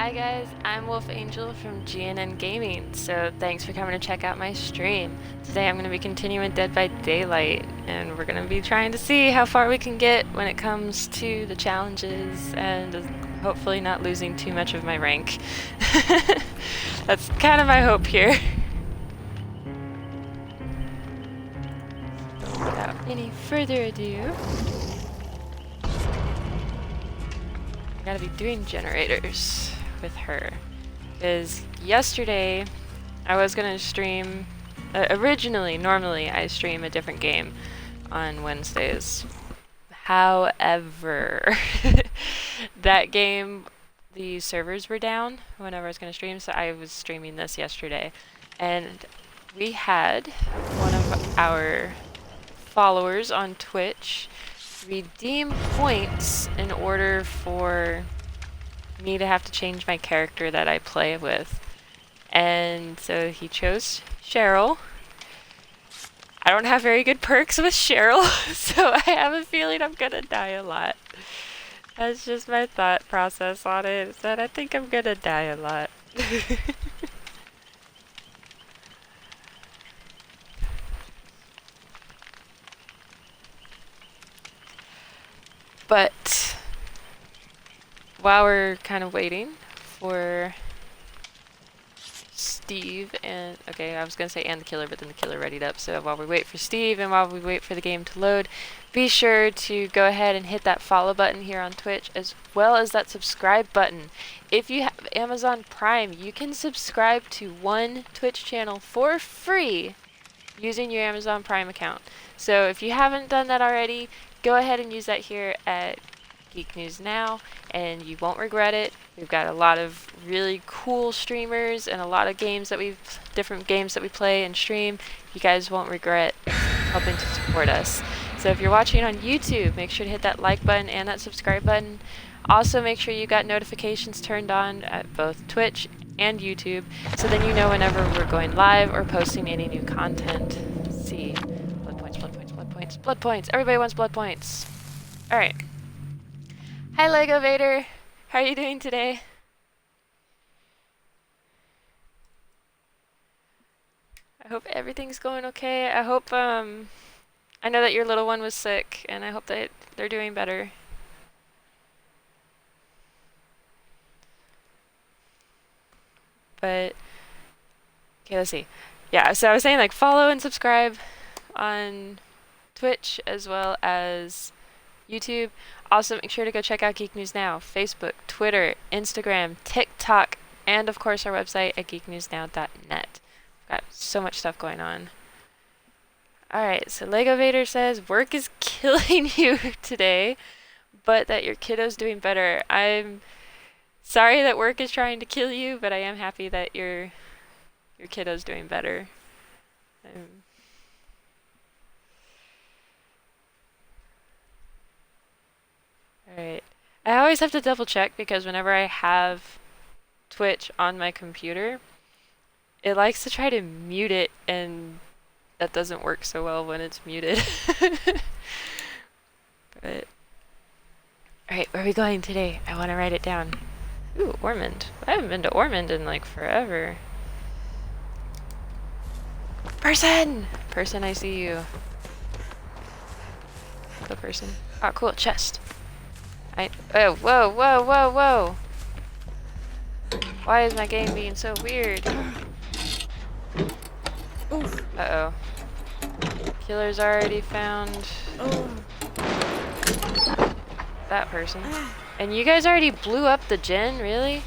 Hi guys, I'm WolfAngel from GNN Gaming, so thanks for coming to check out my stream. Today I'm going to be continuing Dead by Daylight, and we're going to be trying to see how far we can get when it comes to the challenges, and hopefully not losing too much of my rank. That's kind of my hope here. So without any further ado, I gotta be doing generators with her, because yesterday I was gonna stream normally I stream a different game on Wednesdays. However, that game, the servers were down whenever I was gonna stream, so I was streaming this yesterday, and we had one of our followers on Twitch redeem points in order for me to have to change my character that I play with. And so he chose Cheryl. I don't have very good perks with Cheryl, so I have a feeling I'm gonna die a lot. That's just my thought process on it, is that I think I'm gonna die a lot. But while we're kind of waiting for Steve and, okay, I was gonna say and the killer, but then the killer readied up. So while we wait for Steve and while we wait for the game to load, be sure to go ahead and hit that follow button here on Twitch, as well as that subscribe button. If you have Amazon Prime, you can subscribe to one Twitch channel for free using your Amazon Prime account. So if you haven't done that already, go ahead and use that here at Geek News Now, and you won't regret it. We've got a lot of really cool streamers and a lot of games that different games that we play and stream. You guys won't regret helping to support us. So if you're watching on YouTube, make sure to hit that like button and that subscribe button. Also make sure you got notifications turned on at both Twitch and YouTube, so then you know whenever we're going live or posting any new content. Let's see. Blood points, blood points, blood points, blood points. Everybody wants blood points. Alright. Hi Lego Vader, how are you doing today? I hope everything's going okay. I hope, I know that your little one was sick, and I hope that they're doing better. But, okay, let's see. Yeah, so I was saying, like, follow and subscribe on Twitch as well as YouTube. Also, make sure to go check out Geek News Now, Facebook, Twitter, Instagram, TikTok, and of course our website at geeknewsnow.net. Got so much stuff going on. Alright, so Lego Vader says, work is killing you today, but that your kiddo's doing better. I'm sorry that work is trying to kill you, but I am happy that your kiddo's doing better. Alright. I always have to double check because whenever I have Twitch on my computer, it likes to try to mute it, and that doesn't work so well when it's muted. But alright, where are we going today? I want to write it down. Ooh, Ormond. I haven't been to Ormond in like forever. Person! Person, I see you. The person. Oh, cool, chest. Oh, whoa, whoa, whoa, whoa! Why is my game being so weird? Uh-oh. Killer's already found that person. And you guys already blew up the gen, really?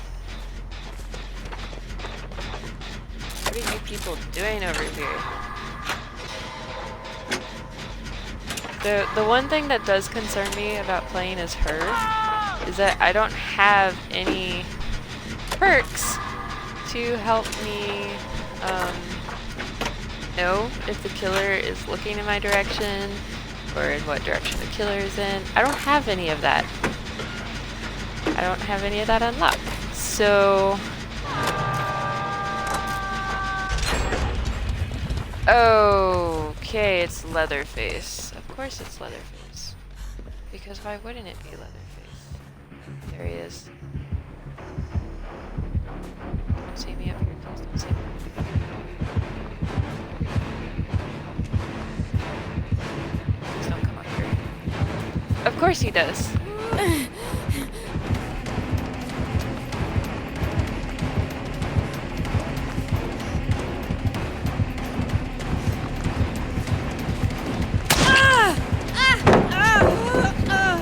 What are you people doing over here? The one thing that does concern me about playing as her is that I don't have any perks to help me know if the killer is looking in my direction or in what direction the killer is in. I don't have any of that. I don't have any of that unlocked. So okay, it's Leatherface. Of course it's Leatherface. Because why wouldn't it be Leatherface? There he is. course he does.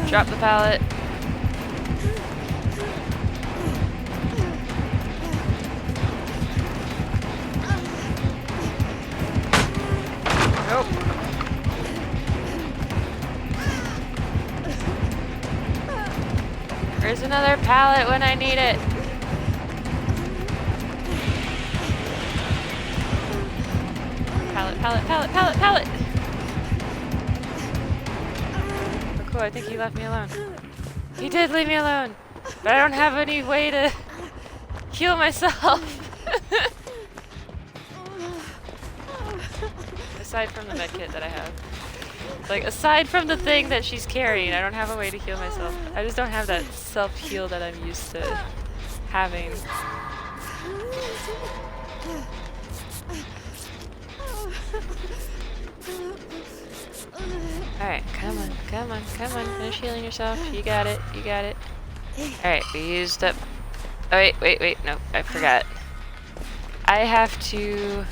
Drop the pallet. Nope. Where's another pallet when I need it? Pallet, pallet, pallet, pallet, pallet! Oh, cool, I think he left me alone. He did leave me alone, but I don't have any way to heal myself. Aside from the medkit that I have. Like, aside from the thing that she's carrying, I don't have a way to heal myself. I just don't have that self-heal that I'm used to having. Alright, come on, come on, come on. Finish healing yourself. You got it, you got it. Alright, we used up... Oh, wait, wait, wait. No, I forgot. I have to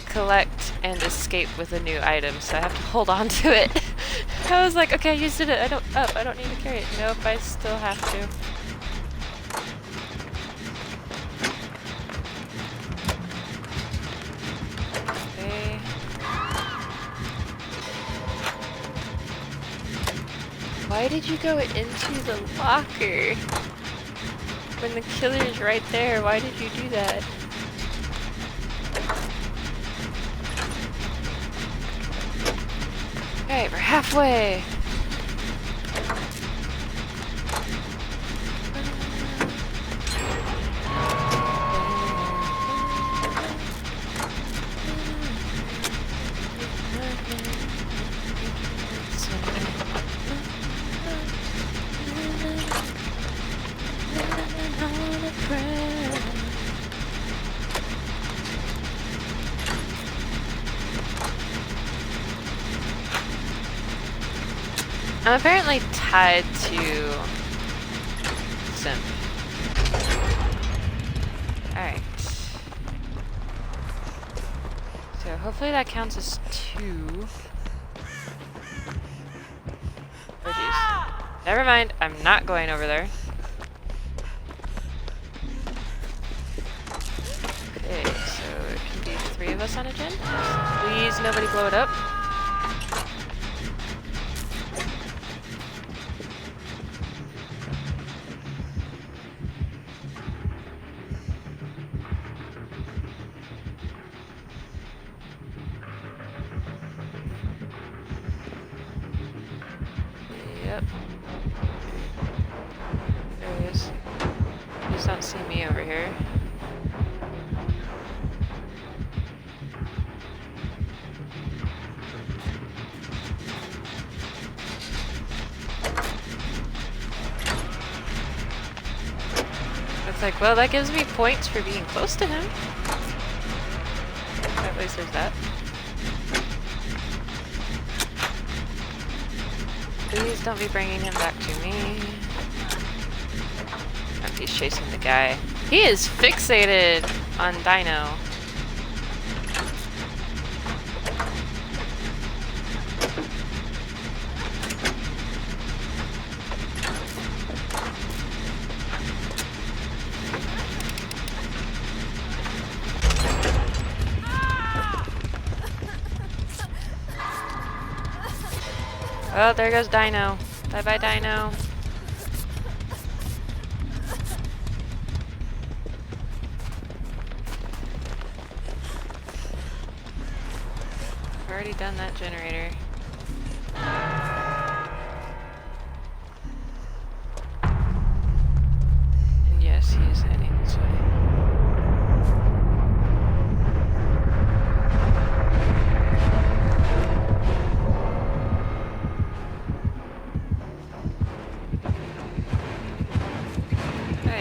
collect and escape with a new item, so I have to hold on to it. I was like, okay, I used it. I don't need to carry it. Nope, I still have to. Okay. Why did you go into the locker? When the killer's right there, why did you do that? Alright, we're halfway. I'm apparently tied to Simp. Alright. So hopefully that counts as 2. Oh jeez. Never mind, I'm not going over there. Okay, so it can be 3 of us on a gen. Please nobody blow it up. Yep. There he is. You just don't see me over here. It's like, well, that gives me points for being close to him. At least there's that. Please don't be bringing him back to me. Oh, he's chasing the guy. He is fixated on Dino. Oh, there goes Dino. Bye-bye, Dino. I've already done that generator. And yes, he is heading this way.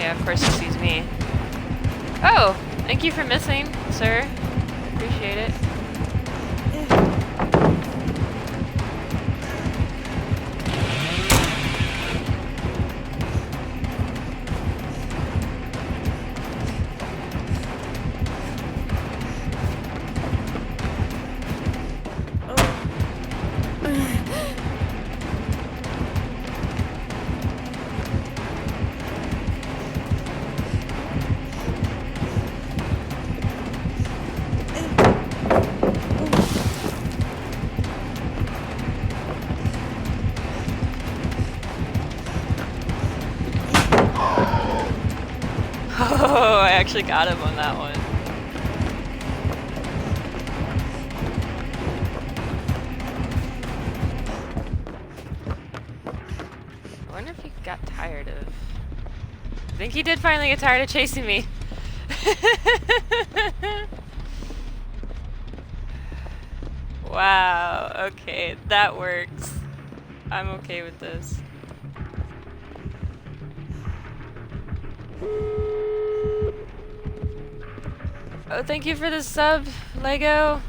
Of course he sees me. Oh! Thank you for missing, sir. Appreciate it. Oh, I actually got him on that one. I wonder if he got tired of... I think he did finally get tired of chasing me. Wow, okay, that works. I'm okay with this. Oh, thank you for the sub, Lego.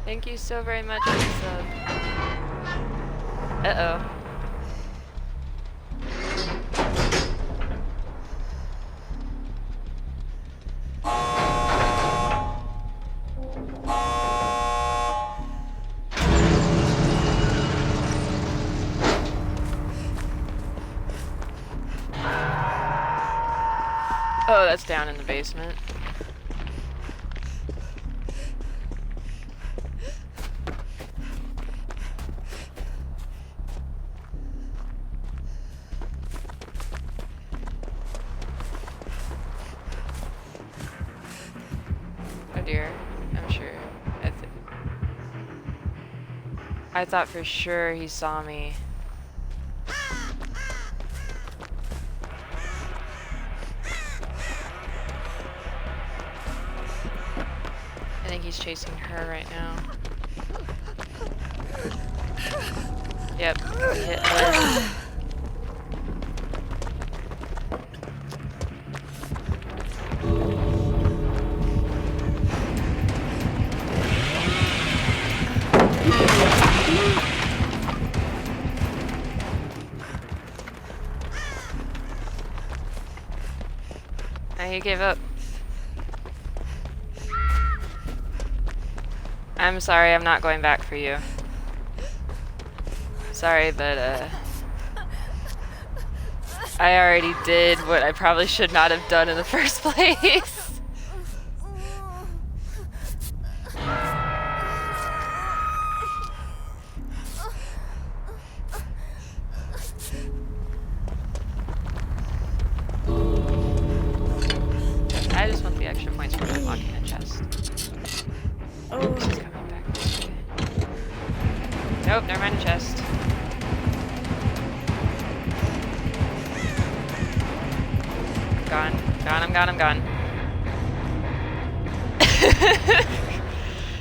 Thank you so very much for the sub. Uh-oh. Oh, that's down in the basement. Oh dear, I'm sure. I thought for sure he saw me. I think he's chasing her right now. Yep, hit her. He gave up. I'm sorry, I'm not going back for you. Sorry, but I already did what I probably should not have done in the first place. I just want the extra points for unlocking a chest. Oh, this is coming back. Okay. Nope, never mind a chest. I'm gone.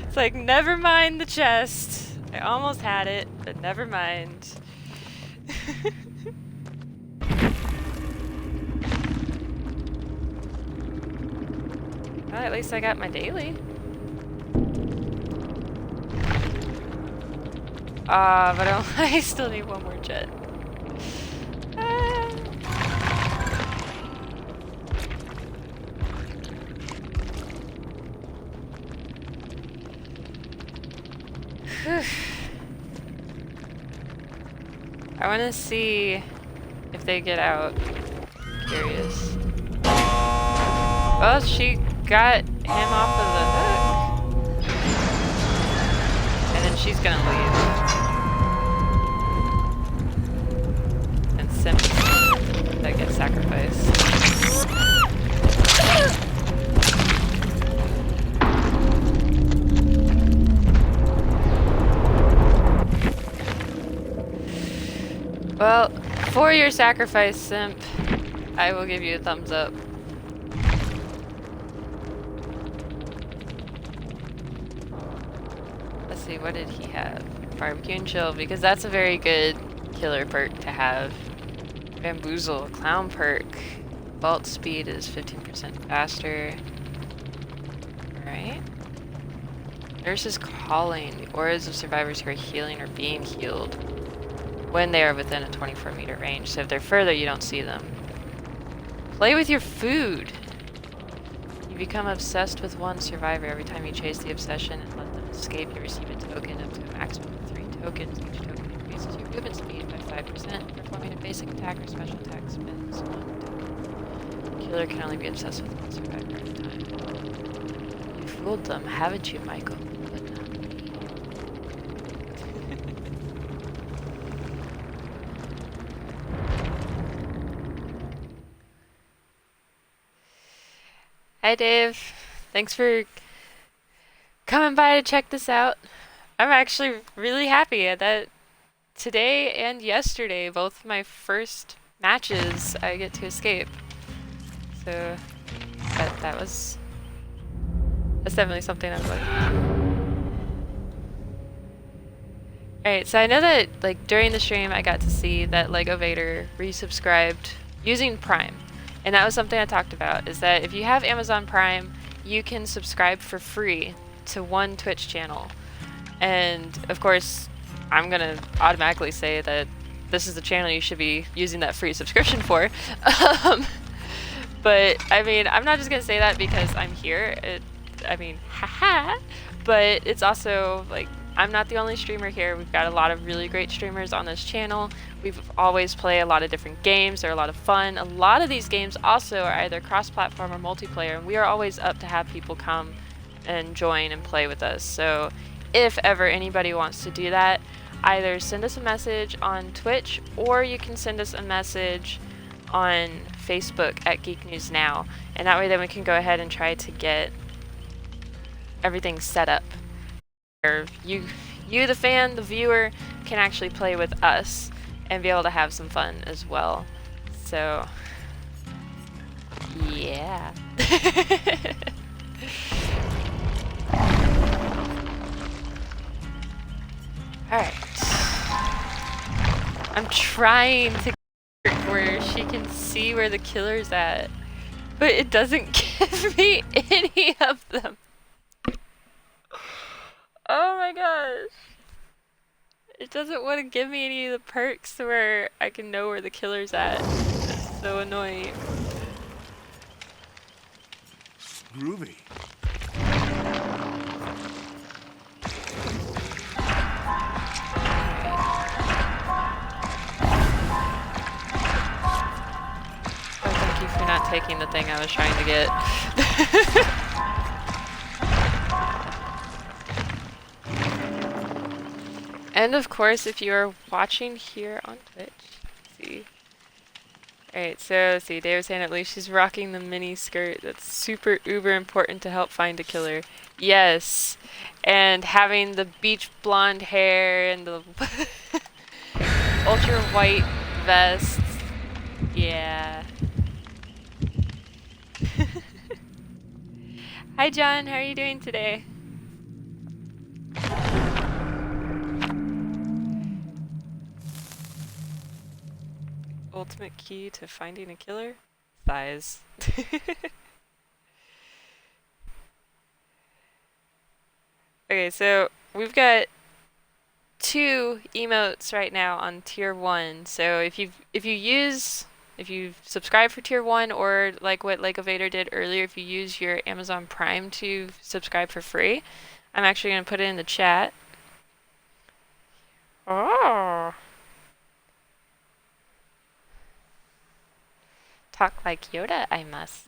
It's like, never mind the chest. I almost had it, but never mind. Well, at least I got my daily. But I still need one more jet. I want to see if they get out. Curious. Well, she got him off of the hook. And then she's gonna leave. And Sim's that gets sacrificed. Well, for your sacrifice, Simp, I will give you a thumbs up. Let's see, what did he have? Barbecue and chill, because that's a very good killer perk to have. Bamboozle, clown perk. Vault speed is 15% faster. Alright. Nurse's calling. The auras of survivors who are healing or being healed when they are within a 24-meter range. So if they're further, you don't see them. Play with your food. You become obsessed with one survivor every time you chase the obsession and let them escape. You receive a token up to a maximum of 3 tokens. Each token increases your movement speed by 5%. Performing a basic attack or special attack spends 1 token. Killer can only be obsessed with one survivor at a time. You fooled them, haven't you, Michael? But not me. Hi, Dave. Thanks for coming by to check this out. I'm actually really happy that today and yesterday, both my first matches, I get to escape. So that's definitely something I'm like. Alright, so I know that like during the stream I got to see that Lego Vader resubscribed using Prime. And that was something I talked about, is that if you have Amazon Prime, you can subscribe for free to one Twitch channel. And of course, I'm gonna automatically say that this is the channel you should be using that free subscription for. But I mean, I'm not just gonna say that because I'm here. I mean, haha. But it's also like, I'm not the only streamer here. We've got a lot of really great streamers on this channel. We've always play a lot of different games. They're a lot of fun. A lot of these games also are either cross-platform or multiplayer, and we are always up to have people come and join and play with us. So if ever anybody wants to do that, either send us a message on Twitch, or you can send us a message on Facebook at Geek News Now, and that way then we can go ahead and try to get everything set up. You the fan, the viewer, can actually play with us and be able to have some fun as well. So, yeah. Alright. I'm trying to get where she can see where the killer's at, but it doesn't give me any of them. Oh my gosh. It doesn't want to give me any of the perks where I can know where the killer's at. It's so annoying. Groovy. Oh, thank you for not taking the thing I was trying to get. And of course, if you're watching here on Twitch, see. Alright, so see, Dave was saying at least she's rocking the mini skirt. That's super uber important to help find a killer. Yes. And having the beach blonde hair and the ultra white vest. Yeah. Hi John, how are you doing today? Ultimate key to finding a killer? Thighs. Okay, so we've got 2 emotes right now on tier 1. So if you subscribe for tier 1, or like what Lego Vader did earlier, if you use your Amazon Prime to subscribe for free, I'm actually going to put it in the chat. Oh. Talk like Yoda, I must.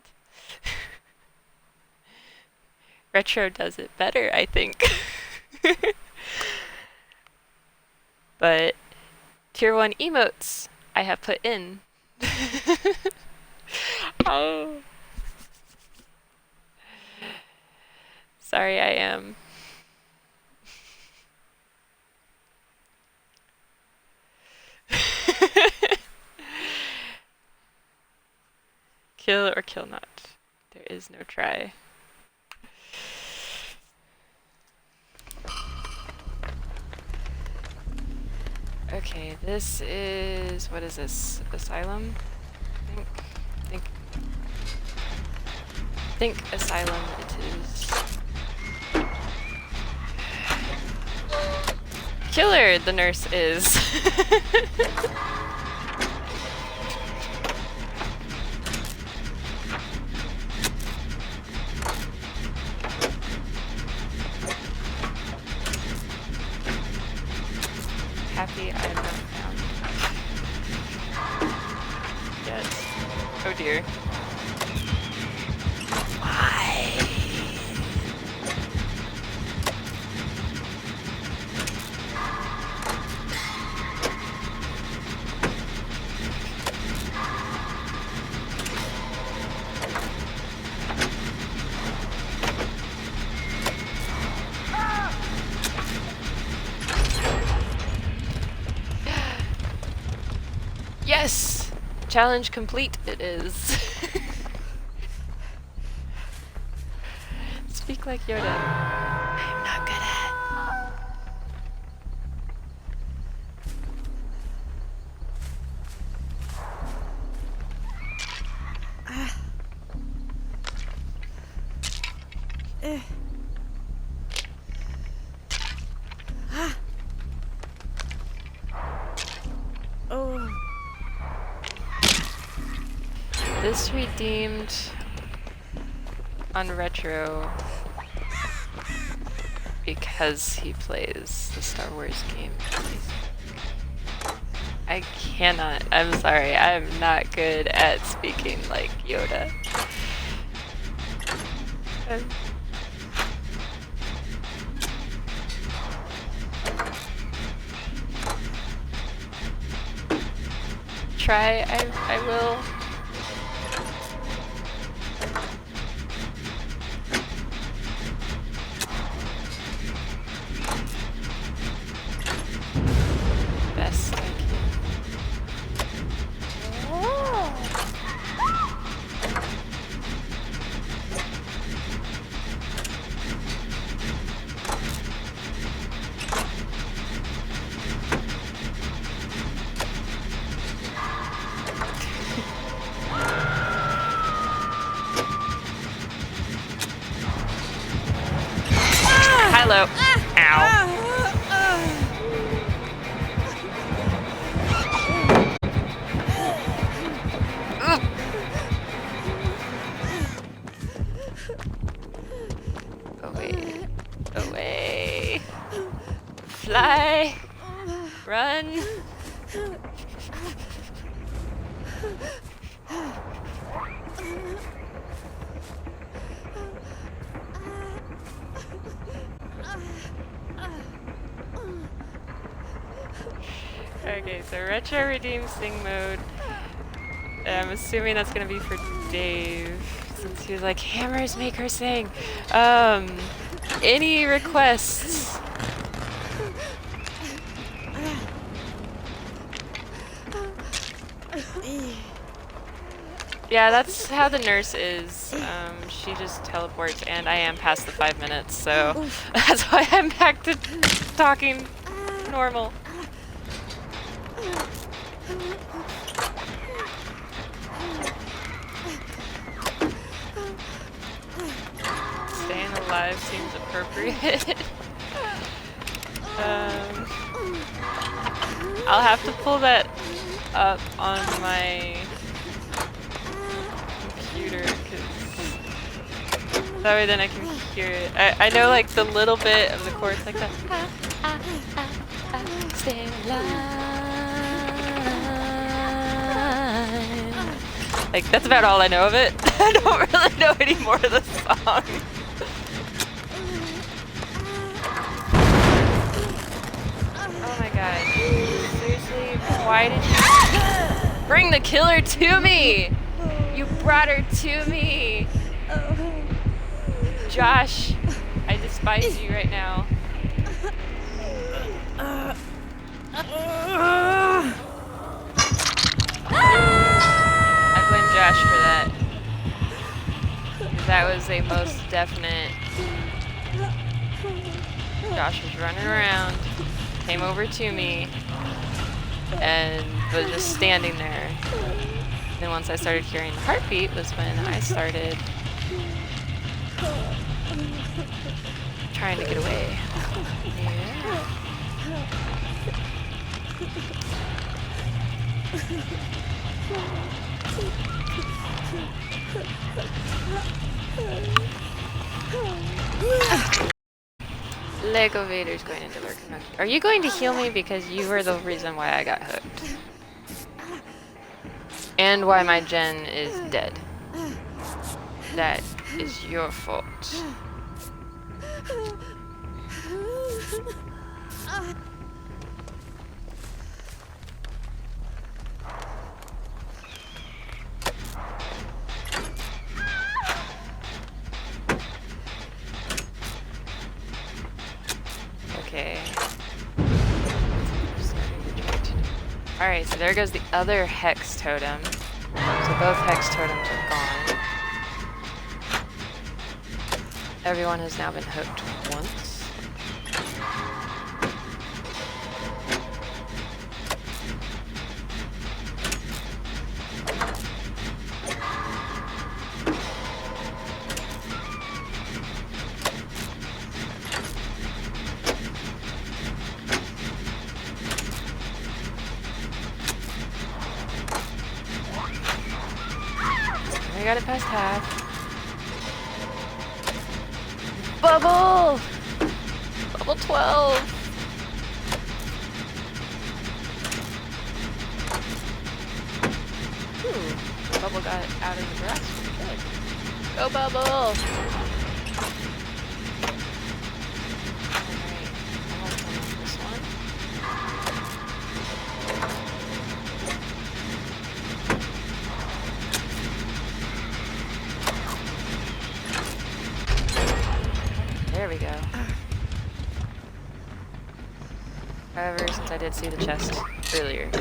Retro does it better, I think. But tier 1 emotes I have put in. Oh. Sorry, I am. Kill or kill not. There is no try. Okay, this is, what is this? Asylum? I think Asylum it is. Killer, the nurse is. Happy I'm not Oh dear. Why? Yes! Challenge complete it is. Speak like Yoda. I'm not good at. Oh. This redeemed on retro because he plays the Star Wars game. I cannot. I'm sorry. I'm not good at speaking like Yoda. Try. I will. Best I can. Hello. Ow. Away. Away. Fly. Run. Okay, so retro redeem sing mode. I'm assuming that's gonna be for Dave, since he was like, hammers make her sing. Any requests? Yeah, that's how the nurse is. She just teleports, and I am past the 5 minutes, so that's why I'm back to talking normal. Staying alive seems appropriate. I'll have to pull that up on my computer, because that way then I can hear it. I know like the little bit of the chorus like that. Staying alive. Like that's about all I know of it. I don't really know any more of the song. Oh my god. Seriously, why did you bring the killer to me? You brought her to me. Josh, I despise you right now. I blame Josh for that. 'Cause that was a most definite. Josh was running around, came over to me, and was just standing there. Then once I started hearing the heartbeat was when I started trying to get away. Yeah. Lego Vader's going into lurk mode. Are you going to heal me, because you were the reason why I got hooked? And why my gen is dead. That is your fault. Okay. Alright, so there goes the other hex totem. So both hex totems are gone. Everyone has now been hooked once. I got it past half. Bubble! Bubble 12! Ooh, Bubble got it out of the grass. Good. Go Bubble! Alright, almost done with this one. There we go. However, since I did see the chest earlier.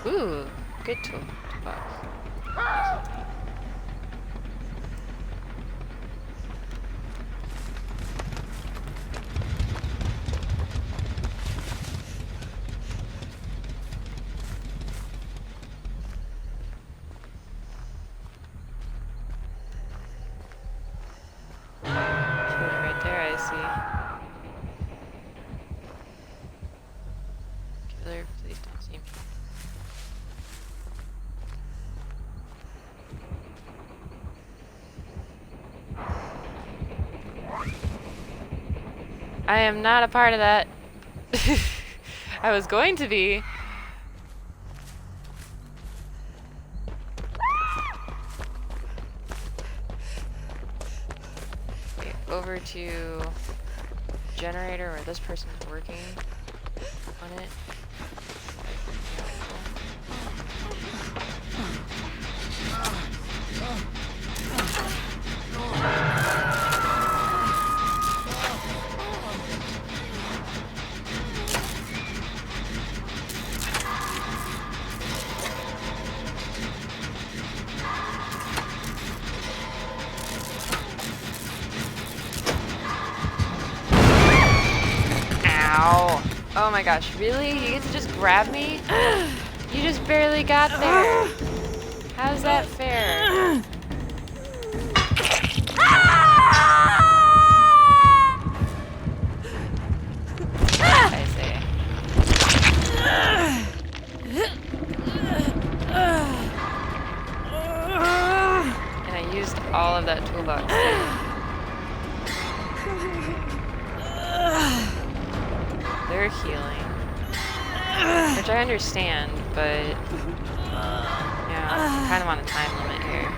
Ooh, good tool. Box. Right there, I see. Killer, please don't see me. I am not a part of that. I was going to be. Okay, over to generator where this person's working on it. Ow. Oh my gosh, really? You get to just grab me? You just barely got there. How's that fair? I say. And I used all of that toolbox. They're healing, which I understand, but yeah, I'm kind of on a time limit here.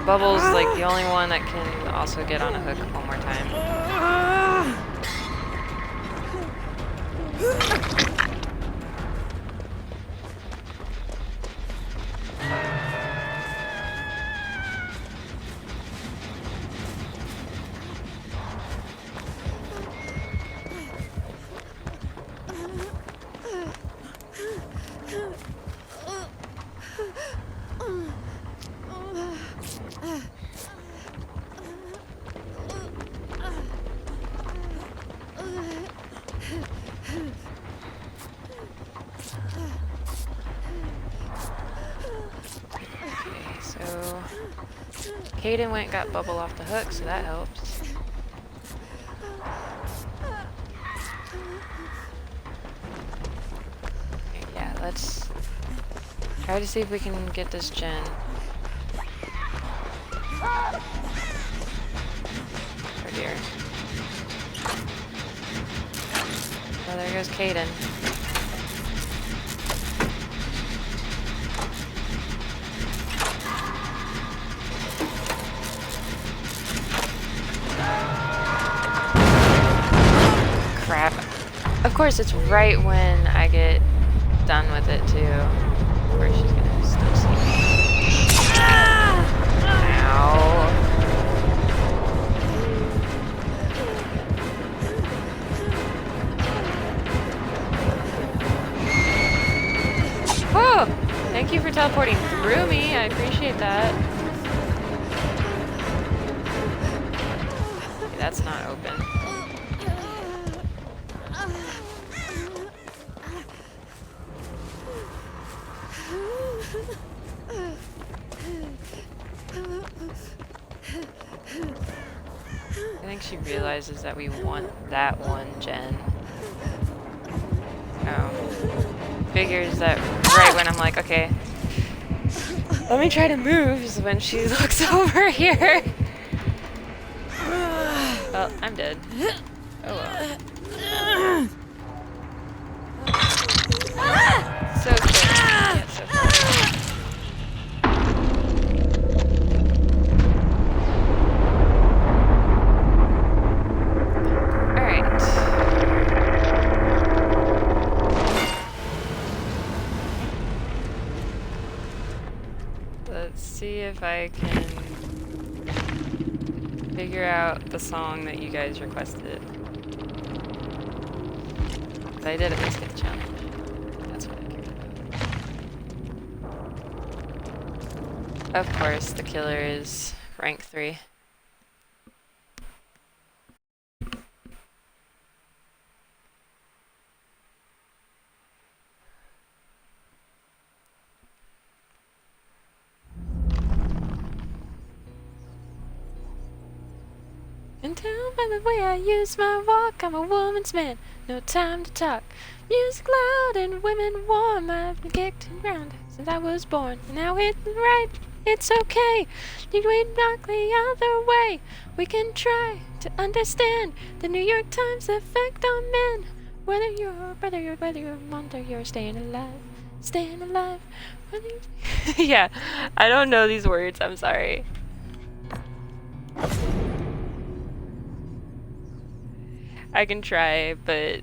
Bubble's like the only one that can also get on a hook one more time. So Caden went and got Bubble off the hook, so that helps. Okay, yeah, let's try to see if we can get this gen here. Oh, there goes Caden. Crap. Of course, it's right when I get done with it, too. Of course, she's gonna still see me. Ow. Oh! Thank you for teleporting through me. I appreciate that. Okay, that's not open. I think she realizes that we want that one gen. Oh. Figures that right when I'm like, okay, let me try to move is when she looks over here. Well, I'm dead. Oh well. So close. Yeah, so far. Alright. Let's see if I can figure out the song that you guys requested. But I did at least get the challenge. That's what I cared about. Of course, the killer is rank 3. And tell by the way I use my walk, I'm a woman's man, no time to talk. Music loud and women warm, I've been kicked around since I was born. And now it's right, it's okay. You ain't knock the other way. We can try to understand the New York Times effect on men. Whether you're a brother, whether you're a mother, you're staying alive, staying alive. Whether you yeah, I don't know these words, I'm sorry. I can try, but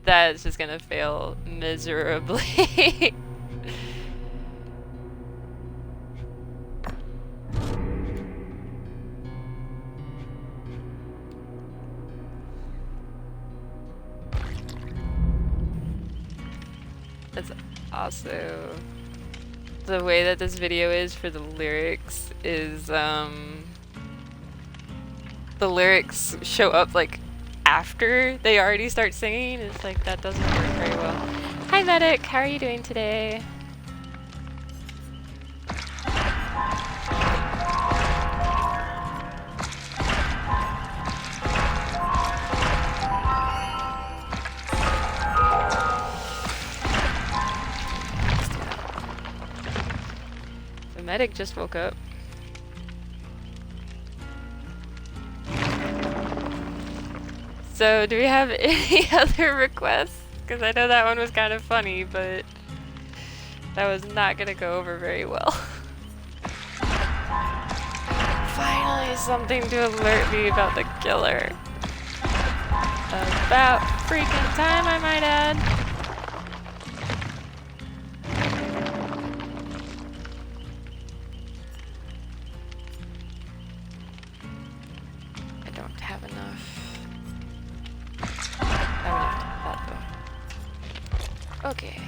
that's just gonna fail miserably. That's also the way that this video is for the lyrics is the lyrics show up like after they already start singing. It's like that doesn't work very well. Hi Medic, how are you doing today? The Medic just woke up. So, do we have any other requests? Because I know that one was kind of funny, but that was not going to go over very well. Finally, something to alert me about the killer. About freaking time, I might add. I don't have enough. Okay.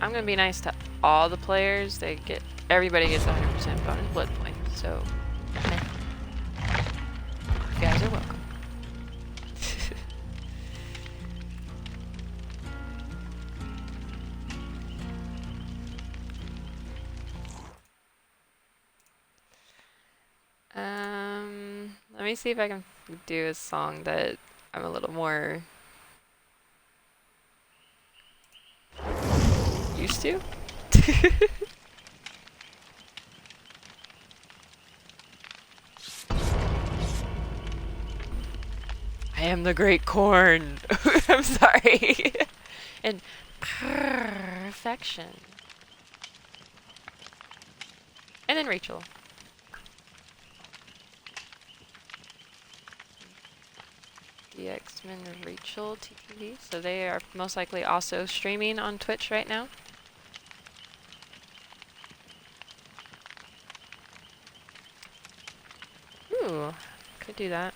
I'm gonna be nice to all the players. Everybody gets 100% bonus blood points. So, you guys are welcome. Let me see if I can do a song that I'm a little more Used to? I am the great corn. I'm sorry. And perfection. And then Rachel. The X-Men Rachel TTV. So they are most likely also streaming on Twitch right now. Ooh, could do that.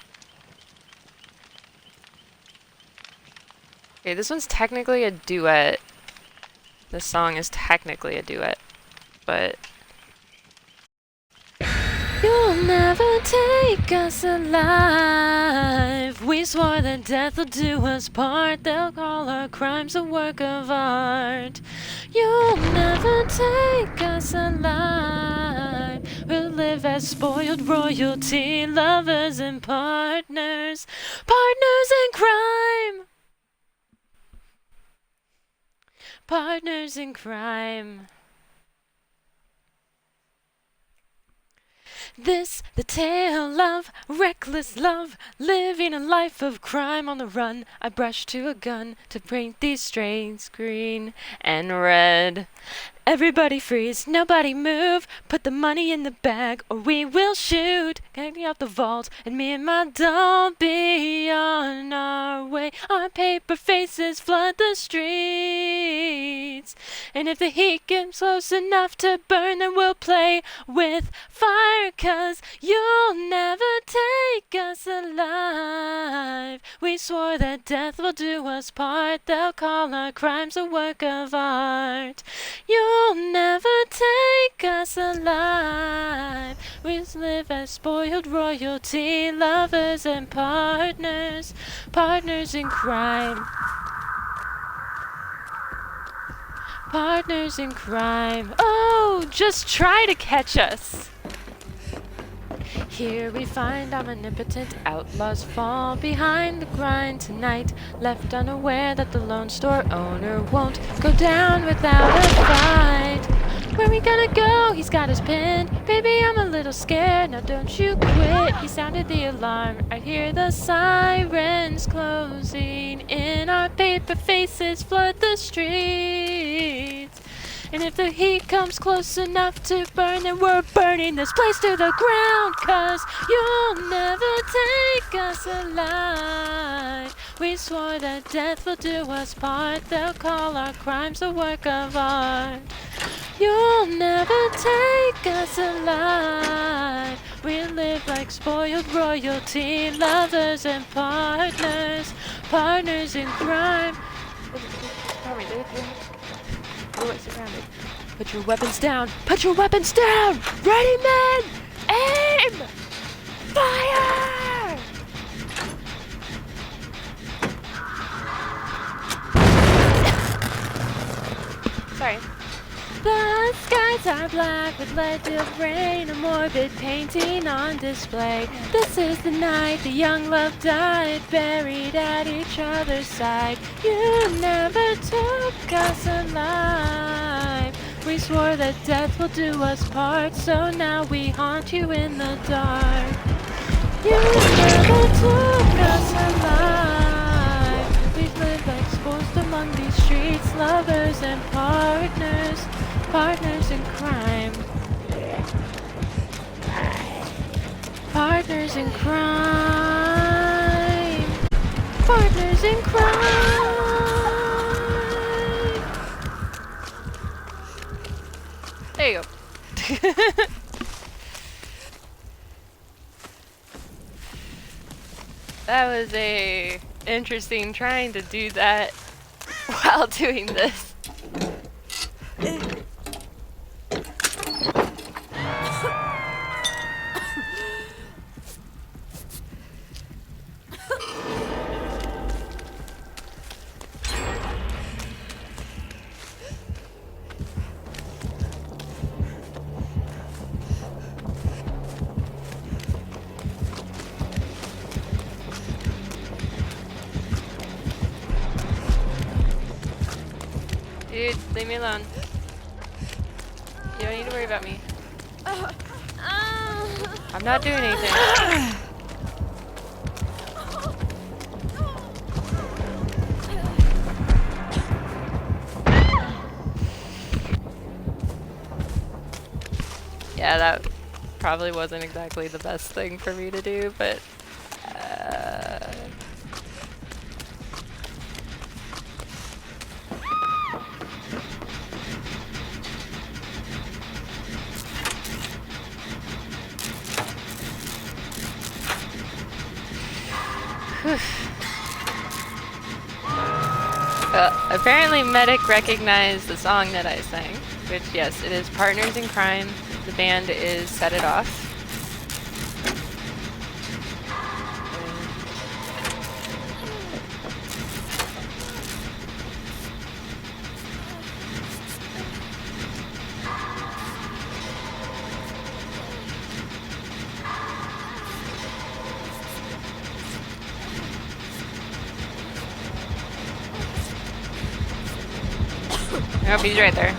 Okay, this one's technically a duet. This song is technically a duet, but... You'll never take us alive. We swore that death will do us part. They'll call our crimes a work of art. You'll never take us alive. We'll live as spoiled royalty, lovers and partners. Partners in crime. Partners in crime. This, the tale of reckless love, living a life of crime on the run. I brush to a gun to paint these streets green and red. Everybody freeze, nobody move. Put the money in the bag or we will shoot. Getting out the vault and me and my doll be on our way. Our paper faces flood the streets. And if the heat gets close enough to burn, then we'll play with fire. 'Cause you'll never take us alive. We swore that death will do us part. They'll call our crimes a work of art. You'll never take us alive. We live as spoiled royalty, lovers and partners. Partners in crime. Partners in crime. Oh, just try to catch us. Here we find our omnipotent outlaws fall behind the grind tonight, left unaware that the Lone Store owner won't go down without a fight. Where we gonna go? He's got us pinned. Baby, I'm a little scared. Now don't you quit. He sounded the alarm. I hear the sirens closing in. Our paper faces flood the streets. And if the heat comes close enough to burn, then we're burning this place to the ground. 'Cause you'll never take us alive. We swore that death will do us part. They'll call our crimes a work of art. You'll never take us alive. We live like spoiled royalty, lovers and partners. Partners in crime. Surrounded. Put your weapons down! Put your weapons down! Ready, men! Aim! Fire! Sorry. The skies are black with lead of rain, a morbid painting on display. This is the night the young love died, buried at each other's side. You never took us alive. We swore that death will do us part, so now we haunt you in the dark. You never took us alive. We've lived exposed among these streets, lovers and partners. Partners in crime. Partners in crime. Partners in crime. There you go. That was interesting trying to do that while doing this. Dude, leave me alone. You don't need to worry about me. I'm not doing anything. Yeah, that probably wasn't exactly the best thing for me to do, but apparently Medic recognized the song that I sang, which yes, it is Partners in Crime. The band is Set It Off. Oh, he's right there.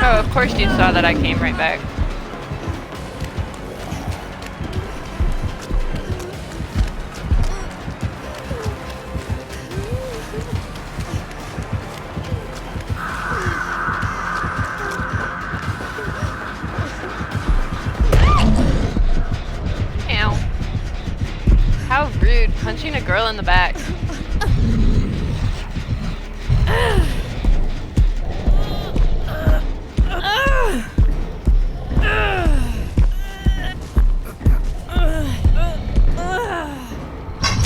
Oh, of course you saw that I came right back. Ow. How rude, punching a girl in the back.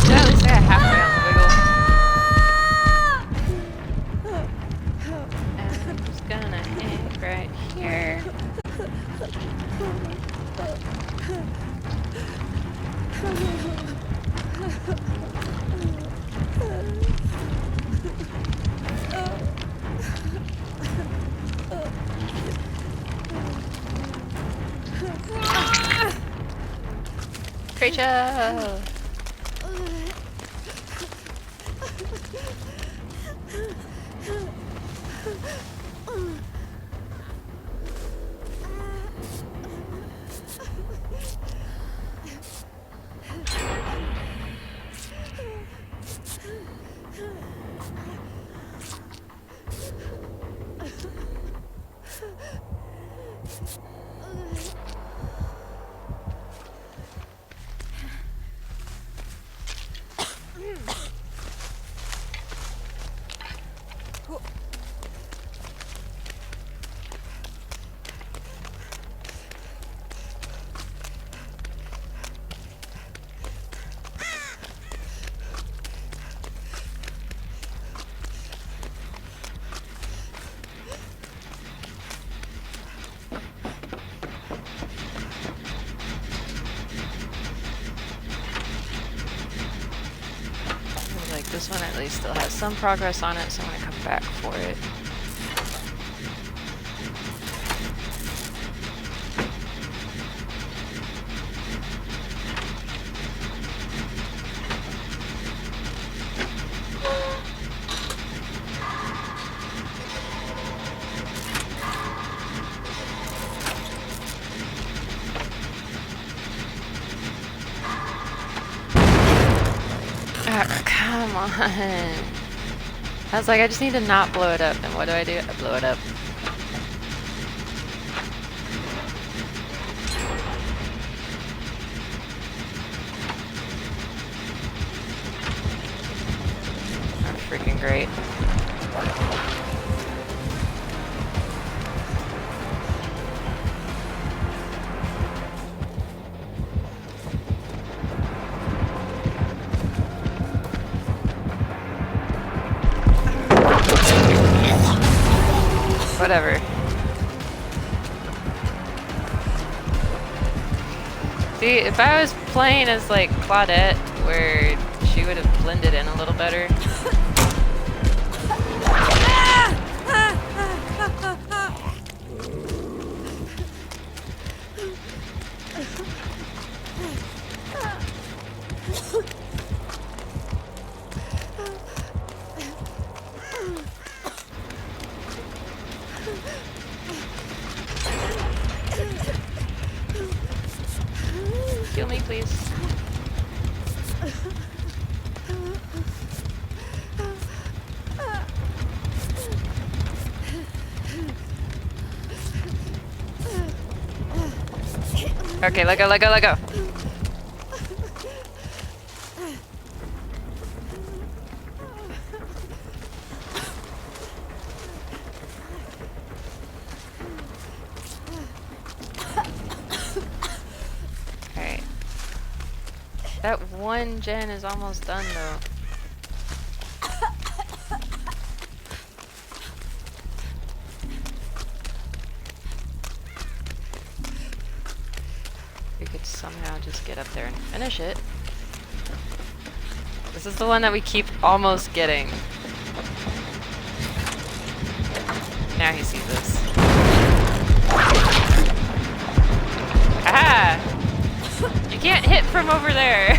Yeah, at least I got halfway on the wiggle. And I'm just gonna hang right here. Rachel! This one at least still has some progress on it, so I'm going to come back for it. Come on. I was like, I just need to not blow it up. And what do? I blow it up. That's freaking great. Whatever. See, if I was playing as like Claudette, where she would have blended in a little better. heal me, please. Okay, let go, let go, let go. Alright. That one gen is almost done though. We could somehow just get up there and finish it. This is the one that we keep almost getting. Now he sees us. Ah! You can't hit from over there!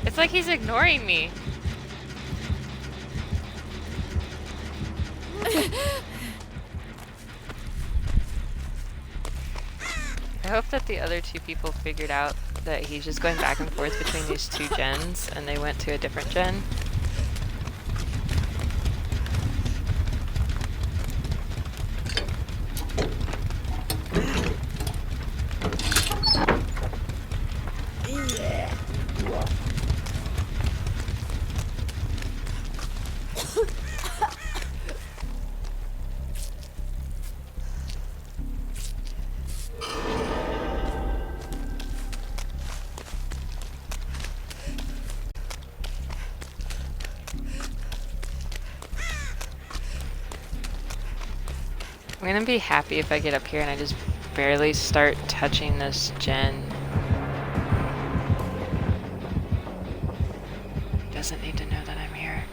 It's like he's ignoring me. I hope that the other two people figured out that he's just going back and forth between these two gens and they went to a different gen. I'm gonna be happy if I get up here and I just barely start touching this gen. Doesn't need to know that I'm here.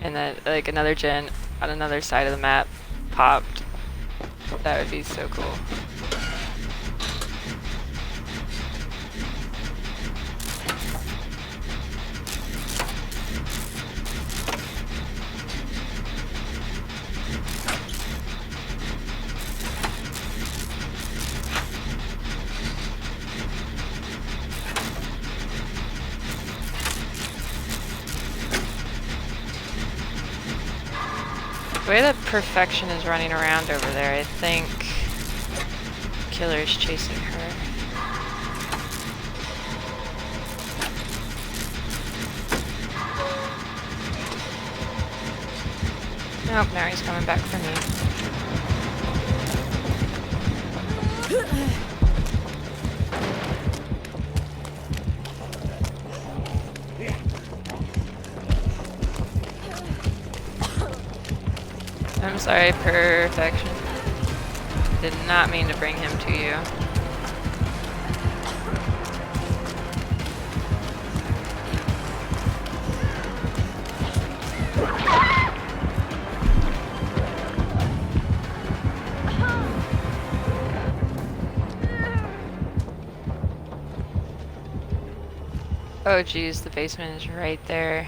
And that like another gen on another side of the map popped. That would be so cool. The way that Perfection is running around over there, I think Killer's chasing her. Nope, now he's coming back for me. I'm sorry, Perfection. Did not mean to bring him to you. Oh geez, the basement is right there.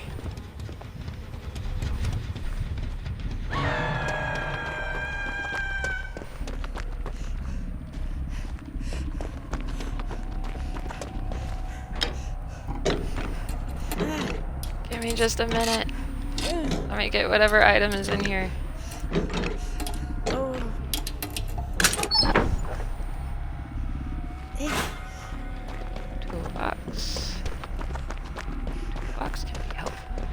Give me just a minute. Let me get whatever item is in here. Toolbox. Toolbox can be helpful.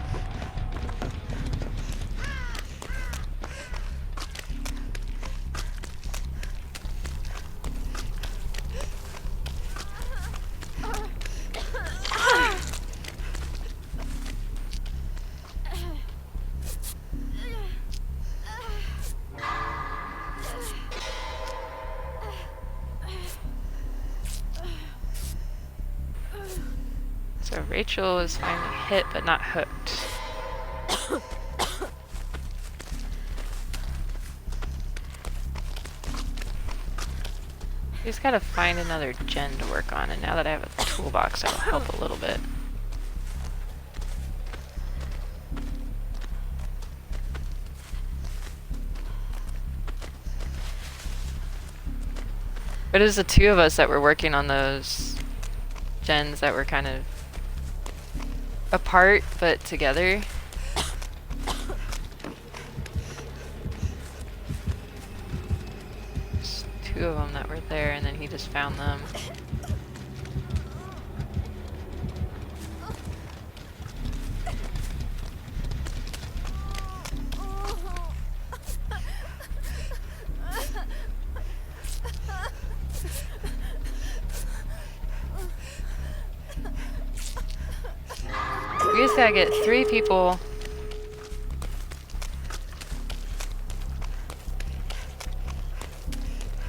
So Rachel is finally hit, but not hooked. Just gotta find another gen to work on, and now that I have a toolbox, that'll help a little bit. But it was the two of us that were working on those gens that were kind of apart, but together. There's two of them that were there, and then he just found them. We just gotta get 3 people.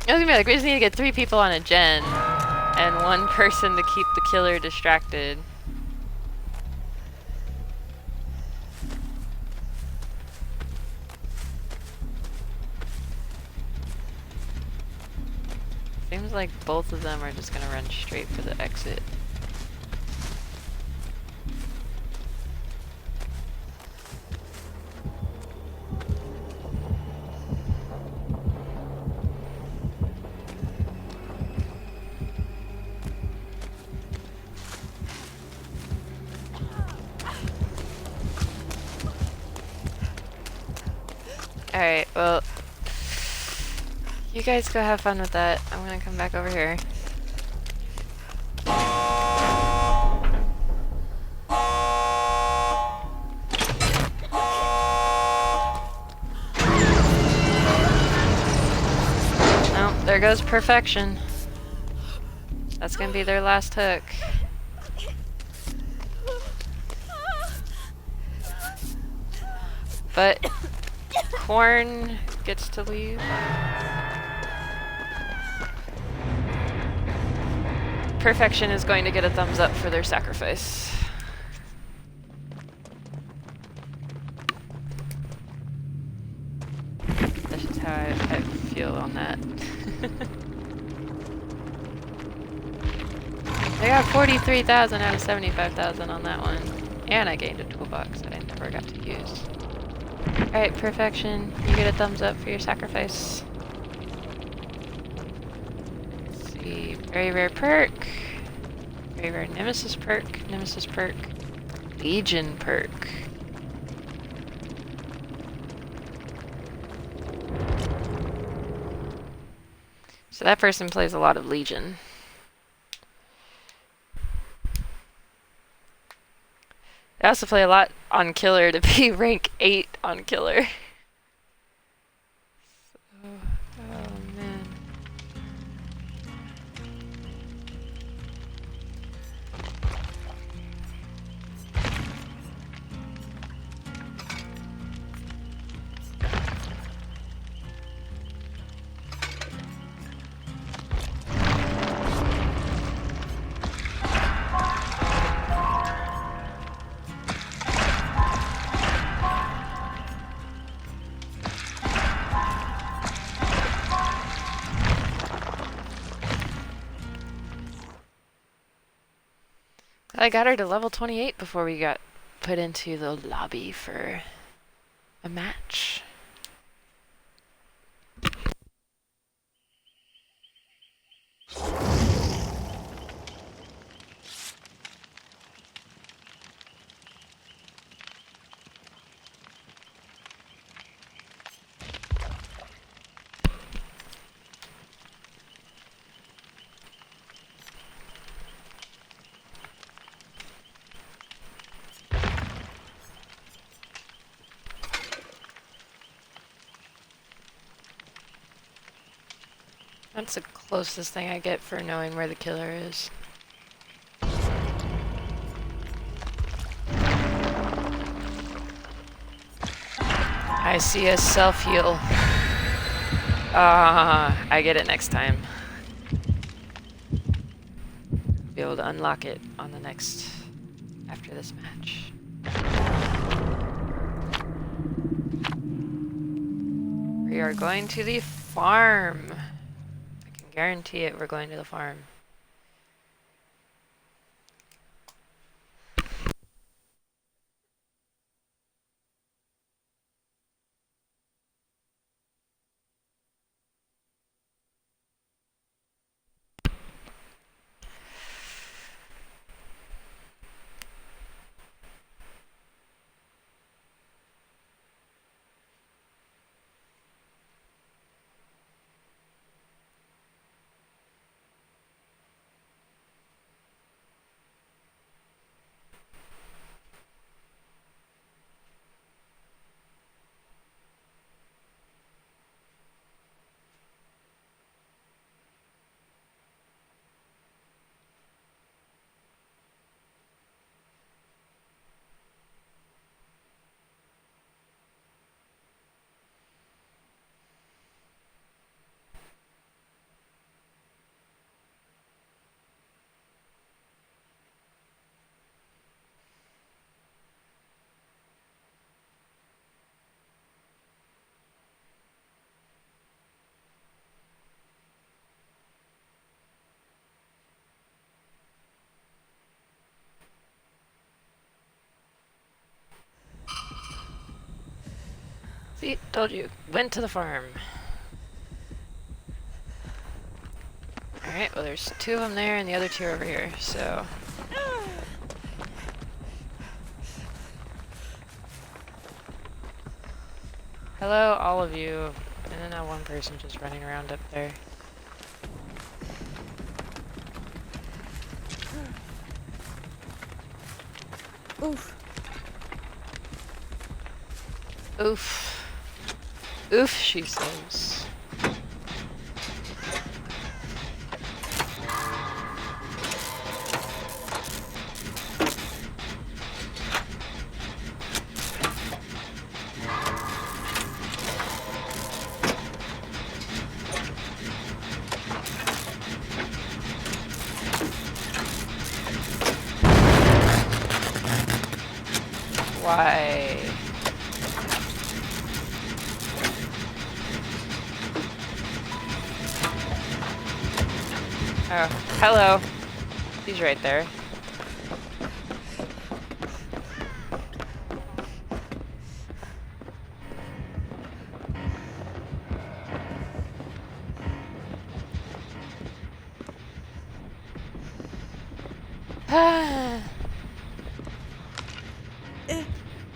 I was gonna be like, we just need to get 3 people on a gen and 1 person to keep the killer distracted. Seems like both of them are just gonna run straight for the exit. Alright, well, you guys go have fun with that. I'm gonna come back over here. Oh, there goes perfection. That's gonna be their last hook. But Corn gets to leave. Perfection is going to get a thumbs up for their sacrifice. That's just how I feel on that. I got 43,000 out of 75,000 on that one. And I gained a toolbox that I never got to use. Alright, Perfection, you get a thumbs up for your sacrifice. Let's see, very rare perk, very rare Nemesis perk, Legion perk. So that person plays a lot of Legion. I also play a lot on Killer to be rank 8 on Killer. So, oh man. I got her to level 28 before we got put into the lobby for a match. That's the closest thing I get for knowing where the killer is. I see a self-heal. I get it next time. Be able to unlock it on the next after this match. We are going to the farm. I can guarantee it, we're going to the farm. See, told you. Went to the farm. Alright, well there's 2 of them there and the other 2 are over here, so... Hello, all of you. And then that one person just running around up there. Oof. Oof. Oof, she says. Why? Oh, hello. He's right there.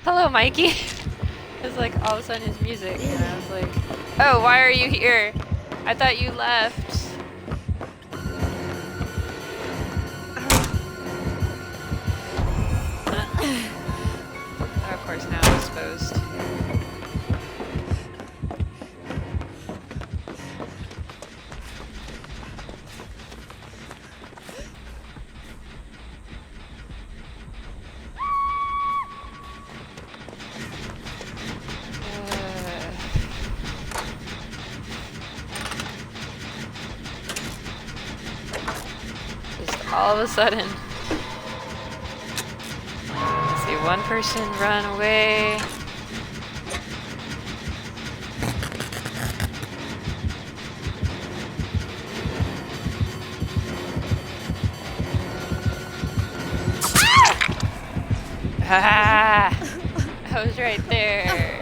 Hello, Mikey. It's like all of a sudden his music, and I was like, oh, why are you here? I thought you left. Oh, of course, now I'm exposed. All of a sudden, I see one person run away. Ah! I was right there.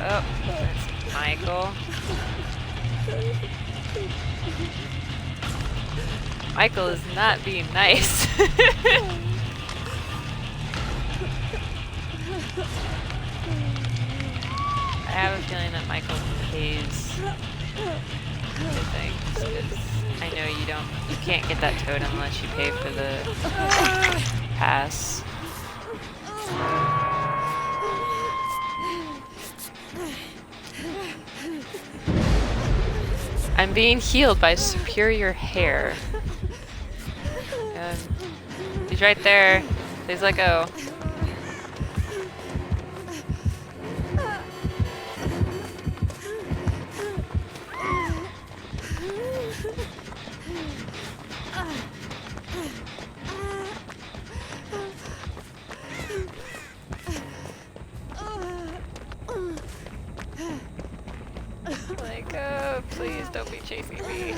Oh, that's Michael. Michael is not being nice. I have a feeling that Michael pays the things, because I know you can't get that toad unless you pay for the pass. I'm being healed by superior hair. He's right there. Please let go. chasing me.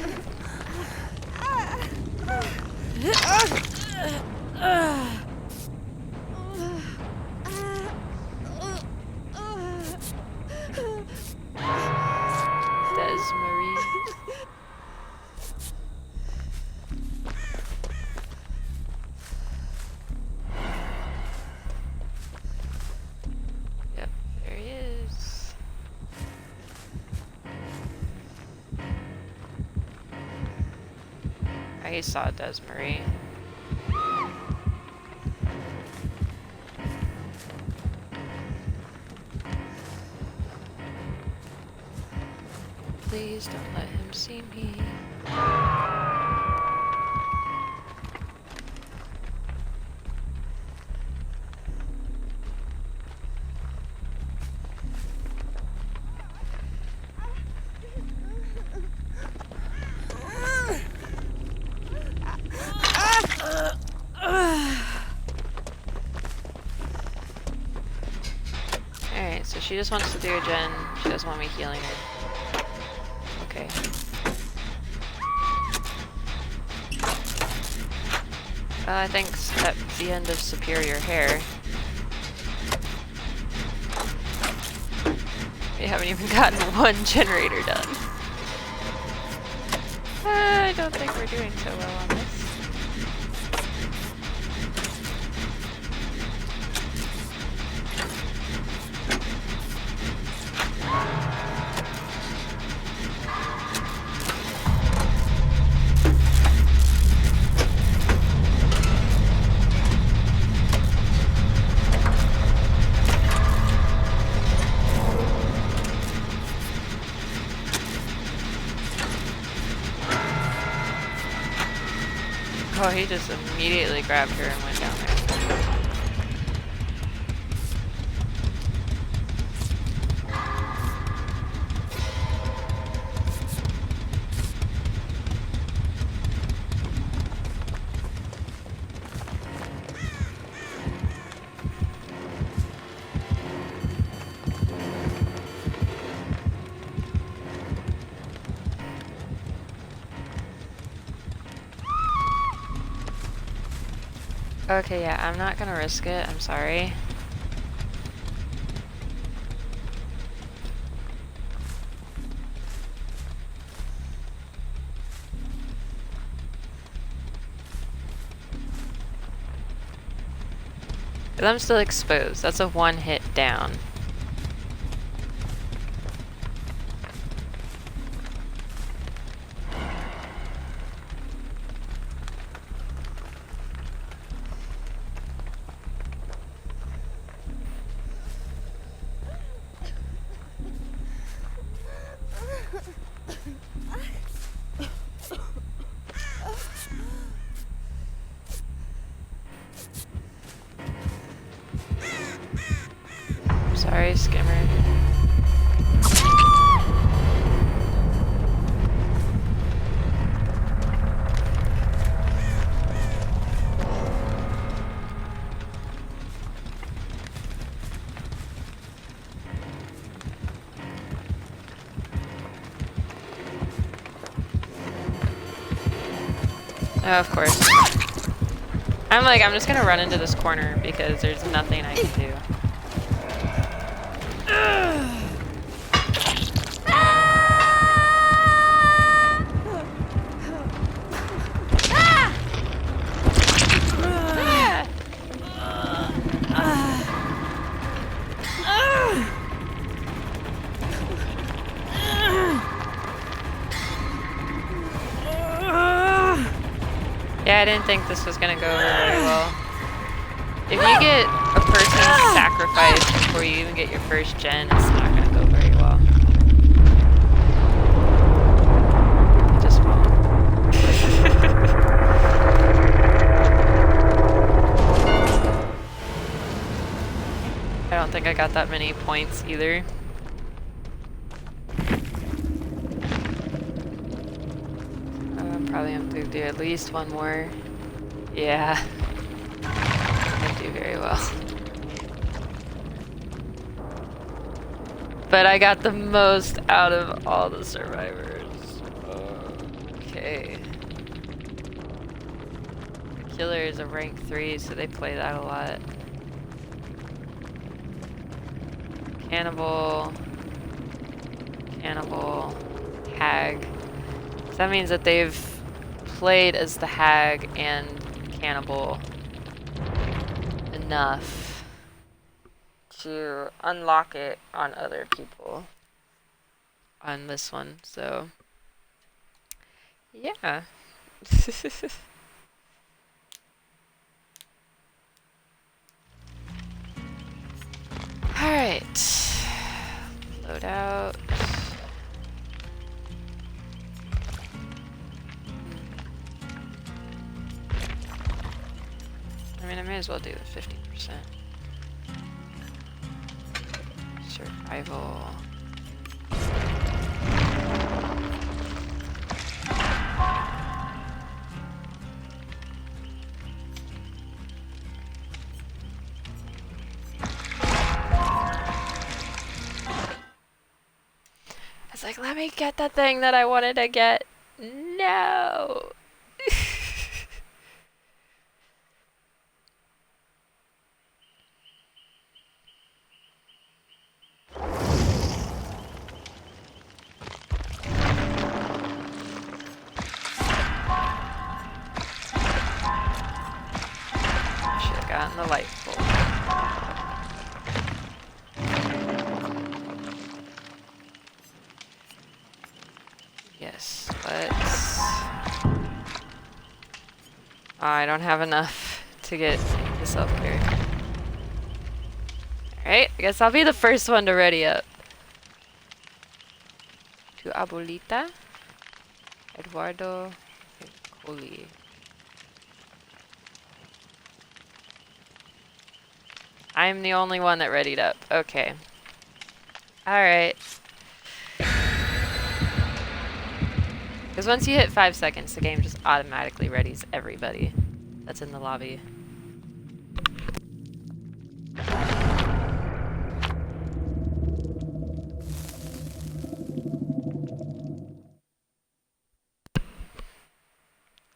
Desmarie. Yep, there he is. I saw Desmarie. Please don't let him see me. Alright, so she just wants to do a gen. She doesn't want me healing her. Okay. I think that's the end of Superior Hair. We haven't even gotten one generator done. I don't think we're doing so well on this. Oh, he just immediately grabbed her and went down there. Okay, yeah, I'm not gonna risk it. I'm sorry. But I'm still exposed. That's a one hit down. Sorry, Skimmer. Oh, of course. I'm just gonna run into this corner because there's nothing I can do. Yeah, I didn't think this was gonna go over very well. If you get a person sacrificed before you even get your first gen, it's not gonna go very well. It just won't. I don't think I got that many points either. Probably have to do at least one more. Yeah. I do very well. But I got the most out of all the survivors. Oh. Okay. The killer is a rank 3, so they play that a lot. Cannibal. Cannibal. Hag. So that means that they've played as the hag and cannibal enough to unlock it on other people on this one, so yeah. Alright. Load out. I mean, I may as well do the 50%. Survival. It's like, let me get the thing that I wanted to get. No. Should have gotten the light bulb. Yes, let's... I don't have enough to get the self-care. Alright, I guess I'll be the first one to ready up. To Abuelita. Eduardo Coli. I'm the only one that readied up. Okay. Alright. Because once you hit 5 seconds, the game just automatically readies everybody that's in the lobby.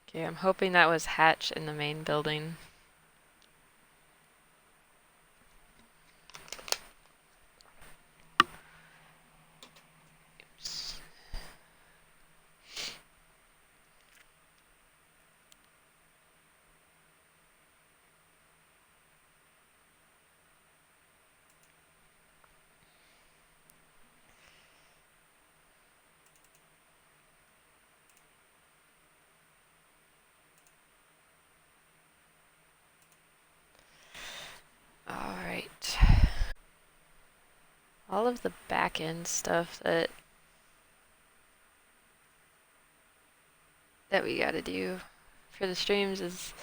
Okay, I'm hoping that was Hatch in the main building. Oops. Alright. All of the back end stuff that we gotta do for the streams is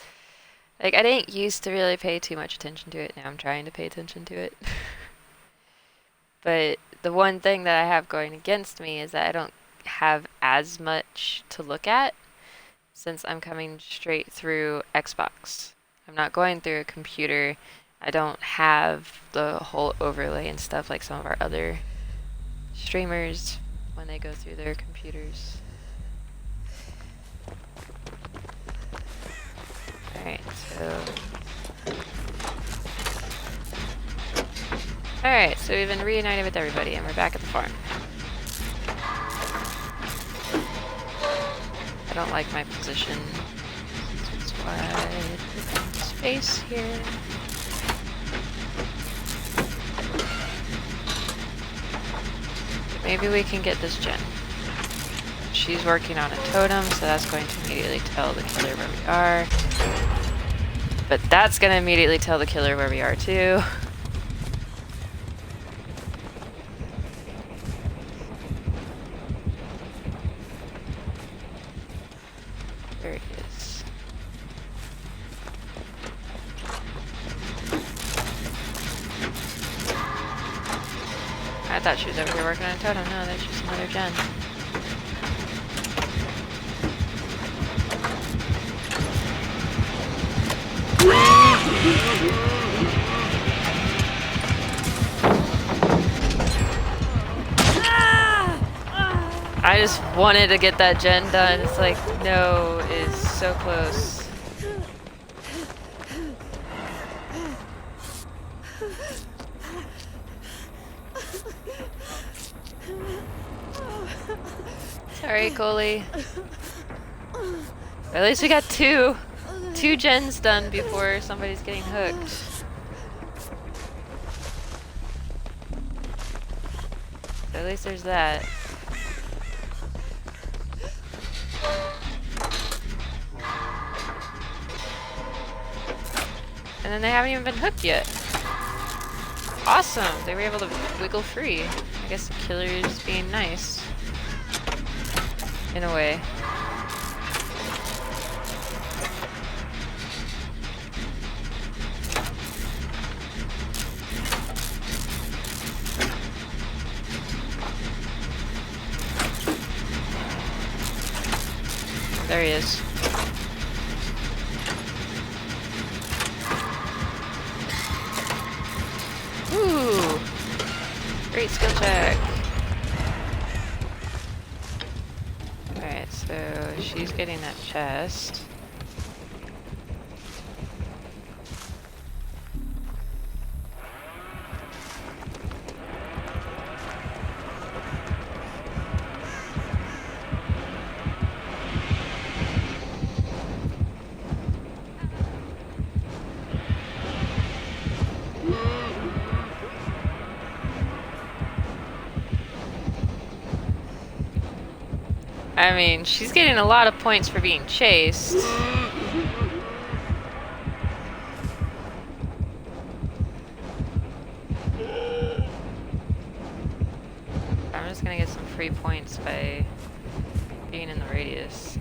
like, I didn't used to really pay too much attention to it. Now I'm trying to pay attention to it. But the one thing that I have going against me is that I don't have as much to look at since I'm coming straight through Xbox. I'm not going through a computer. I don't have the whole overlay and stuff like some of our other streamers when they go through their computers. Alright, so we've been reunited with everybody and we're back at the farm. I don't like my position. That's why I put space here. Maybe we can get this gen. She's working on a totem, so that's going to immediately tell the killer where we are. But that's going to immediately tell the killer where we are too. There it is. I thought she was over here working on a totem. No, that's just another gen. I just wanted to get that gen done. It's like, no, is so close. Sorry, Coley. At least we got two gens done before somebody's getting hooked. So at least there's that. And then they haven't even been hooked yet. Awesome! They were able to wiggle free. I guess the killer is being nice. In a way. There he is. Ooh! Great skill check. Alright, so she's getting that chest. I mean, she's getting a lot of points for being chased. I'm just gonna get some free points by being in the radius.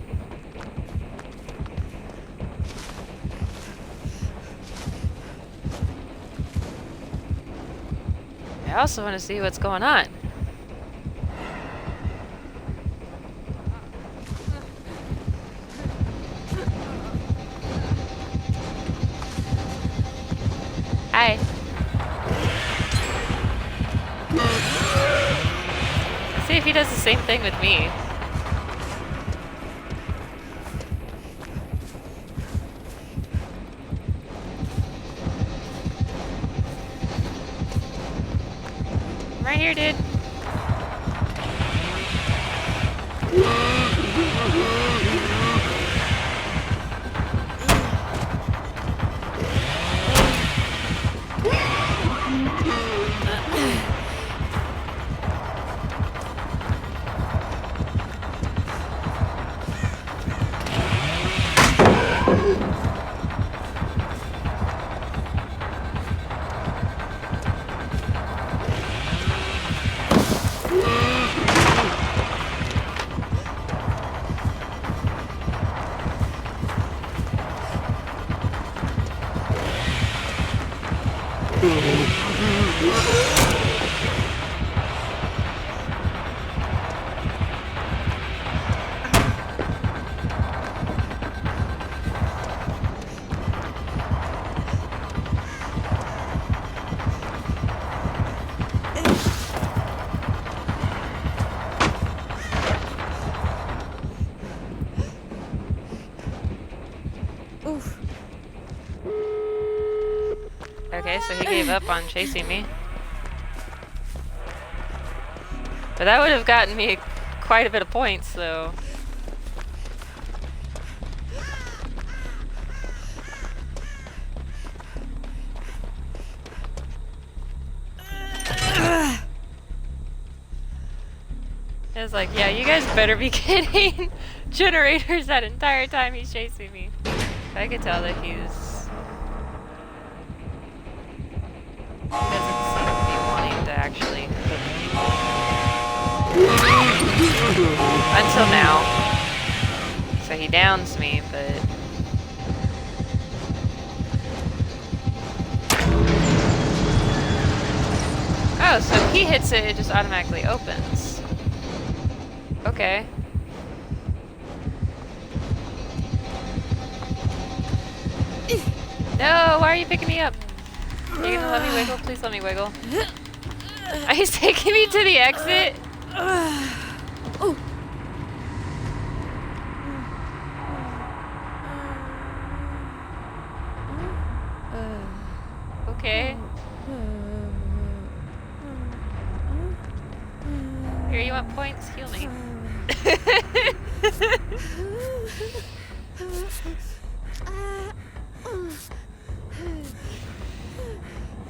I also want to see what's going on. Hi. See if he does the same thing with me. I'm right here, dude. Oof. Okay, so he gave up on chasing me. But that would have gotten me quite a bit of points, so... It was like, yeah, you guys better be getting generators that entire time he's chasing me. I could tell that he doesn't seem to be wanting to actually hit people. Until now. So he downs me, but... Oh, so if he hits it, it just automatically opens. Okay. No, why are you picking me up? Are you gonna let me wiggle? Please let me wiggle. Are you taking me to the exit? okay? Here, you want points? Heal me.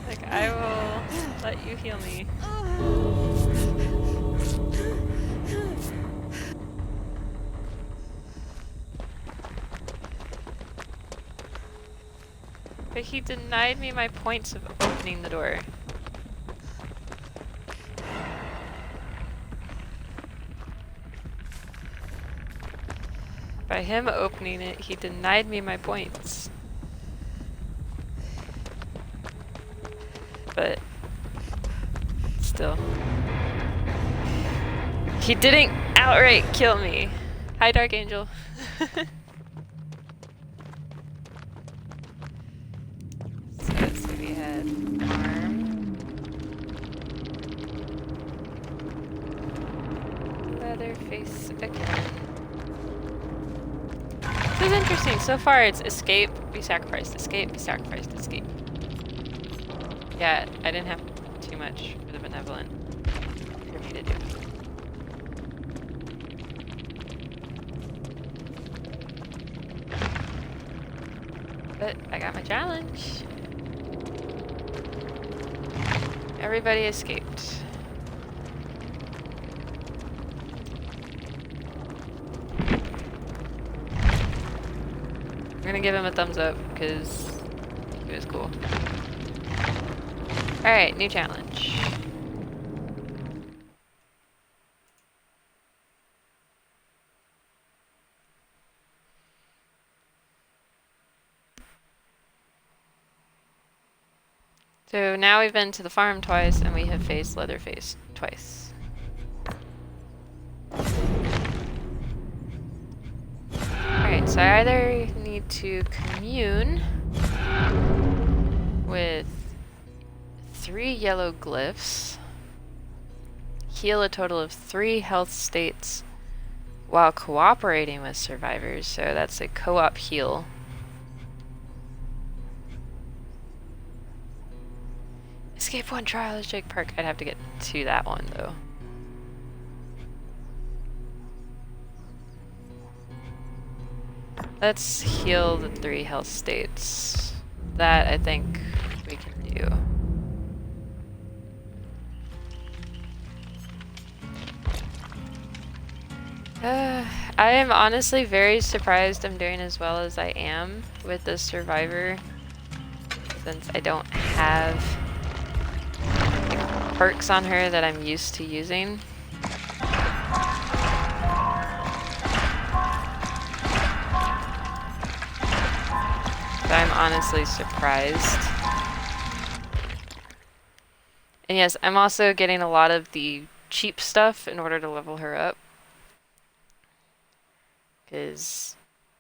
Like, I will let you heal me. But he denied me my points of opening the door. By him opening it, he denied me my points. But still. He didn't outright kill me. Hi, Dark Angel. So let's see, we had arm. Leatherface again. This is interesting. So far it's escape, be sacrificed, escape, be sacrificed, escape. Yeah, I didn't have too much for the benevolent for me to do. But I got my challenge. Everybody escaped. I'm gonna give him a thumbs up because he was cool. Alright, new challenge. So now we've been to the farm twice and we have faced Leatherface twice. Alright, so I either need to commune with 3 yellow glyphs, heal a total of 3 health states while cooperating with survivors, so that's a co-op heal. Escape 1 trial at Jake Park. I'd have to get to that one though. Let's heal the 3 health states. That I think we can do. I am honestly very surprised I'm doing as well as I am with this survivor, since I don't have perks on her that I'm used to using. So I'm honestly surprised. And yes, I'm also getting a lot of the cheap stuff in order to level her up. Because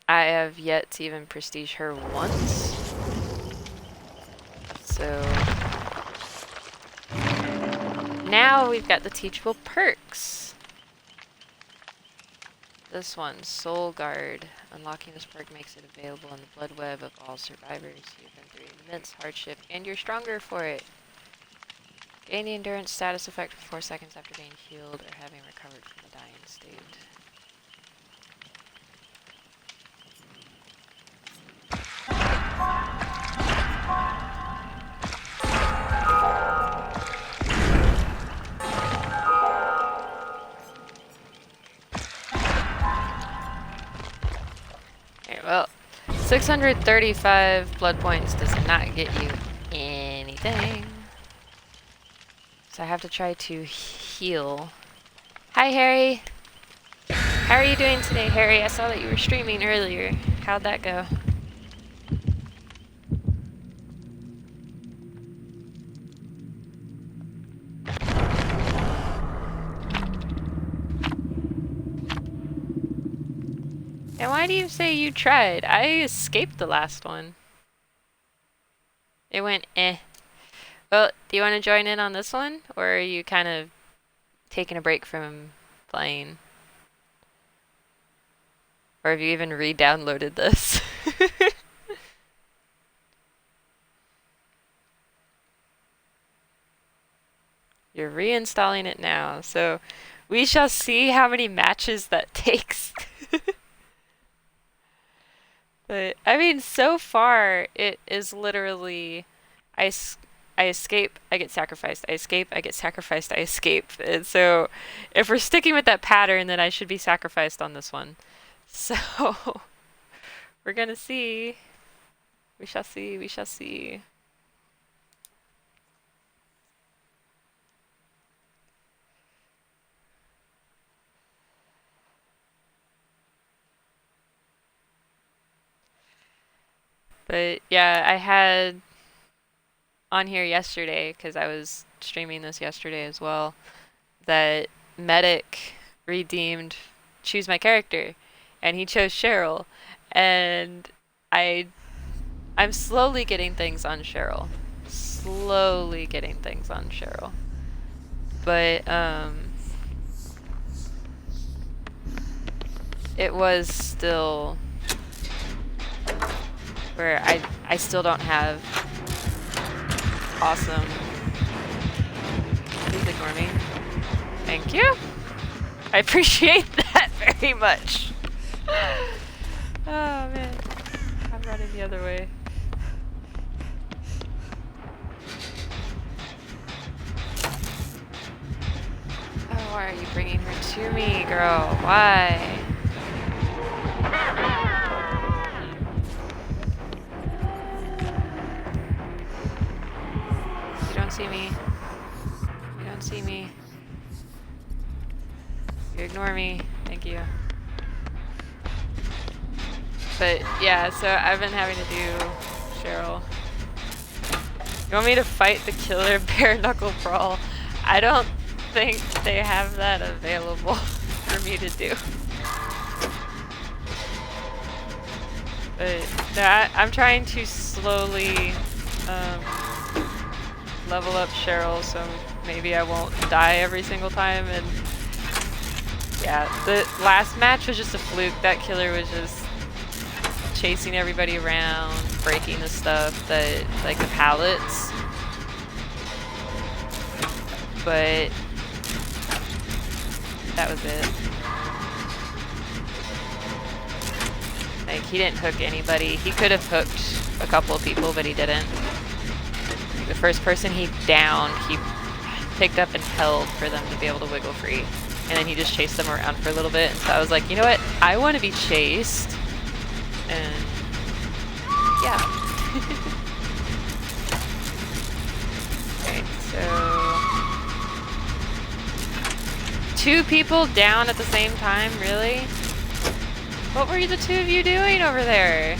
I have yet to even prestige her once. So now we've got the teachable perks. This one, Soul Guard. Unlocking this perk makes it available in the blood web of all survivors. You've been through immense hardship and you're stronger for it. Gain the endurance status effect for 4 seconds after being healed or having recovered from the dying state. Well, 635 blood points does not get you anything. So I have to try to heal. Hi, Harry. How are you doing today, Harry? I saw that you were streaming earlier. How'd that go? And why do you say you tried? I escaped the last one. It went eh. Well, do you want to join in on this one? Or are you kind of taking a break from playing? Or have you even re-downloaded this? You're reinstalling it now. So we shall see how many matches that takes. But I mean, so far it is literally I escape, I get sacrificed. I escape, I get sacrificed, I escape. And so if we're sticking with that pattern, then I should be sacrificed on this one. So we're gonna see. We shall see, we shall see. But yeah, I had on here yesterday, because I was streaming this yesterday as well, that Medic redeemed choose my character, and he chose Cheryl, and I'm slowly getting things on Cheryl. Slowly getting things on Cheryl. But it was still where I still don't have awesome. Please ignore me. Thank you. I appreciate that very much. Oh man, I'm running the other way. Oh, why are you bringing her to me, girl? Why? You don't see me. You don't see me. You ignore me. Thank you. But yeah, so I've been having to do Cheryl. You want me to fight the killer bare knuckle brawl? I don't think they have that available for me to do. But no, I'm trying to slowly level up Cheryl, so maybe I won't die every single time. And yeah, the last match was just a fluke. That killer was just chasing everybody around, breaking the stuff that, like the pallets. But that was it. Like, he didn't hook anybody. He could have hooked a couple of people, but he didn't. The first person he downed, he picked up and held for them to be able to wiggle free. And then he just chased them around for a little bit. And so I was like, you know what? I want to be chased. And yeah. Okay, so 2 people down at the same time, really? What were the 2 of you doing over there?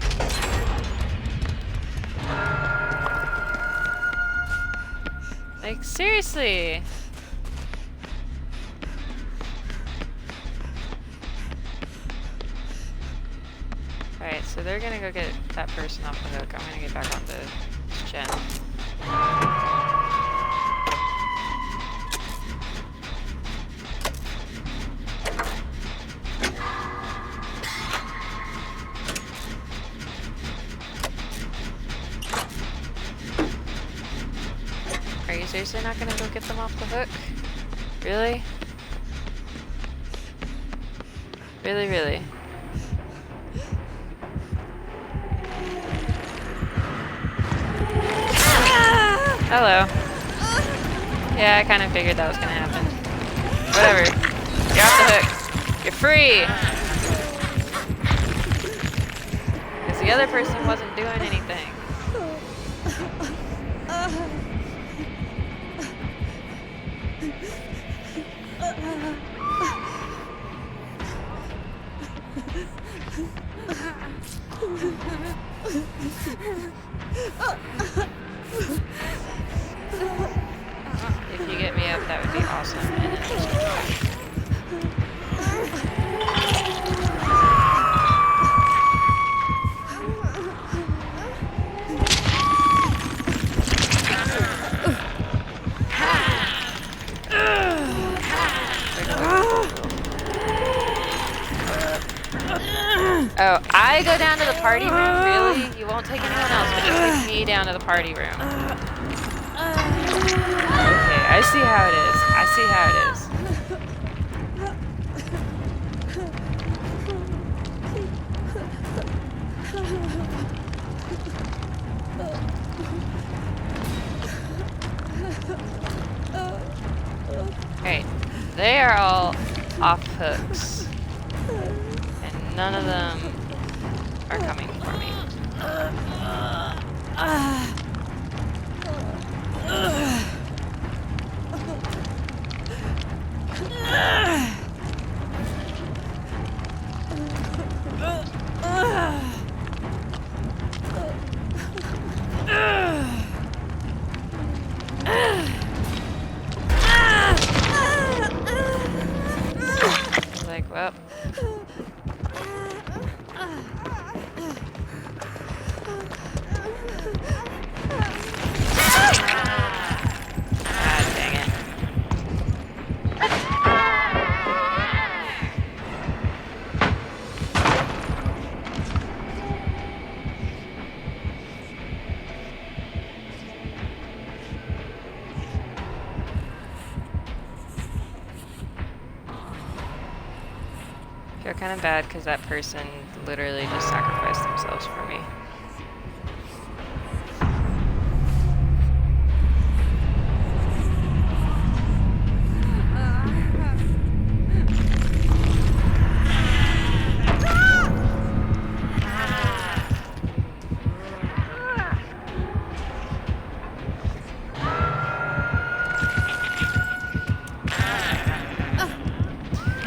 Like, seriously? Alright, so they're gonna go get that person off the hook. I'm gonna get back onto Jen. Are you seriously not gonna go get them off the hook? Really? Really, really? Hello. Yeah, I kind of figured that was gonna happen. Whatever. You're off the hook. You're free! Because the other person wasn't doing anything. If you get me up, that would be awesome. And then just oh, I go down to the party room? Really? You won't take anyone else, but just take me down to the party room. Okay, I see how it is. I see how it is. Alright, they are all off hooks. And none of them are coming for me. Like, well. Ah, dang it. I feel kind of bad because that person literally just sacrificed themselves for me.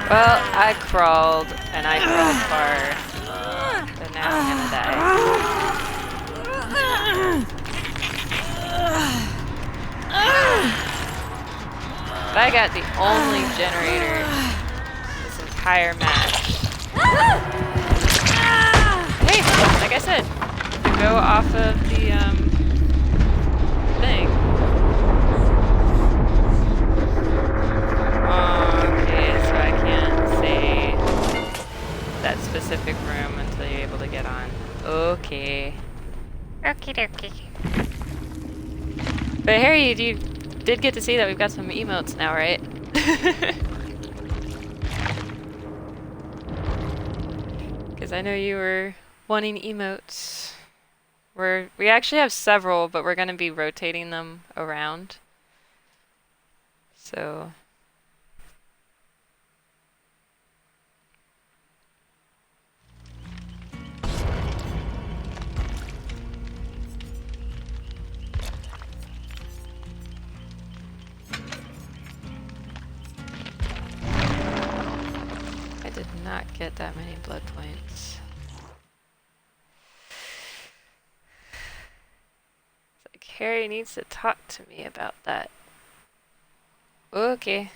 Well, I crawled, and I crawled far, but now I'm gonna die. But I got the only generator this entire match. Hey, like I said, to go off of the thing. Okay, so I can't say that specific room until you're able to get on. Okay. Okie dokie. But Harry, you did get to see that we've got some emotes now, right? Because I know you were wanting emotes. We actually have several, but we're going to be rotating them around. So... I did not get that many blood points. It's like Harry needs to talk to me about that. Okay.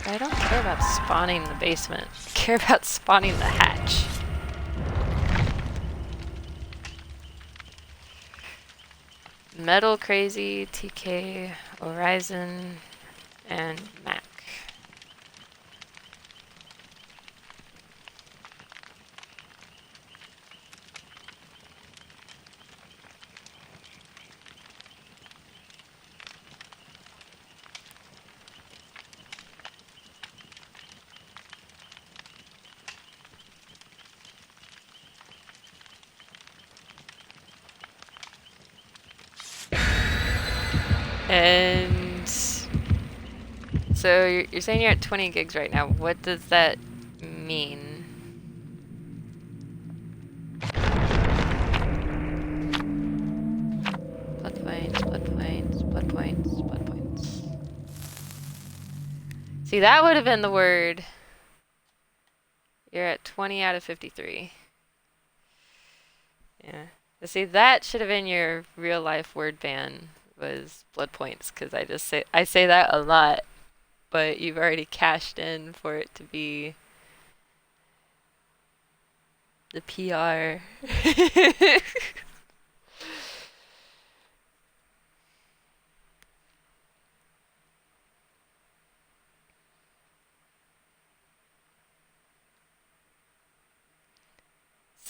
I don't care about spawning the basement. I care about spawning the hatch. Metal Crazy, TK, Horizon, and Mac. And so you're saying you're at 20 gigs right now. What does that mean? Blood points, blood points, blood points, blood points. See, that would have been the word. You're at 20 out of 53. Yeah. See, that should have been your real life word ban, was blood points, because I say that a lot, but you've already cashed in for it to be the PR.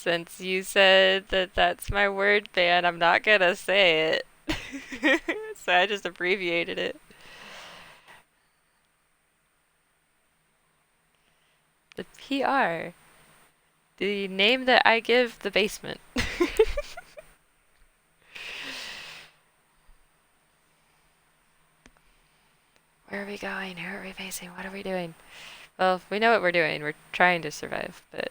Since you said that that's my word ban, I'm not gonna say it. So I just abbreviated it. The PR. The name that I give the basement. Where are we going? Who are we facing? What are we doing? Well, we know what we're doing. We're trying to survive, but...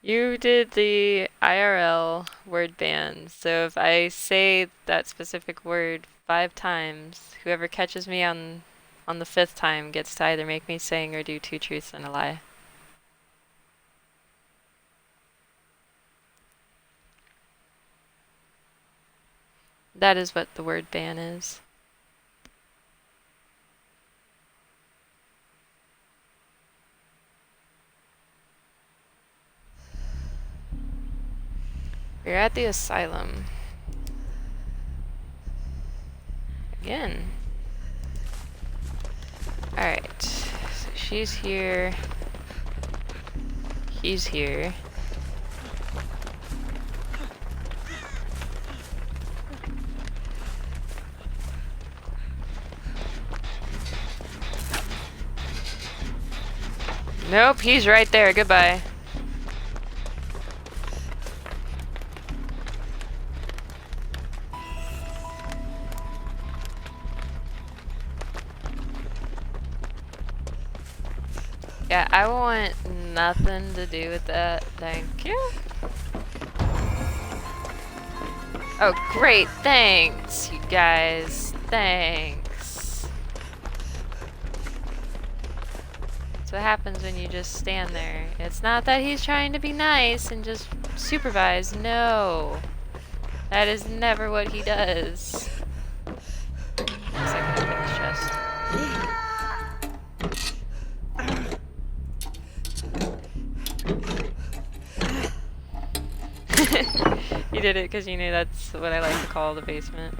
You did the IRL word ban, so if I say that specific word 5 times, whoever catches me on the 5th time gets to either make me sing or do 2 truths and a lie. That is what the word ban is. We're at the asylum. Again. Alright. So she's here. He's here. Nope, he's right there. Goodbye. Yeah, I want nothing to do with that. Thank you. Oh, great. Thanks, you guys. Thanks. That's what happens when you just stand there. It's not that he's trying to be nice and just supervise. No. That is never what he does. Looks like I can open his chest. You did it because you knew that's what I like to call the basement.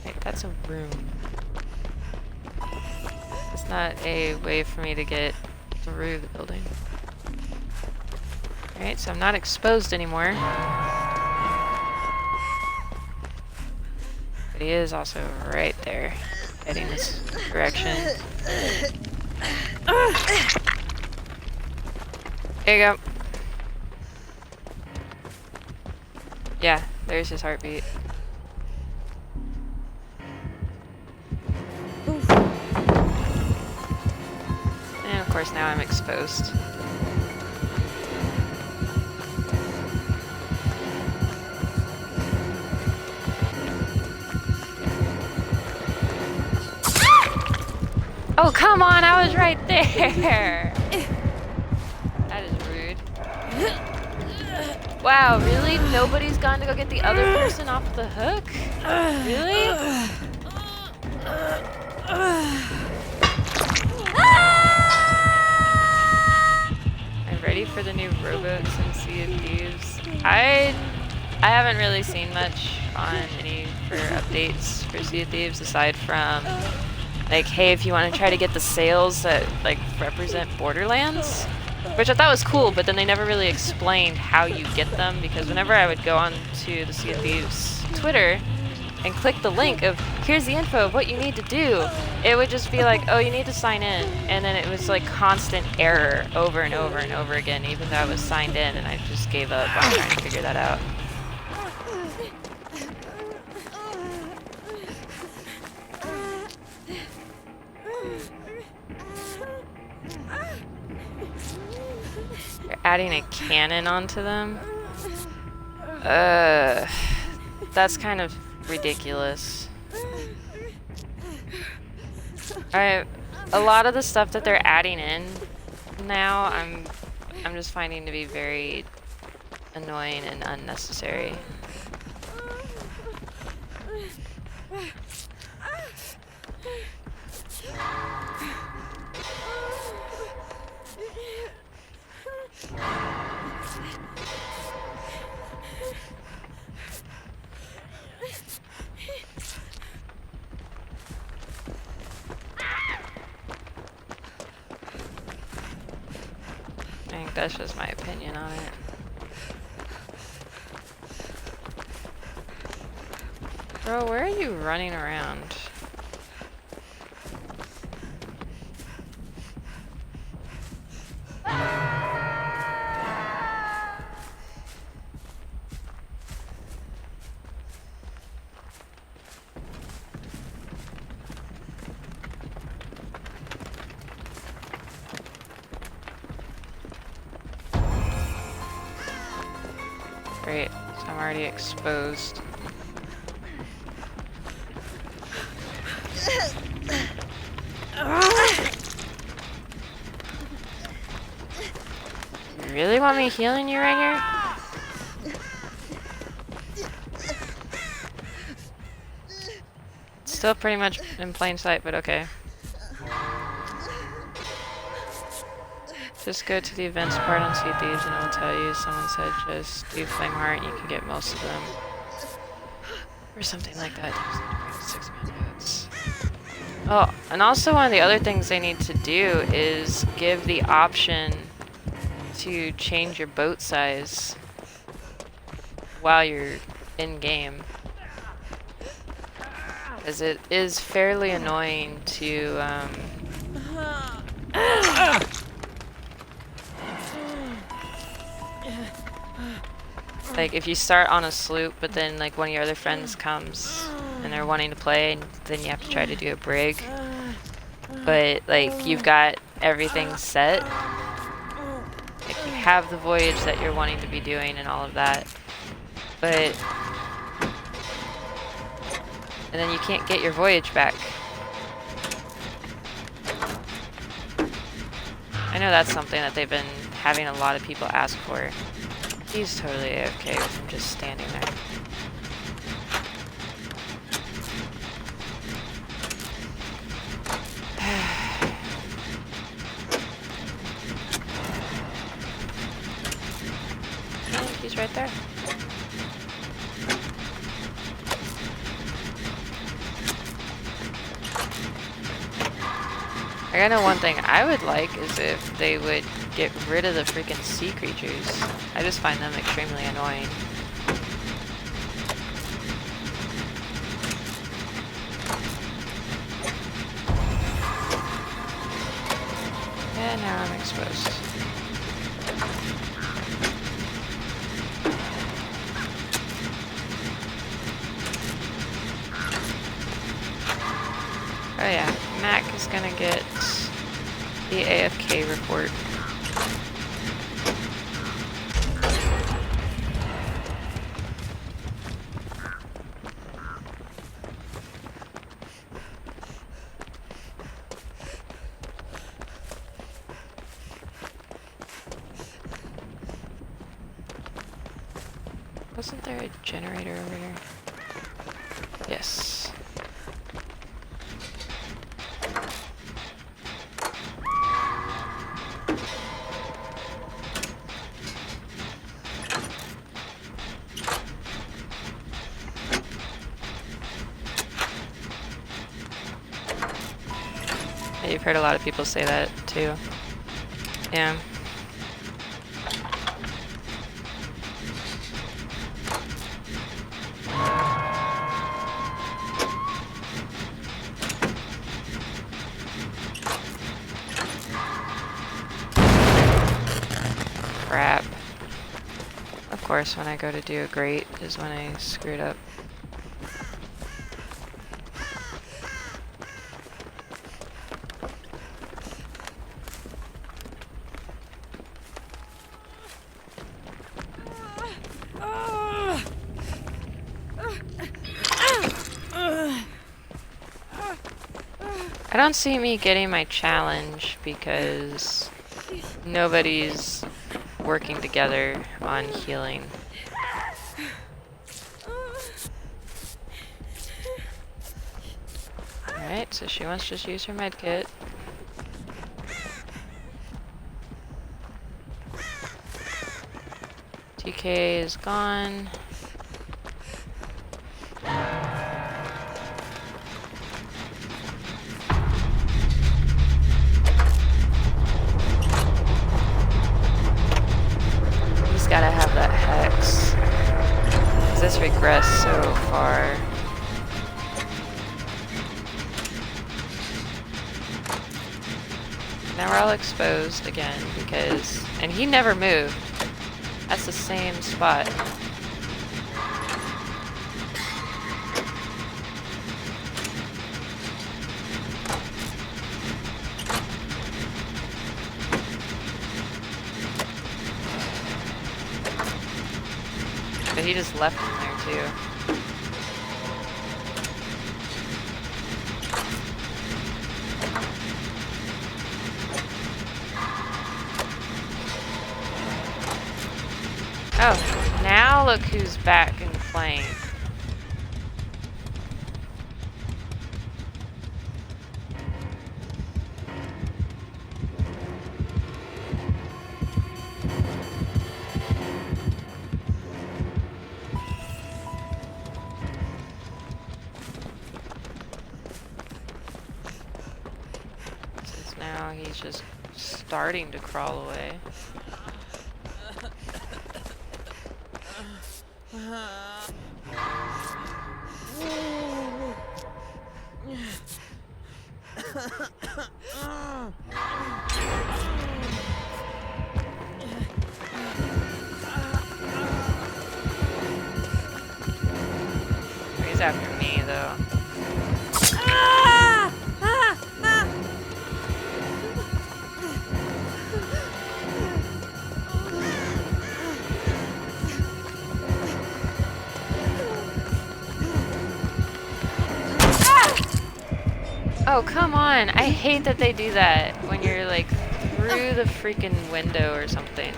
Wait, that's a room. It's not a way for me to get through the building. Alright, so I'm not exposed anymore. But he is also right there, heading this direction. There you go. Yeah, there's his heartbeat. And of course now I'm exposed. Oh, come on, I was right there! That is rude. Wow, really? Nobody's gone to go get the other person off the hook? Really? I'm ready for the new rowboats and Sea of Thieves. I haven't really seen much on any for updates for Sea of Thieves aside from like, hey, if you want to try to get the sails that like represent Borderlands, which I thought was cool, but then they never really explained how you get them, because whenever I would go on to the Sea of Thieves Twitter and click the link of here's the info of what you need to do, it would just be like, oh, you need to sign in, and then it was like constant error over and over and over again, even though I was signed in, and I just gave up on trying to figure that out. They're adding a cannon onto them. That's kind of ridiculous. Alright, a lot of the stuff that they're adding in now, I'm just finding to be very annoying and unnecessary. That's just my opinion on it. Bro, where are you running around? Great, so I'm already exposed. You really want me healing you right here? Still pretty much in plain sight, but okay. Just go to the events part on Sea Thieves and it will tell you. Someone said just do Flame Heart and you can get most of them. Or something like that. 6 minutes. Oh, and also one of the other things they need to do is give the option to change your boat size while you're in game. Because it is fairly annoying to like if you start on a sloop but then like one of your other friends comes and they're wanting to play and then you have to try to do a brig, but like you've got everything set, like you have the voyage that you're wanting to be doing and all of that, but and then you can't get your voyage back. I know that's something that they've been having a lot of people ask for. He's totally AFK with him just standing there. And he's right there. I know one thing I would like is if they would get rid of the freaking sea creatures. I just find them extremely annoying. And now I'm exposed. Oh yeah, Mac is gonna get the AFK report. Wasn't there a generator over here? Yes. Yeah, you've heard a lot of people say that too. Yeah. Crap. Of course, when I go to do a grate is when I screwed up. I don't see me getting my challenge because nobody's working together on healing. Alright, so she wants to just use her medkit. TK is gone. regressed so far. Now we're all exposed again because... And he never moved. That's the same spot. But he just left him there too. Oh, now look who's back and playing. Since now he's just starting to crawl away. He's after me though. Oh, come on. I hate that they do that when you're like through the freaking window or something.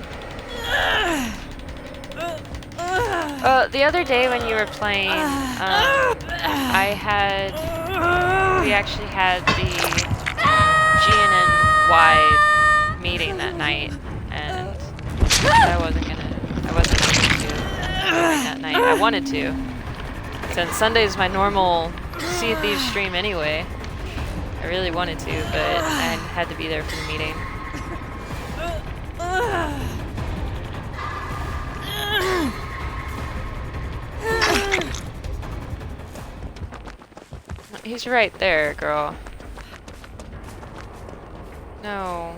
The other day when you were playing, we actually had the GNN wide meeting that night, and I wasn't going to join that night. I wanted to, since Sunday's my normal Sea of Thieves stream anyway. I really wanted to, but I had to be there for the meeting. He's right there, girl. No.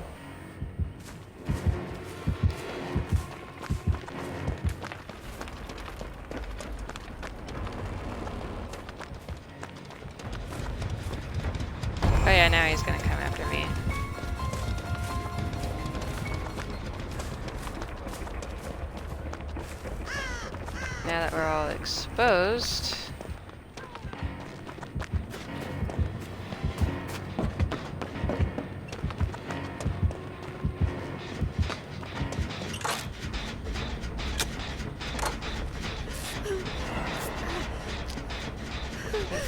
Oh yeah, now he's gonna come after me. Now that we're all exposed...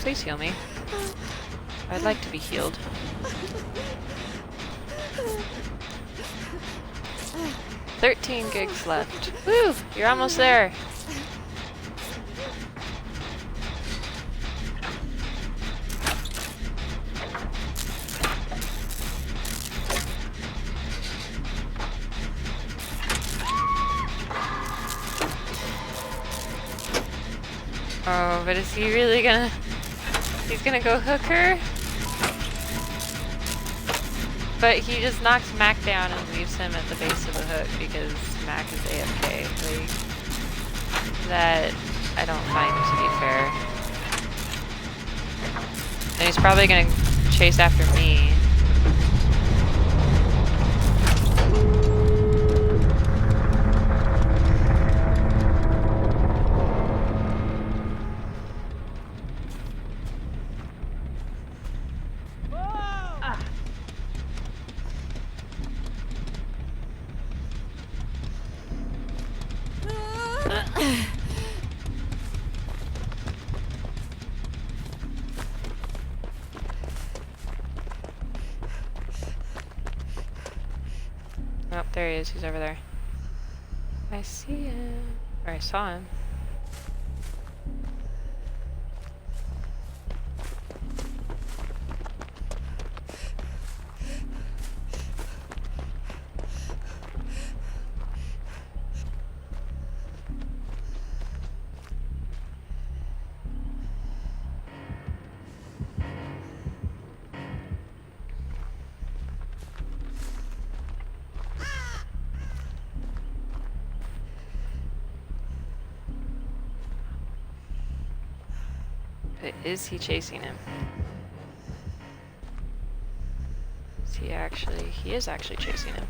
Please heal me. I'd like to be healed. $13 gigs left. Woo! You're almost there. Oh, but is he really gonna... He's gonna go hook her? But he just knocks Mac down and leaves him at the base of the hook because Mac is AFK. Like, that I don't find to be fair. And he's probably gonna chase after me. Oh, there he is. He's over there. I see him. Or I saw him. But is he chasing him? Is he actually? He is actually chasing him.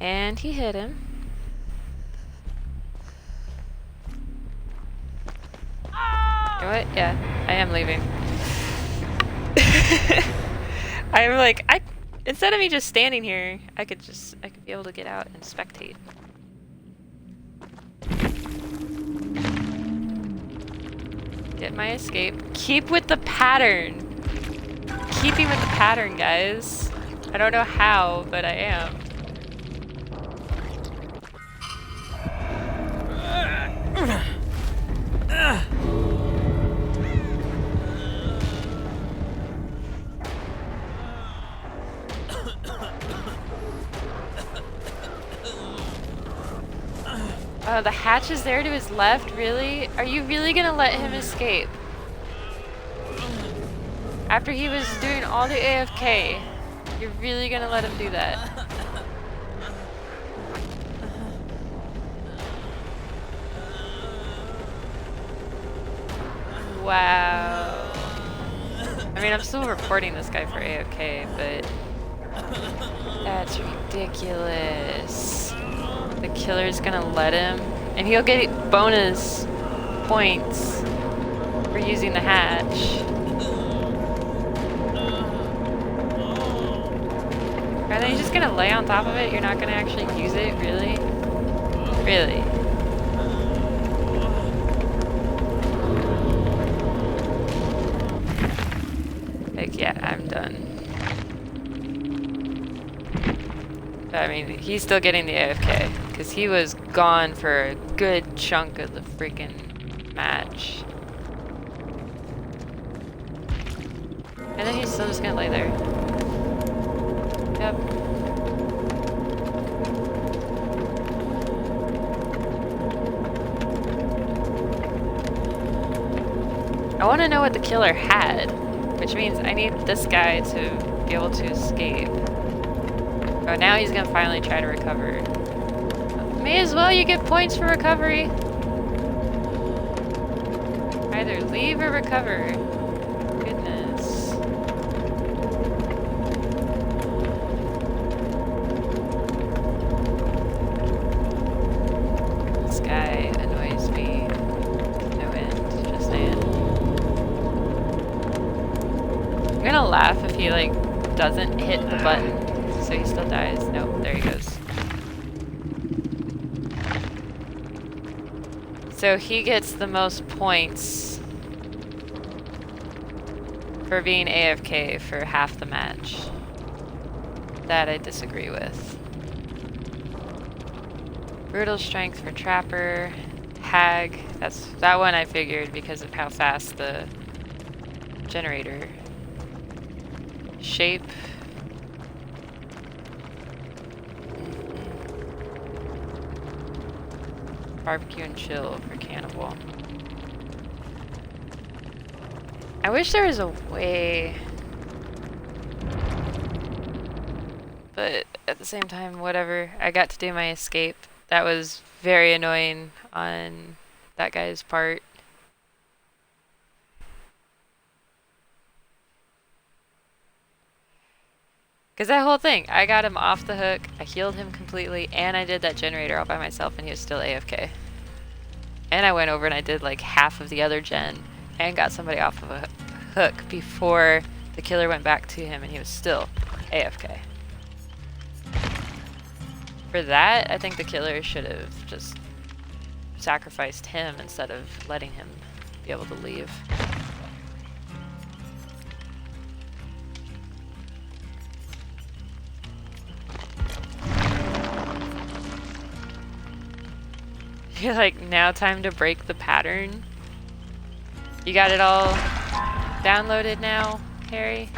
And he hit him. You know what? Yeah, I am leaving. I'm like, instead of me just standing here, I could be able to get out and spectate. Get my escape. Keep with the pattern. Keeping with the pattern, guys. I don't know how, but I am. Oh, the hatch is there to his left? Really? Are you really gonna let him escape? After he was doing all the AFK, you're really gonna let him do that? Wow. I mean, I'm still reporting this guy for AFK, but that's ridiculous. The killer's gonna let him, and he'll get bonus points for using the hatch. Are they just gonna lay on top of it? You're not gonna actually use it? Really? Really? Like, yeah, I'm done. I mean, he's still getting the AFK, because he was gone for a good chunk of the freaking match. And then he's still just gonna lay there. Yep. I want to know what the killer had, which means I need this guy to be able to escape. Oh, now he's gonna finally try to recover. May as well, you get points for recovery. Either leave or recover. Goodness. This guy annoys me. No end, just saying. I'm gonna laugh if he, like, doesn't hit the button. So he still dies. No, there he goes. So he gets the most points for being AFK for half the match. That I disagree with. Brutal strength for Trapper. Hag. That one I figured because of how fast the generator. Shape. Barbecue and chill for Cannibal. I wish there was a way, but at the same time, whatever. I got to do my escape. That was very annoying on that guy's part. Because that whole thing, I got him off the hook, I healed him completely, and I did that generator all by myself, and he was still AFK. And I went over and I did like half of the other gen, and got somebody off of a hook before the killer went back to him, and he was still AFK. For that, I think the killer should have just sacrificed him instead of letting him be able to leave. You're like, now time to break the pattern? You got it all downloaded now, Harry?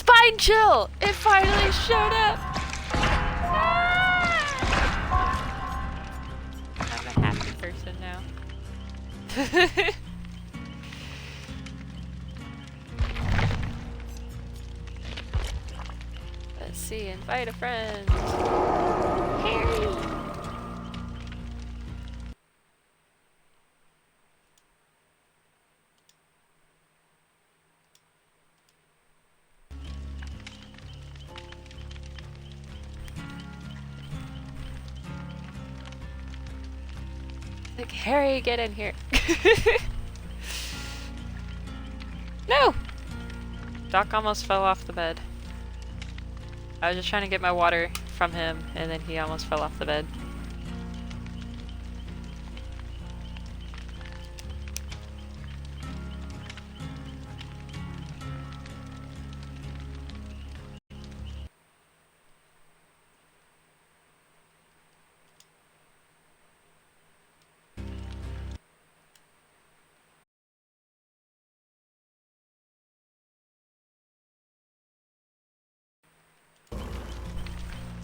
spine chill! It finally showed up! I'm a happy person now. Let's see, invite a friend. Harry! Like, Harry, get in here. No! Doc almost fell off the bed. I was just trying to get my water from him, and then he almost fell off the bed.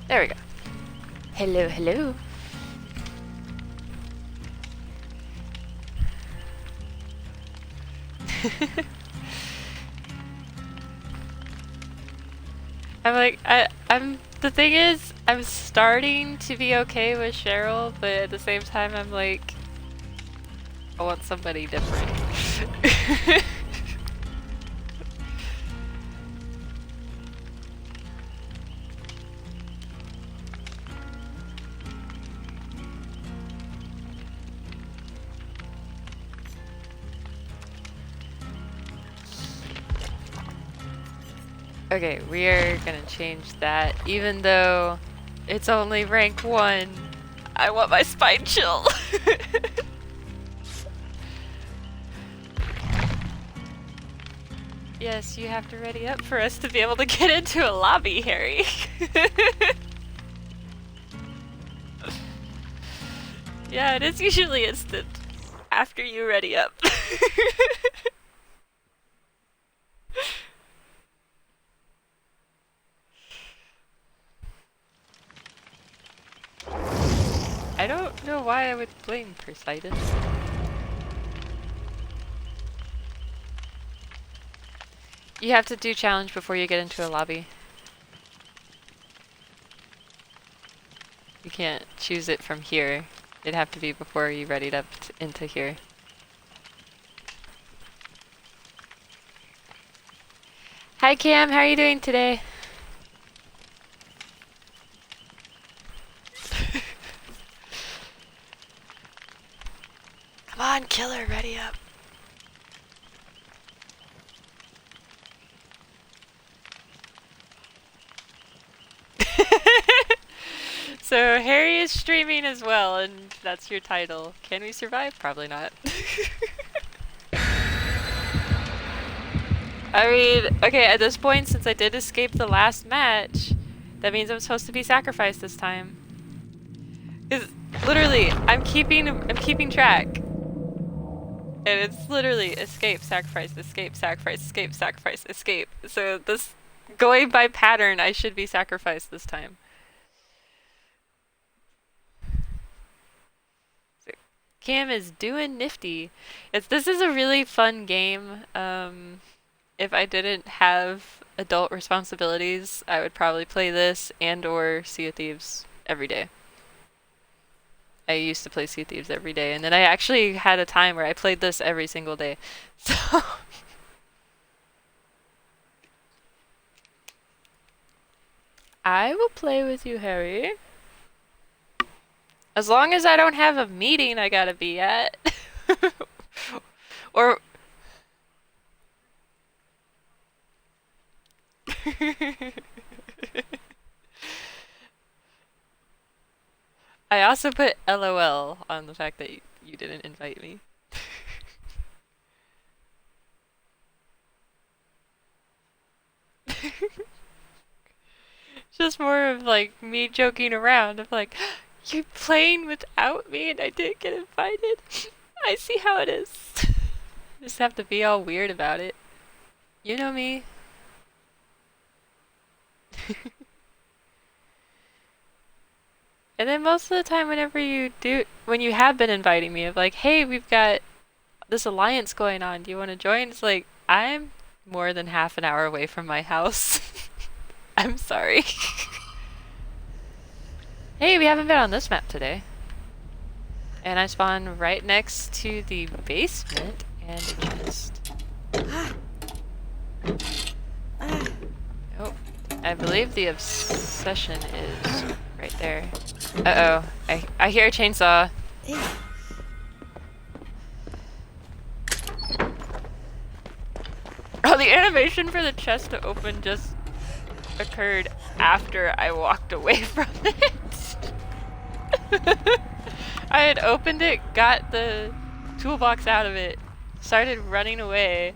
There we go. Hello, hello. the thing is, I'm starting to be okay with Cheryl, but at the same time, I'm like, I want somebody different. Okay, we are gonna change that, even though it's only rank 1. I want my spine chill. Yes, you have to ready up for us to be able to get into a lobby, Harry. Yeah, it is usually instant after you ready up. I don't know why I would blame Poseidon. You have to do challenge before you get into a lobby. You can't choose it from here. It'd have to be before you readied up into here. Hi Cam, how are you doing today? Come on, killer, ready up. So Harry is streaming as well, and that's your title. Can we survive? Probably not. I mean, okay, at this point, since I did escape the last match, that means I'm supposed to be sacrificed this time. 'Cause literally, I'm keeping track. And it's literally escape, sacrifice, escape, sacrifice, escape, sacrifice, escape. So this, going by pattern, I should be sacrificed this time. So, Cam is doing nifty. This is a really fun game. If I didn't have adult responsibilities, I would probably play this and or Sea of Thieves every day. I used to play Sea of Thieves every day, and then I actually had a time where I played this every single day. So I will play with you, Harry. As long as I don't have a meeting I gotta be at. Or I also put LOL on the fact that you didn't invite me. Just more of like me joking around of like, you're playing without me and I didn't get invited. I see how it is. Just have to be all weird about it. You know me. And then most of the time, when you have been inviting me, of like, hey, we've got this alliance going on. Do you want to join? It's like, I'm more than half an hour away from my house. I'm sorry. Hey, we haven't been on this map today. And I spawned right next to the basement and a chest. Oh, I believe the obsession is right there. Uh-oh, I hear a chainsaw. Oh, the animation for the chest to open just occurred after I walked away from it. I had opened it, got the toolbox out of it, started running away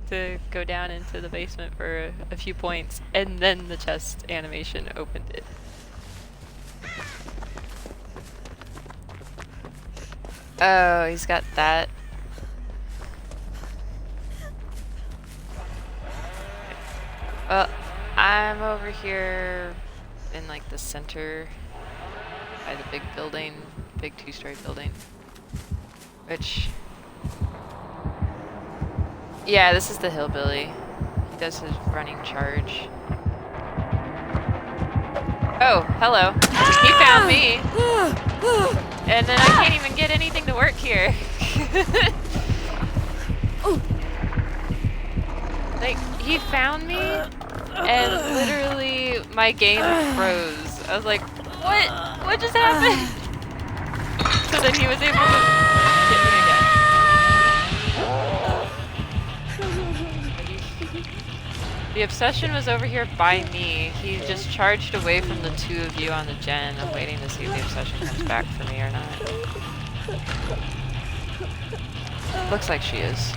to go down into the basement for a few points, and then the chest animation opened it. Oh, he's got that. Well, I'm over here in like the center by the big building, big two-story building. Which, yeah, this is the Hillbilly. He does his running charge. Oh, hello. He found me. And then I can't even get anything to work here. Like, he found me, and literally my game froze. I was like, what? What just happened? So then he was able to get me again. The obsession was over here by me. He just charged away from the two of you on the gen. I'm waiting to see if the obsession comes back for me or not. Looks like she is.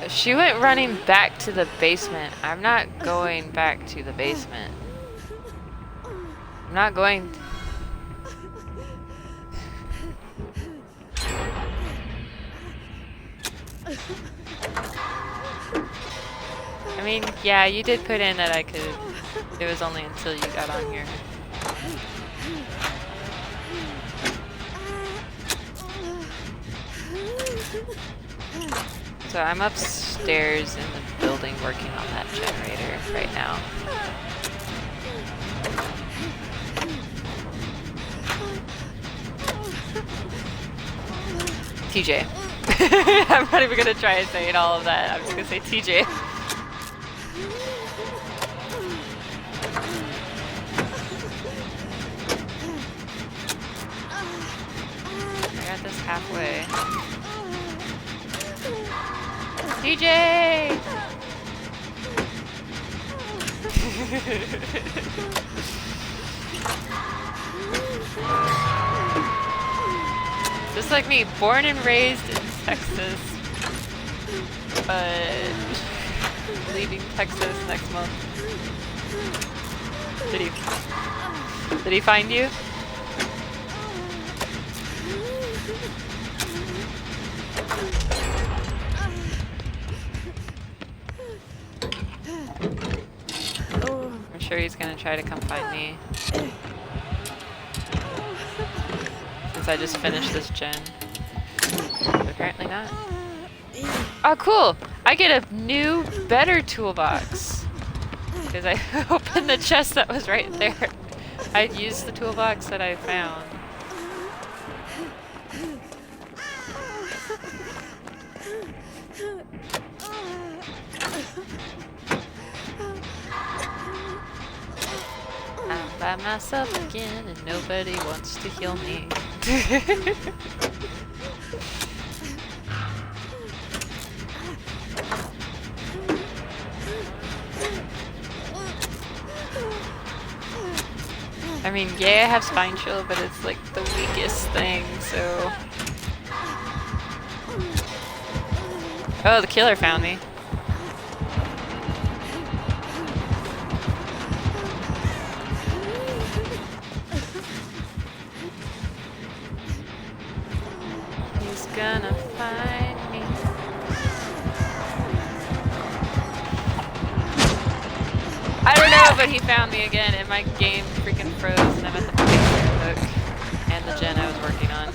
She went running back to the basement. I'm not going back to the basement. I'm not going. I mean, yeah, you did put in that I could. It was only until you got on here. So I'm upstairs in the building working on that generator right now. TJ. I'm not even gonna try and say all of that. I'm just gonna say TJ. I got this halfway. TJ! Just like me, born and raised in Texas, but leaving Texas next month. Did he find you? I'm sure he's gonna try to come find me. Since I just finished this gen. But apparently not. Oh, cool! I get a new, better toolbox. Because I opened the chest that was right there. I used the toolbox that I found. I'm by myself again and nobody wants to heal me. I mean, yeah, I have spine chill, but it's like the weakest thing, so... Oh, the killer found me. I don't know, but he found me again, and my game freaking froze, and I'm at the fucking hook and the gen I was working on.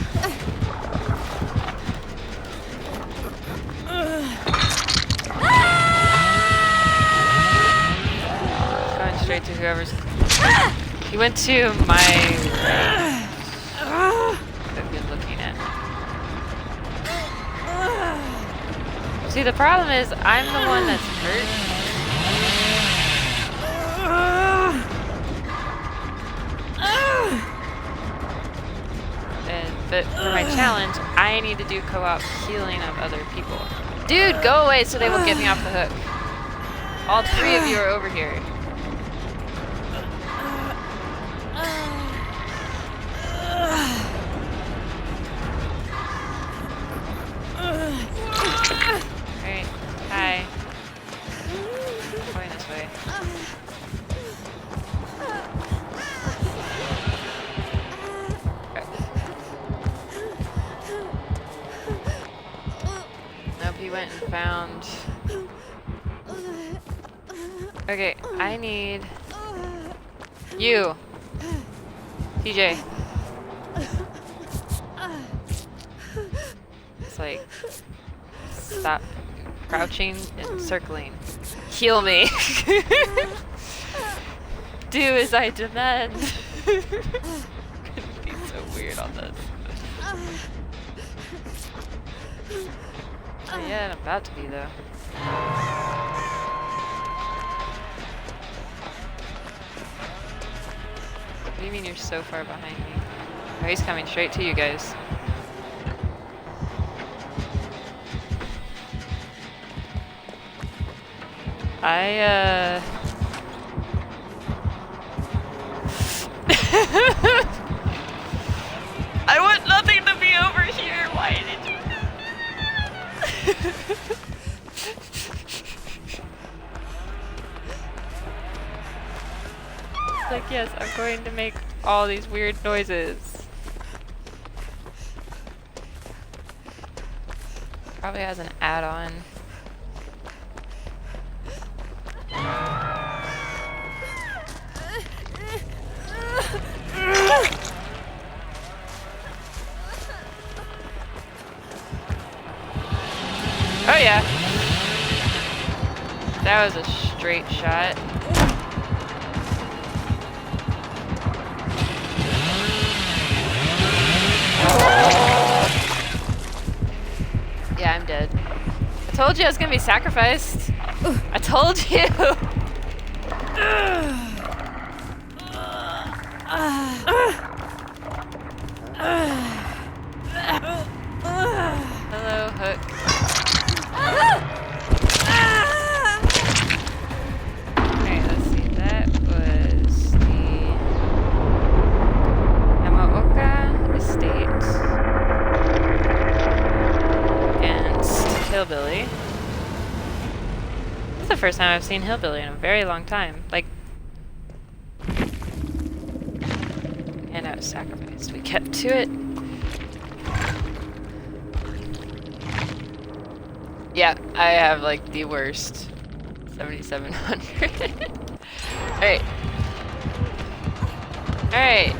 Going straight to whoever's. He went to my right. I've been looking at. See, the problem is I'm the one that's hurt. But for my challenge, I need to do co-op healing of other people. Dude, go away so they will get me off the hook. All 3 of you are over here. Alright, hi. I'm going this way. Nope, he went and found... Okay, I need... You! TJ. It's like... Stop crouching and circling. Heal me! Do as I demand! Couldn't be so weird on this. Not yet, I'm about to be though. What do you mean you're so far behind me? Oh, he's coming straight to you guys. I want nothing to be over here. Why did you do that? Like, yes, I'm going to make all these weird noises. Probably has an add-on. Oh yeah. That was a straight shot. Yeah, I'm dead. I told you I was gonna be sacrificed. I told you. Hello, Hook. Okay, let's see. That was the Yamaoka Estate against Hillbilly. This is the first time I've seen Hillbilly in a very long time. Like, and I was sacrificed. We kept to it. Yeah, I have like the worst 7,700. Alright. Alright.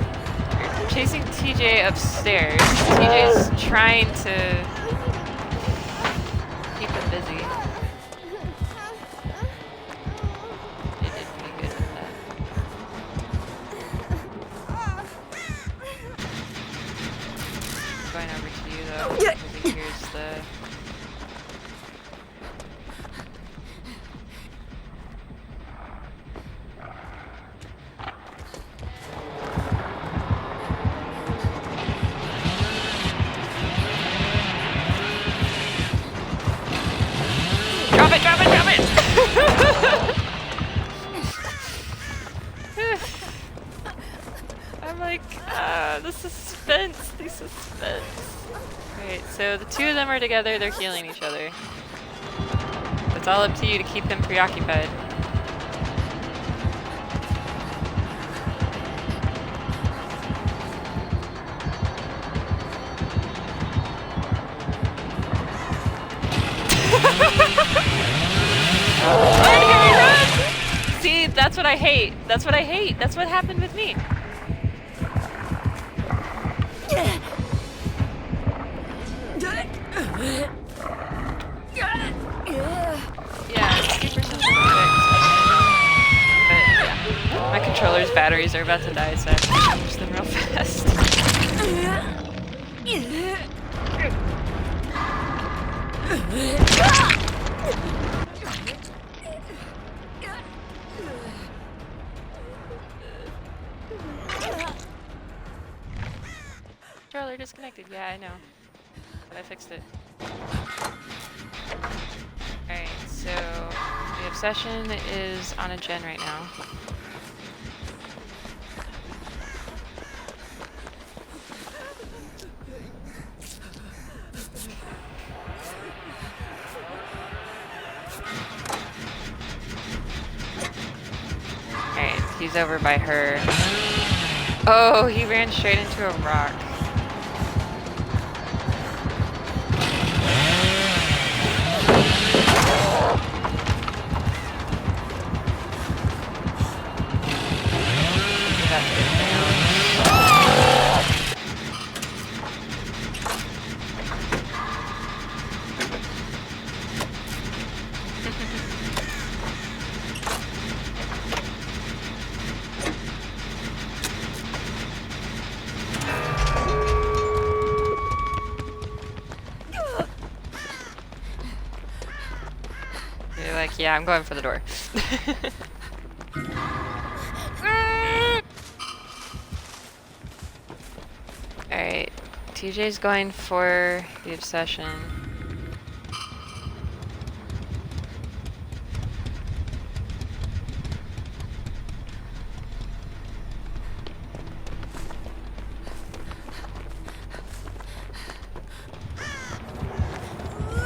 We're chasing TJ upstairs. TJ's trying to keep him busy. They did pretty good with that. Going over to you though, because he hears the... Drop it, drop it, drop it! I'm like, the suspense, the suspense. Alright, so the 2 of them are together, they're healing each other. It's all up to you to keep him preoccupied. Run, Harry, run! See, that's what I hate. That's what I hate. That's what happened with me. Yeah, it's super simple to fix. But yeah, my controller's batteries are about to die, so I have to change them real fast. Controller disconnected. Yeah, I know. But I fixed it. Alright, so the obsession is on a gen right now. Alright, he's over by her. Oh, he ran straight into a rock. You're like, yeah, I'm going for the door. Alright, TJ's going for the obsession.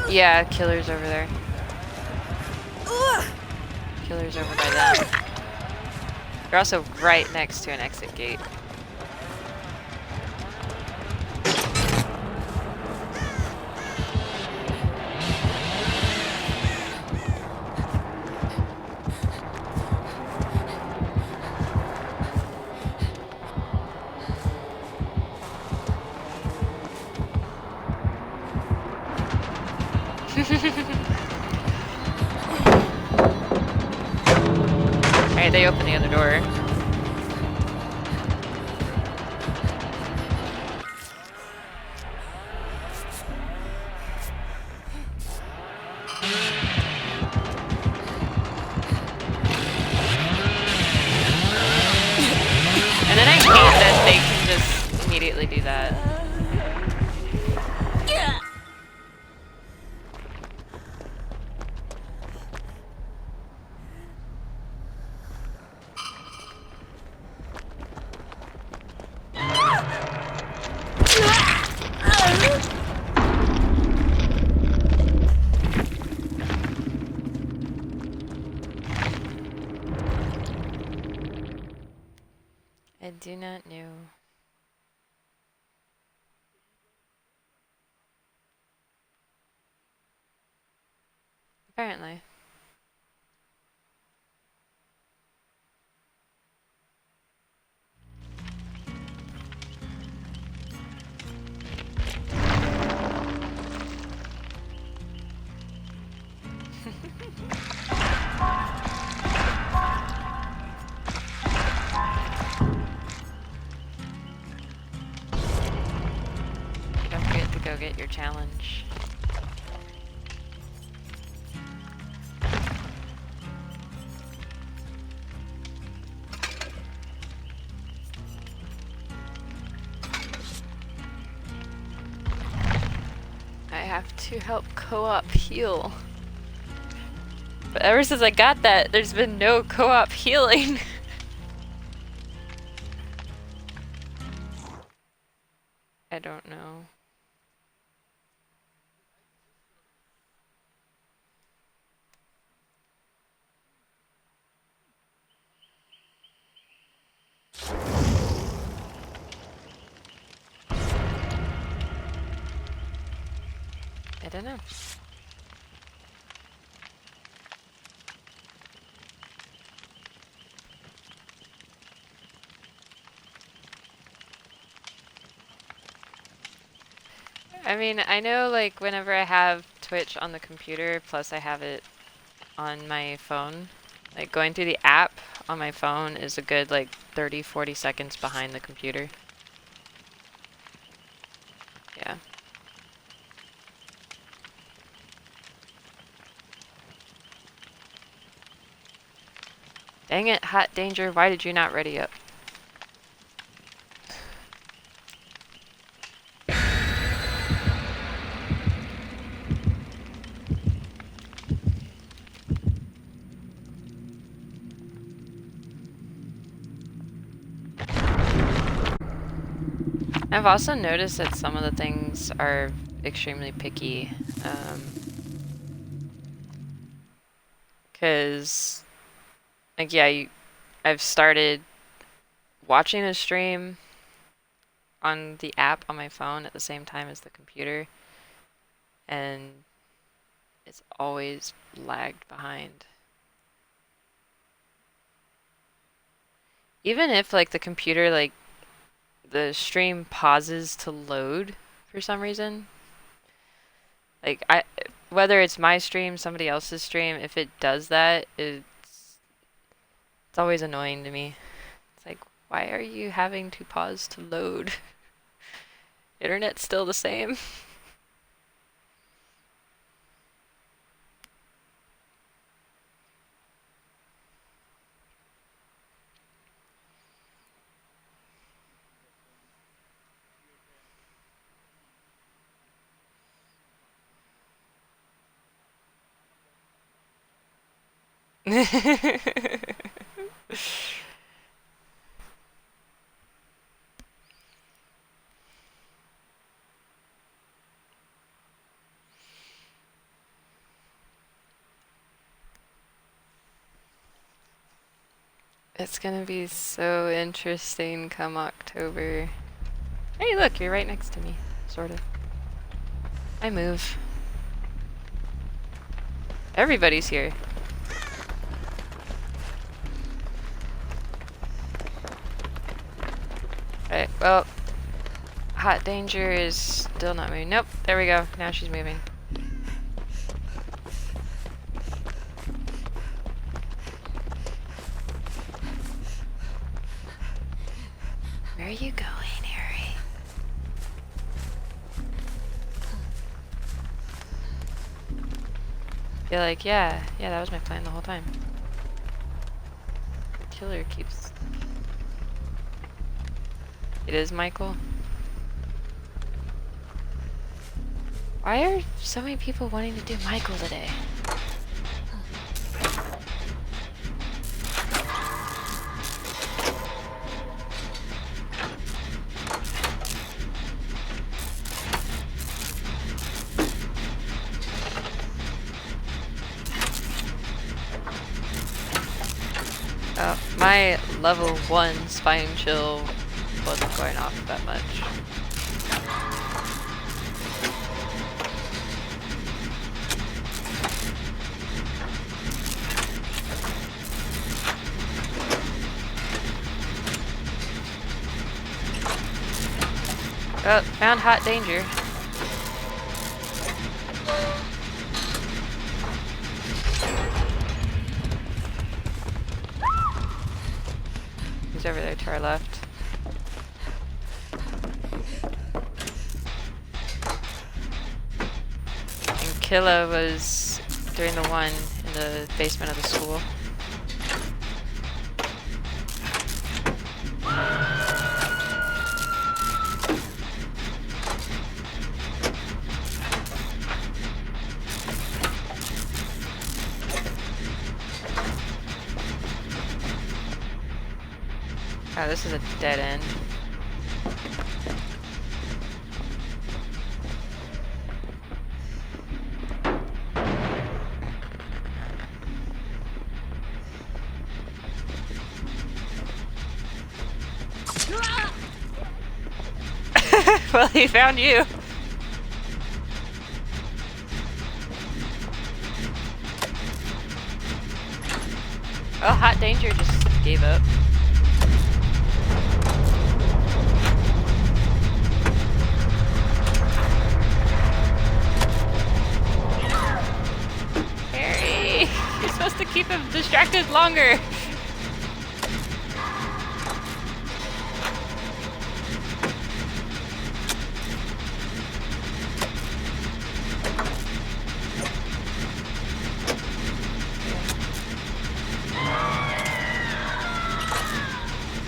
Yeah, killer's over there. Killer's over by them. They're also right next to an exit gate. Alright, they open the other door. And then I hate that they can just immediately do that. I do not know. Apparently. Don't forget to go get your challenge. I have to help co-op heal. But ever since I got that, there's been no co-op healing. I don't know. I don't know. I mean, I know like whenever I have Twitch on the computer, plus I have it on my phone, like going through the app on my phone is a good like 30-40 seconds behind the computer. Yeah. Dang it, Hot Danger, why did you not ready up? I've also noticed that some of the things are extremely picky. Cause like yeah, I've started watching a stream on the app on my phone at the same time as the computer, and it's always lagged behind. Even if like the computer, like the stream pauses to load for some reason, like whether it's my stream, somebody else's stream, if it does that, it's always annoying to me. It's like, why are you having to pause to load? Internet's still the same. It's gonna be so interesting come October. Hey, look, you're right next to me, sort of. I move. Everybody's here. Alright, well, Hot Danger is still not moving. Nope, there we go. Now she's moving. Where are you going, Harry? You're like, yeah, that was my plan the whole time. The killer keeps... It is Michael? Why are so many people wanting to do Michael today? Oh, my level 1 spine chill wasn't going off that much. Oh, found Hot Danger. He's over there to our left. And Killa was doing the one in the basement of the school. Oh, this is a dead end. Well, he found you. Oh, Hot Danger just gave up. supposed to keep him distracted longer.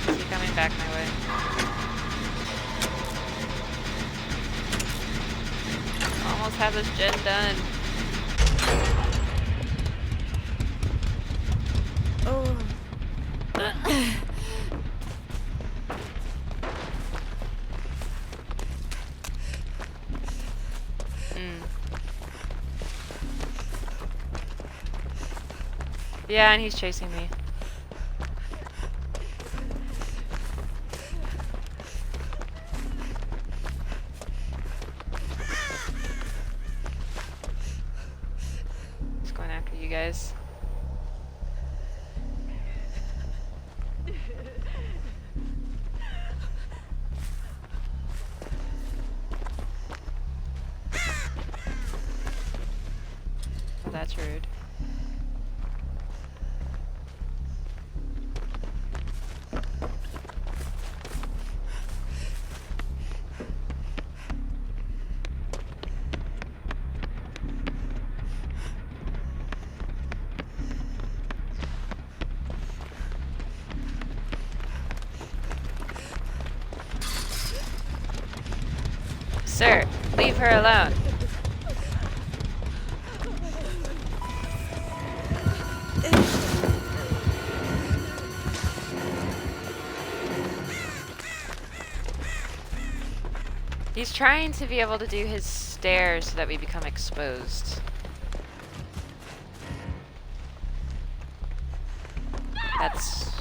Is he coming back my way? Almost have this gen done. Oh. Yeah, and he's chasing me. He's going after you guys. Oh, that's rude. Sir, leave her alone. He's trying to be able to do his stairs so that we become exposed. That's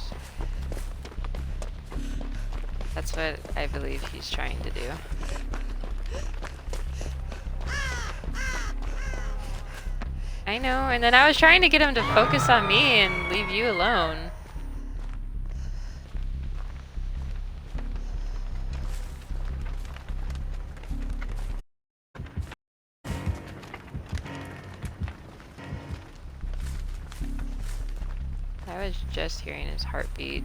what I believe he's trying to do. I know, and then I was trying to get him to focus on me and leave you alone. I was just hearing his heartbeat.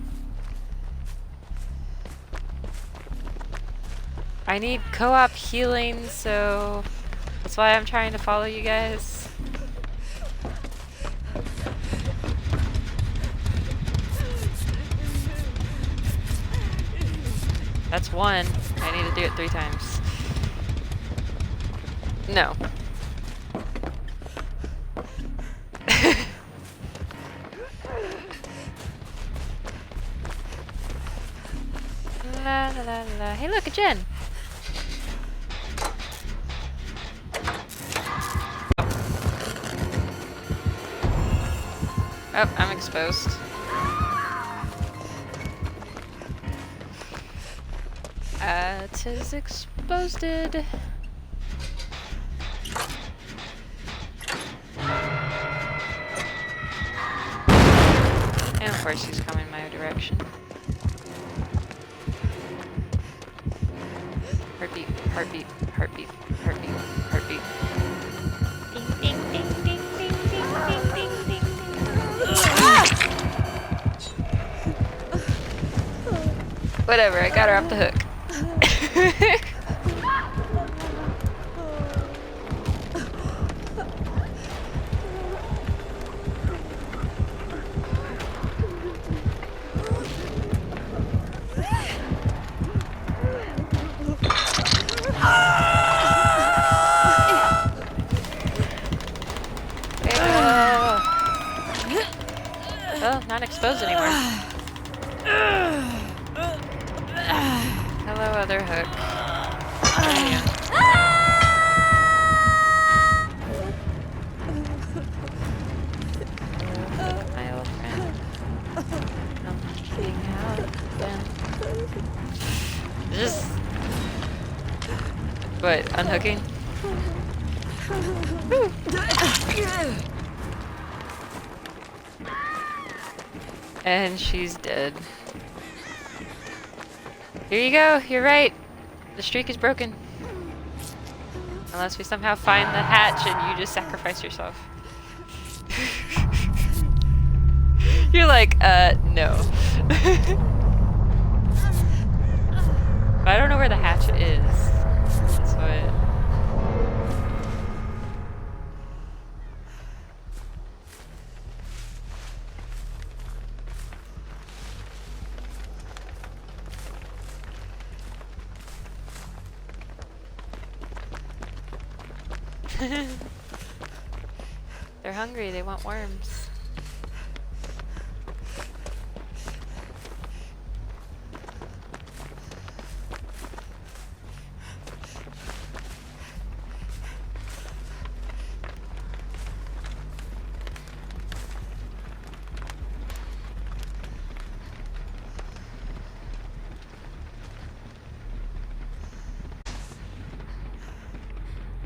I need co-op healing, so that's why I'm trying to follow you guys. That's one. I need to do it 3 times. No. La la la la. Hey, look, a gen. Oh, I'm exposed. Tis exposed. And of course he's coming my direction. Heartbeat, heartbeat, heartbeat, heartbeat, heartbeat. Ding, ding, ding, ding, ding, ding, ding, ding, ding, ding. Whatever, I got her off the hook. Well, not exposed anymore. Hello, other hook. How are you? My old friend. I'm hanging out again. Just... What, unhooking? And she's dead. Here you go, you're right. The streak is broken. Unless we somehow find the hatch and you just sacrifice yourself. You're like, no. I don't know where the hatch is. That's what. They're hungry, they want worms.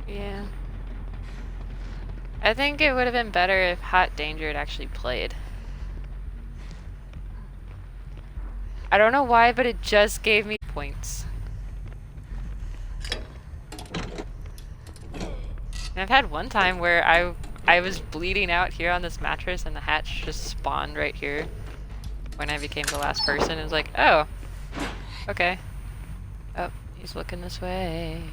Yeah. I think it would have been better if Hot Danger had actually played. I don't know why, but it just gave me points. And I've had one time where I was bleeding out here on this mattress and the hatch just spawned right here when I became the last person. It was like, oh, okay. Oh, he's looking this way.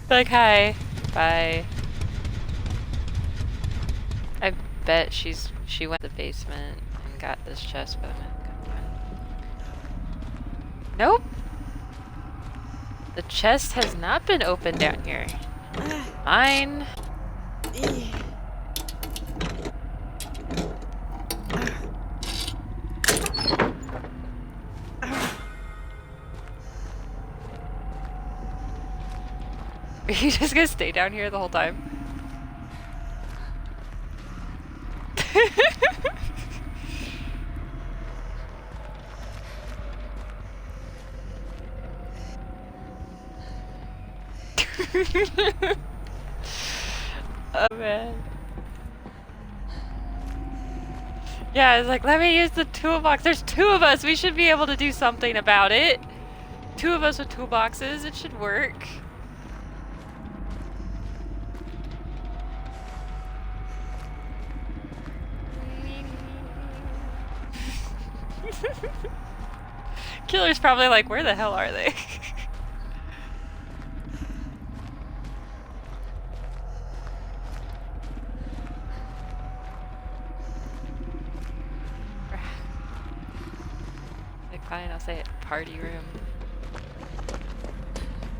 like hi, bye. I bet she went to the basement and got this chest, but I'm not gonna find it. Nope. The chest has not been opened down here. Mine. Are you just gonna stay down here the whole time? Oh man. Yeah, I was like, let me use the toolbox. There's two of us. We should be able to do something about it. Two of us with toolboxes. It should work. Killer's probably like, where the hell are they? Like, fine, I'll say it. Party room.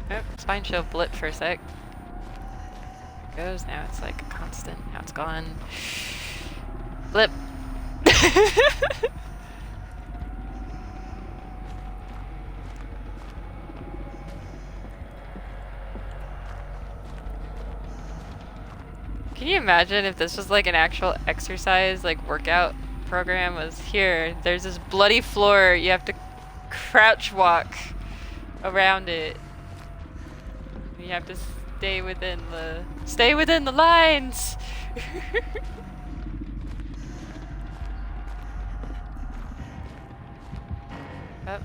Oh, spine shield blip for a sec. There it goes. Now it's like a constant. Now it's gone. Blip. Can you imagine if this was like an actual exercise, like workout program was here? There's this bloody floor, you have to crouch walk around it. You have to stay within the lines. Oh.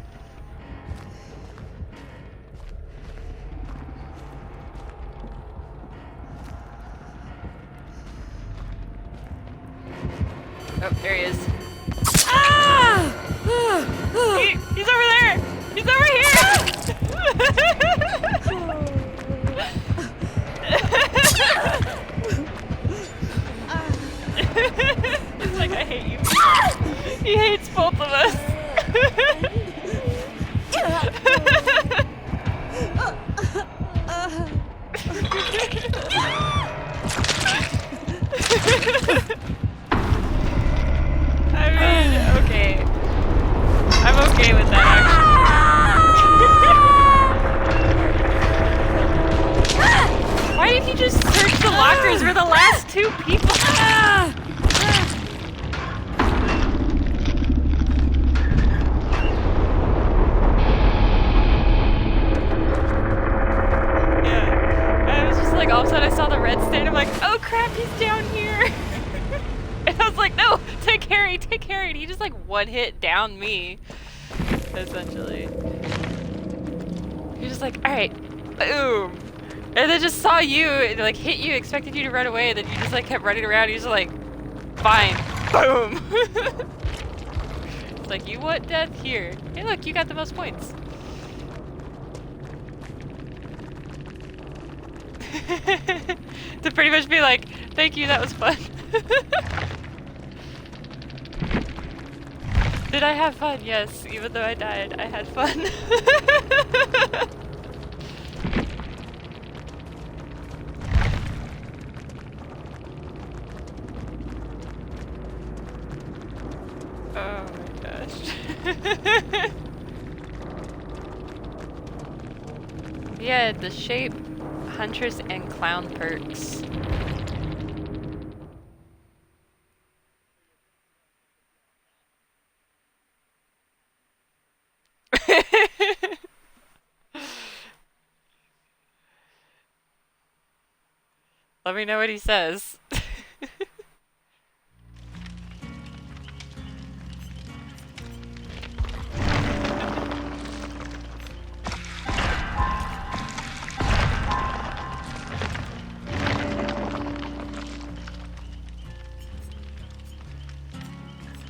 Oh, there he is. Ah! He's over there! He's over here! It's like, I hate you. He hates both of us. I mean, okay. I'm okay with that, actually. Why didn't you just search the lockers? We're the last two people. Yeah. I was just like, all of a sudden I saw the red stain. I'm like, oh crap, he's down here. And I was like, no, take Harry. And he just like one hit down me. Essentially. You're just like, alright, boom! And then just saw you, and like hit you, expected you to run away, and then you just like kept running around, you're just like, fine, boom! It's like, you want death? Here. Hey look, you got the most points. To pretty much be like, thank you, that was fun. Did I have fun? Yes, even though I died, I had fun. Oh my gosh. Yeah, the shape, huntress, and clown perks. Let me know what he says.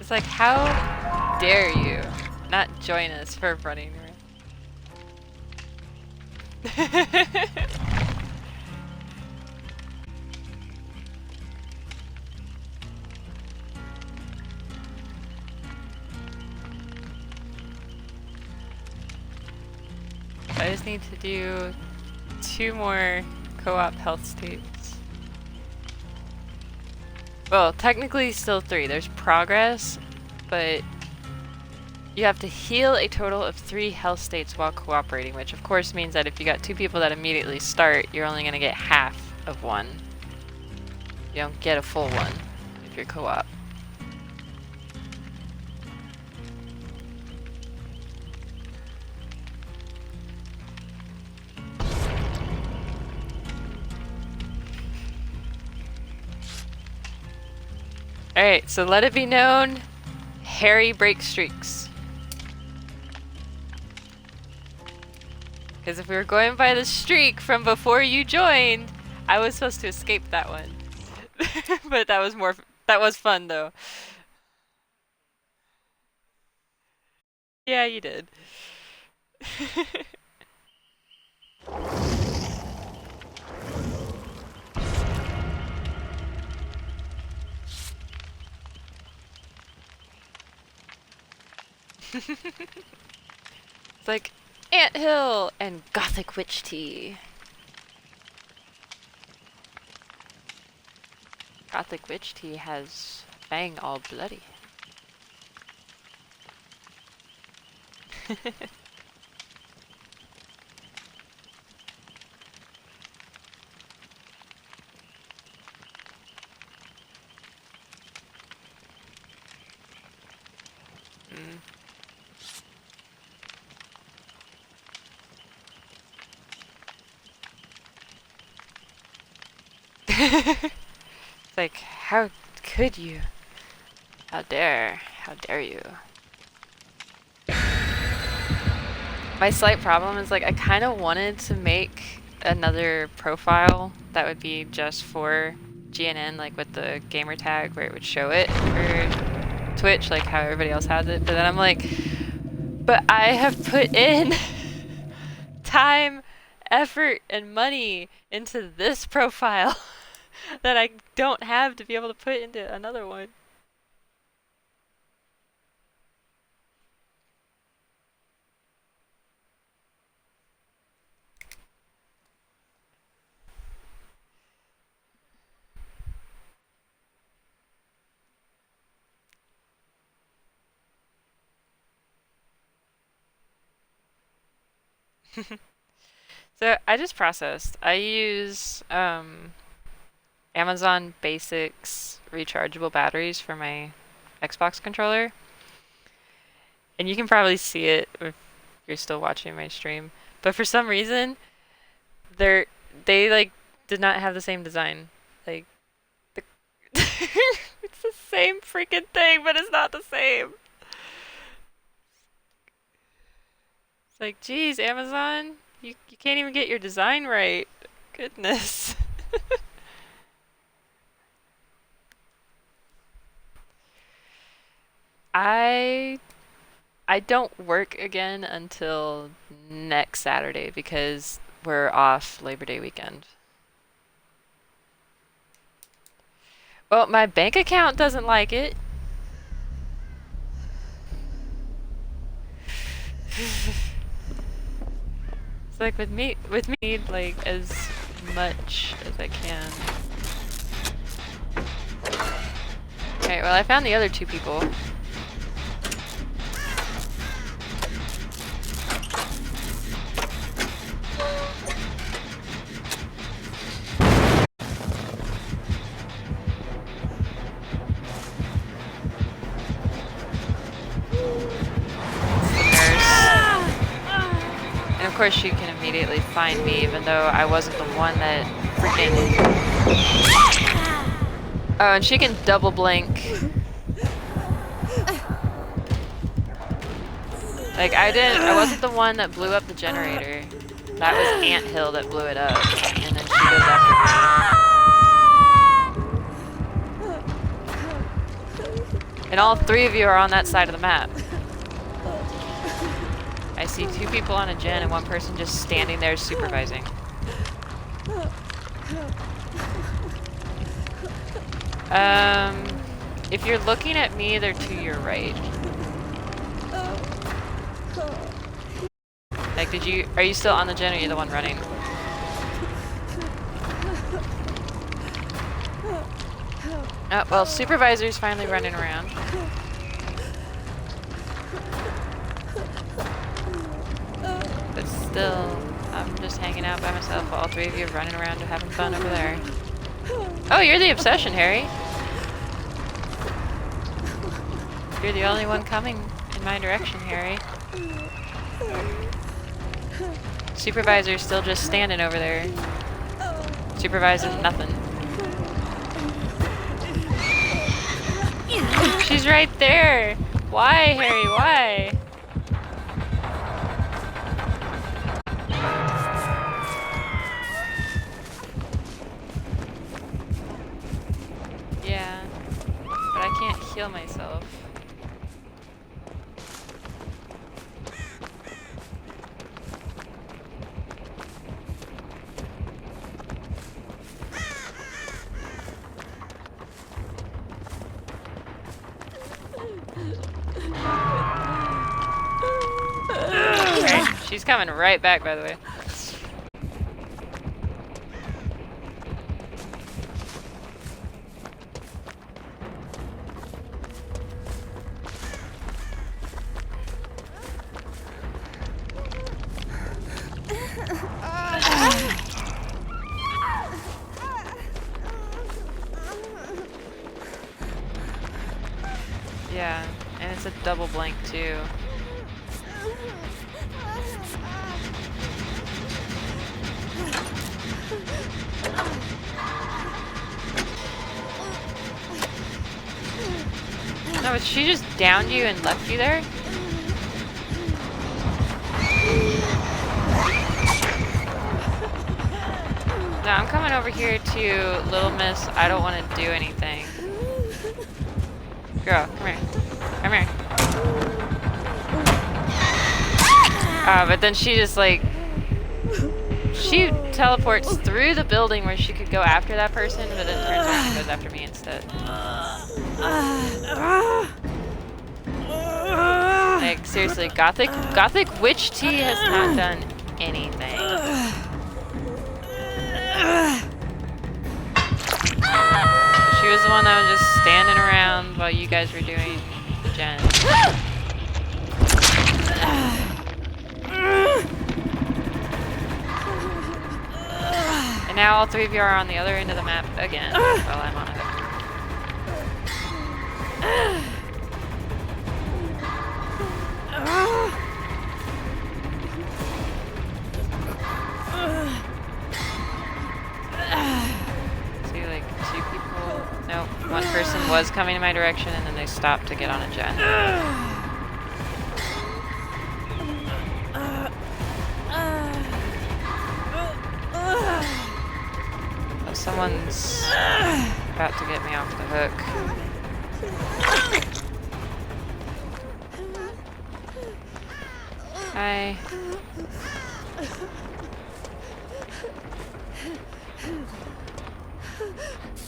It's like, how dare you not join us for running around? I just need to do 2 more co-op health states. Well, technically still 3. There's progress, but you have to heal a total of 3 health states while cooperating, which of course means that if you got 2 people that immediately start, you're only going to get half of one. You don't get a full one if you're co-op. Alright, so let it be known, Harry breaks streaks. Because if we were going by the streak from before you joined, I was supposed to escape that one. But that was fun though. Yeah, you did. It's like Anthill and Gothic Witch Tea. Gothic Witch Tea has Fang all bloody. Mm. It's like, how could you? How dare you? My slight problem is like I kind of wanted to make another profile that would be just for GNN, like with the gamer tag where it would show it for Twitch, like how everybody else has it. But then I'm like, but I have put in time, effort, and money into this profile that I don't have to be able to put into another one. So I just processed. I use Amazon Basics rechargeable batteries for my Xbox controller. And you can probably see it if you're still watching my stream. But for some reason, they like did not have the same design. Like the it's the same freaking thing, but it's not the same. It's like, geez, Amazon, you can't even get your design right. Goodness. I I don't work again until next Saturday because we're off Labor Day weekend. Well, my bank account doesn't like it. It's like with me, like as much as I can. Okay, well I found the other two people. And of course she can immediately find me, even though I wasn't the one that freaking... Oh, and she can double blink. Like, I wasn't the one that blew up the generator. That was Anthill that blew it up. And then she goes after me. And all three of you are on that side of the map. I see two people on a gen and one person just standing there supervising. If you're looking at me, they're to your right. Like, are you still on the gen or are you the one running? Oh, well, supervisor's finally running around. But still, I'm just hanging out by myself while all three of you are running around and having fun over there. Oh, you're the obsession, Harry. You're the only one coming in my direction, Harry. Supervisor's still just standing over there. Supervising nothing. She's right there! Why, Harry, why? Yeah, but I can't heal myself. She's coming right back, by the way. Yeah, and it's a double blank too. No, but she just downed you and left you there? No, I'm coming over here to Little Miss. I don't want to do anything. Girl, come here. Come here. But then she just like... She teleports through the building where she could go after that person, but then turns around and goes after me instead. Like, seriously, Gothic Witch Tea has not done anything. She was the one that was just standing around while you guys were doing the gen. And now all three of you are on the other end of the map again while I'm on it. See, like, two people. No, one person was coming in my direction and then they stopped to get on a gen. Someone's about to get me off the hook. Hi.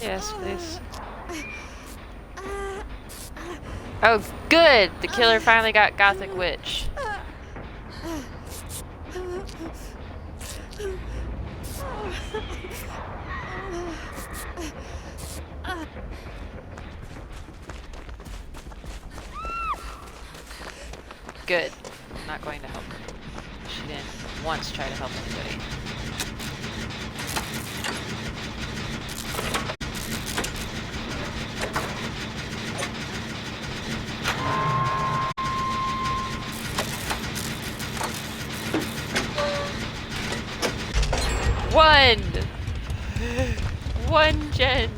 Yes, please. Oh, good! The killer finally got Gothic Witch. Good. I'm not going to help her. She didn't once try to help anybody. One gen.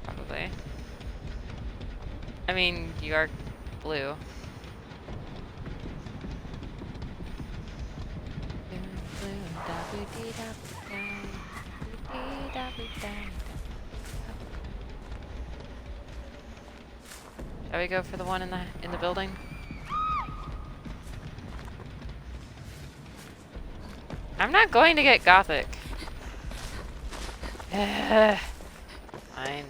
Probably. I mean, you are blue. Shall we go for the one in the building? I'm not going to get Gothic. Fine.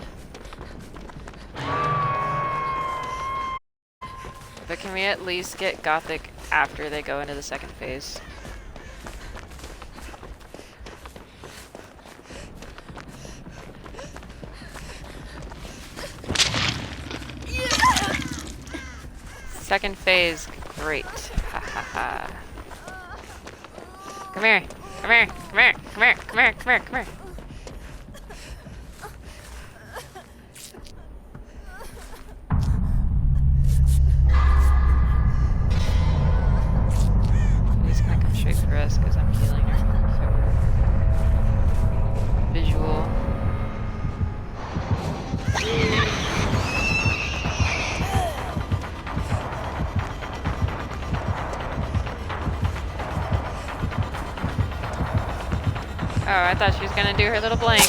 But can we at least get Gothic after they go into the second phase? Second phase, great. Ha ha ha. Come here. Come here. Come here. Come here. Come here. Come here. Come here. He's gonna come straight for us because I'm healing her. So visual. Oh, I thought she was gonna do her little blank.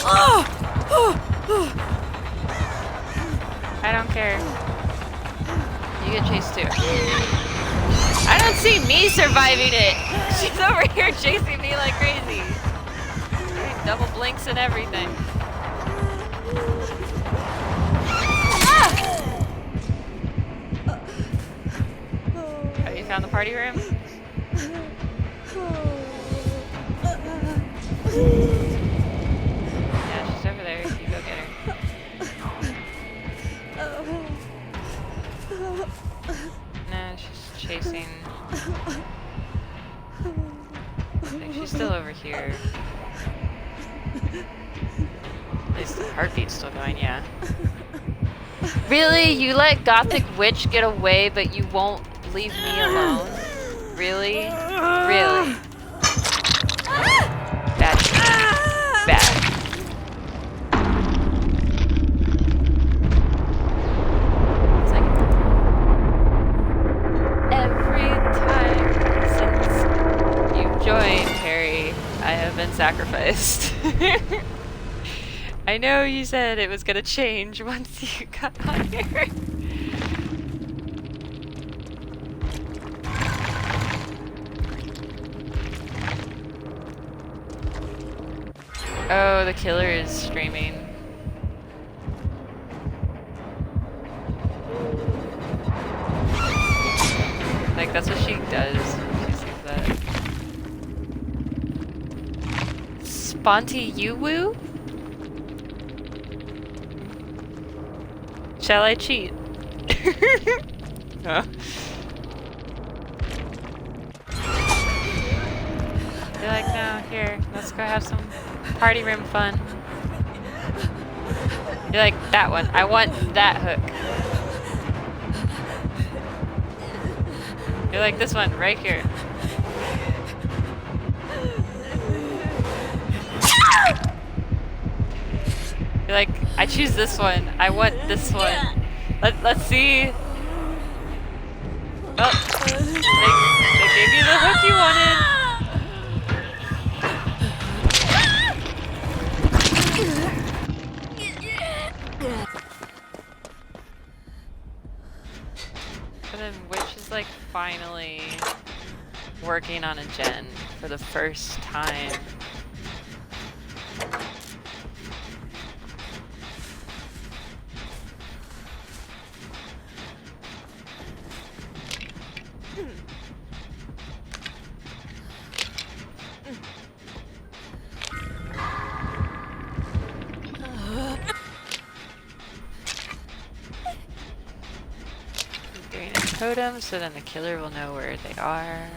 I don't care. You get chased too. I don't see me surviving it. She's over here chasing me like crazy. Double blinks and everything. Oh, you found the party room? Yeah, she's over there. You go get her. No, she's chasing. I think she's still over here. At least the heartbeat's still going, yeah. Really? You let Gothic Witch get away, but you won't leave me alone? Really? Really? Bad. Bad. It's like every time since you've joined, Harry, I have been sacrificed. I know you said it was gonna change once you got on here. Oh, the killer is streaming. Like, that's what she does. She sees that. Sponty you-woo? Shall I cheat? Oh. You're like, no, here, let's go have some party room fun. You're like, that one. I want that hook. You're like, this one, right here. You're like, I choose this one. I want this one. Let's see. Well, they gave you the hook you wanted. And then Witch is like finally working on a gen for the first time. Doing a totem so then the killer will know where they are.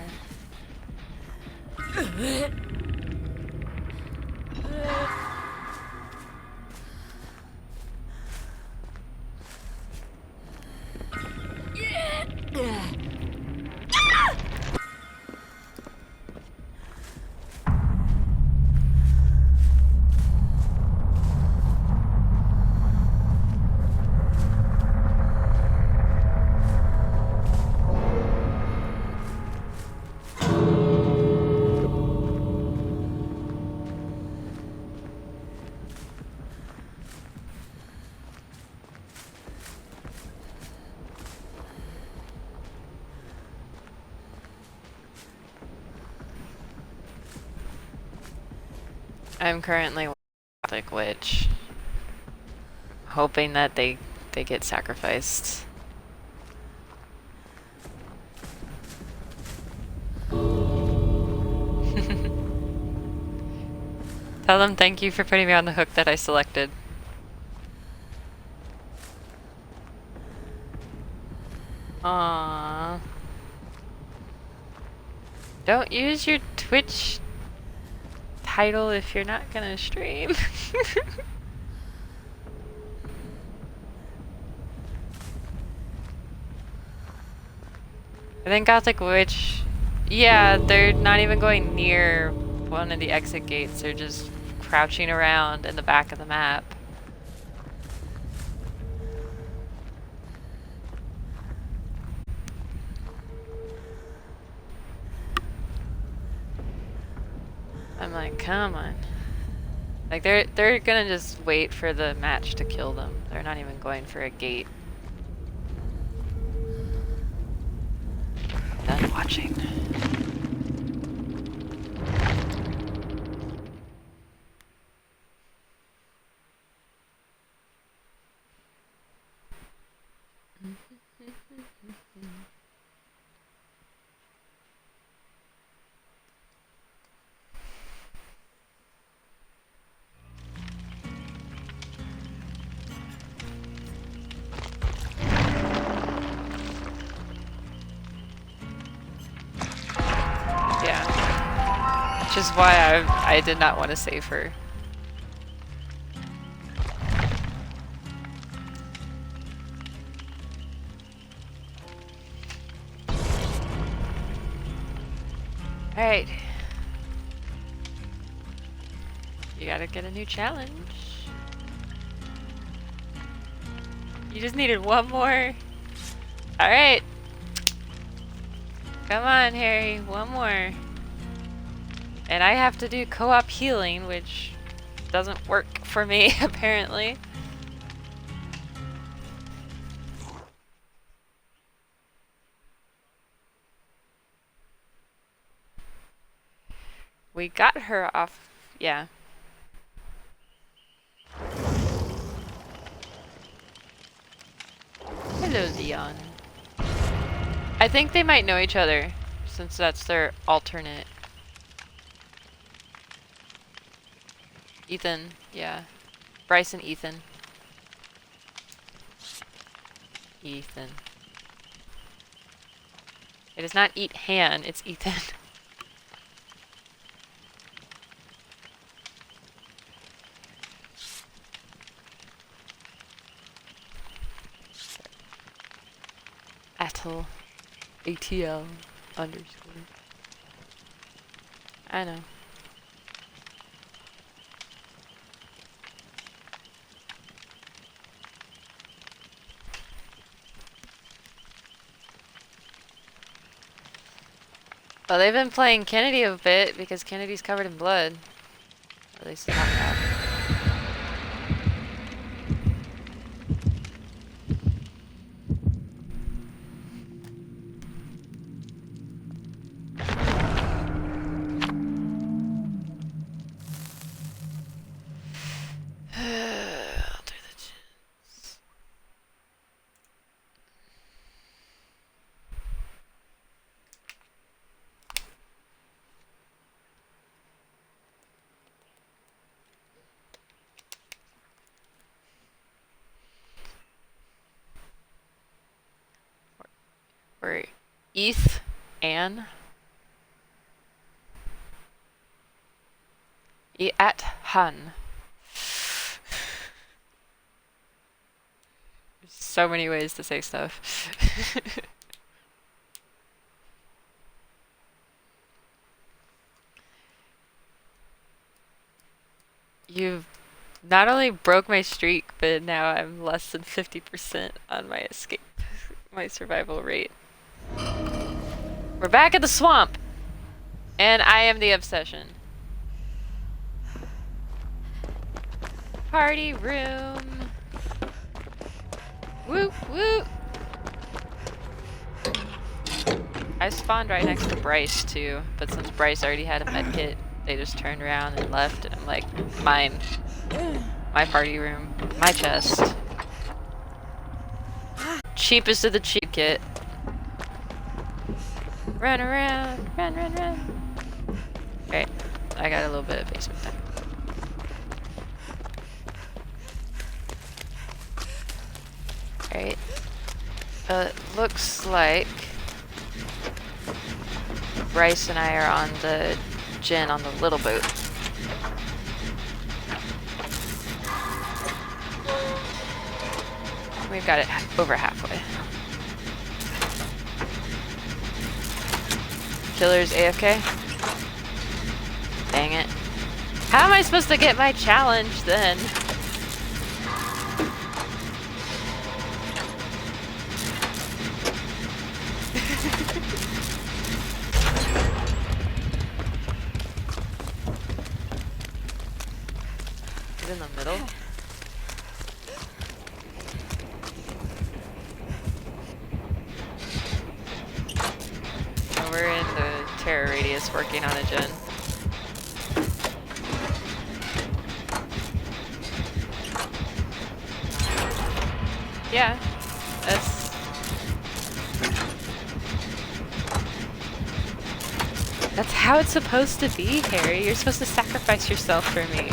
I'm currently Catholic Witch, hoping that they get sacrificed. Tell them thank you for putting me on the hook that I selected. Aww. Don't use your Twitch title if you're not gonna stream. I think Gothic Witch, yeah, they're not even going near one of the exit gates. They're just crouching around in the back of the map. I'm like, come on. Like they're gonna just wait for the match to kill them. They're not even going for a gate. Done watching. Yeah. Which is why I did not want to save her. Alright. You gotta get a new challenge. You just needed one more. Alright. Come on, Harry. One more. And I have to do co-op healing, which doesn't work for me, apparently. We got her off, yeah. Hello, Leon. I think they might know each other, since that's their alternate. Ethan, yeah. Bryce and Ethan. Ethan. It is not Eat Han, it's Ethan. Atl. ATL underscore. I know. Well, they've been playing Kennedy a bit because Kennedy's covered in blood. At least not that. I'll do the chins. Or Eth Ann. At Han. There's so many ways to say stuff. You've not only broke my streak, but now I'm less than 50% on my escape, my survival rate. We're back at the swamp, and I am the obsession. Party room. Whoop whoop. I spawned right next to Bryce too, but since Bryce already had a medkit, they just turned around and left, and I'm like, mine. My party room. My chest. Cheapest of the cheap kit. Run around, run, run, run. Okay, I got a little bit of basement time. Alright. It looks like Bryce and I are on the Jen on the little boat. We've got it over halfway. Killer's AFK? Dang it. How am I supposed to get my challenge then? He's in the middle. We're in the terror radius working on a gen. Yeah, that's how it's supposed to be, Harry. You're supposed to sacrifice yourself for me.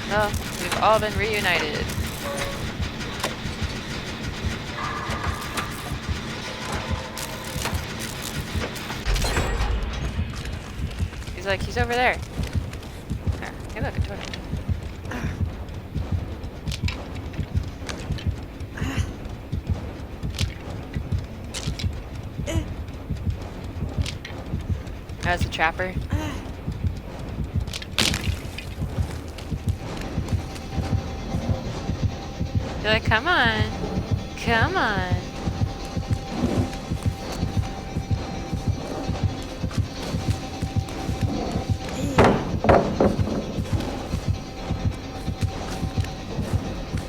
Well, we've all been reunited. He's like, he's over there. There. Hey, look, a torch. That's a trapper. You're like, come on. Come on.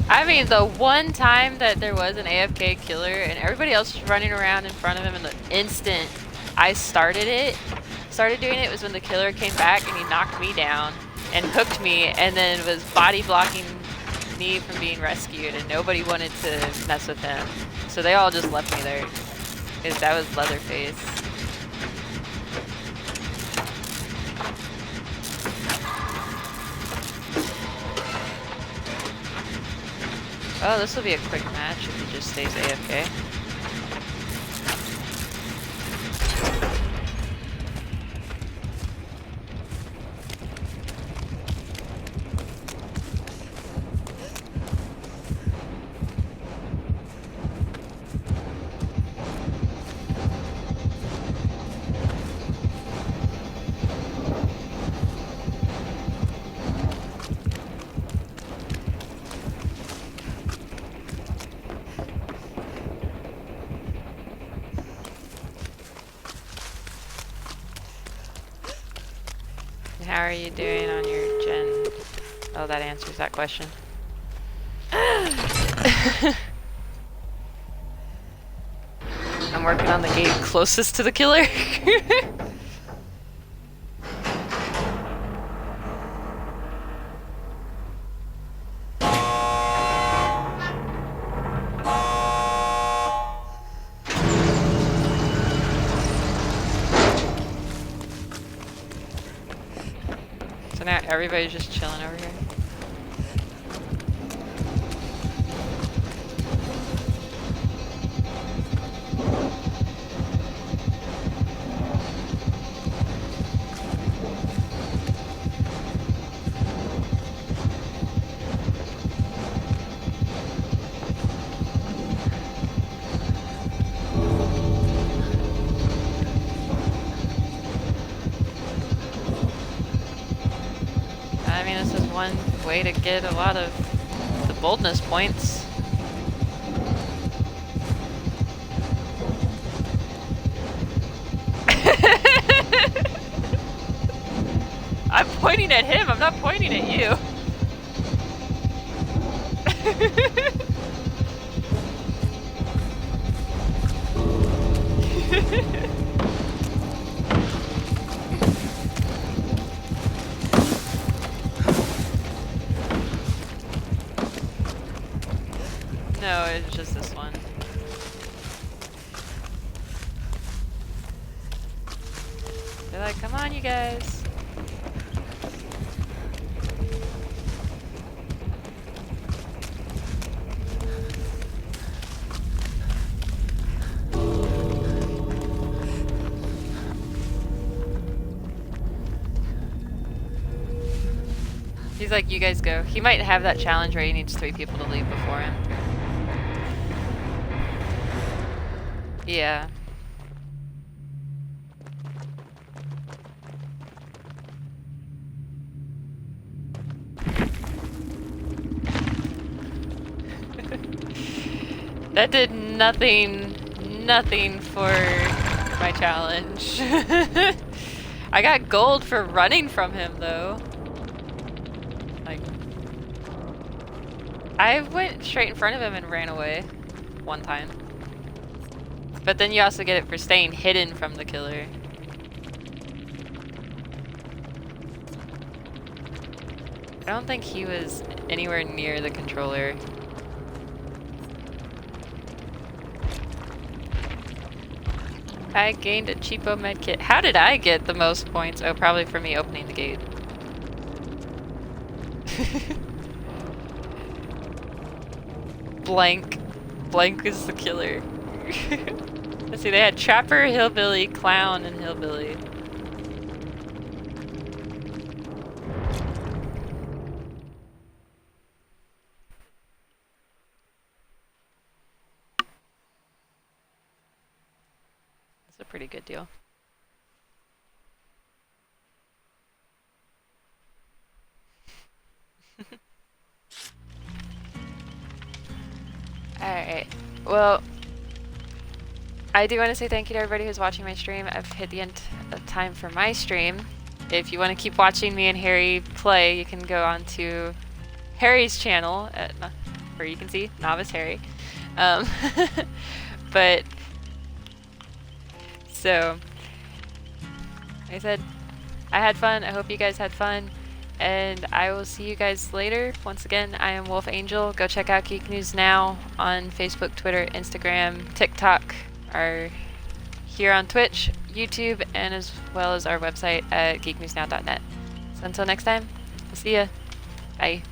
I mean, the one time that there was an AFK killer and everybody else was running around in front of him, and the instant I started doing it was when the killer came back and he knocked me down and hooked me and then was body blocking me from being rescued, and nobody wanted to mess with him. So they all just left me there. Because that was Leatherface. Oh, this will be a quick match if he just stays AFK. How are you doing on your gen? Oh, that answers that question. I'm working on the gate closest to the killer. So now everybody's just chilling over here. I mean, this is one way to get a lot of the boldness points. I'm pointing at him, I'm not pointing at you. No, it's just this one. They're like, come on, you guys. He's like, you guys go. He might have that challenge where he needs 3 people to leave before him. Yeah. That did nothing for my challenge. I got gold for running from him though. Like, I went straight in front of him and ran away one time. But then you also get it for staying hidden from the killer. I don't think he was anywhere near the controller. I gained a cheapo medkit. How did I get the most points? Oh, probably for me opening the gate. Blank. Blank is the killer. Let's see, they had Trapper, Hillbilly, Clown, and Hillbilly. That's a pretty good deal. Alright, well, I do want to say thank you to everybody who's watching my stream. I've hit the end of time for my stream. If you want to keep watching me and Harry play, you can go on to Harry's channel, where you can see NoviceHarry. But, so, like I said, I had fun. I hope you guys had fun. And I will see you guys later. Once again, I am WolfAngel. Go check out Geek News Now on Facebook, Twitter, Instagram, TikTok, are here on Twitch, YouTube, and as well as our website at geeknewsnow.net. So until next time, we'll see ya. Bye.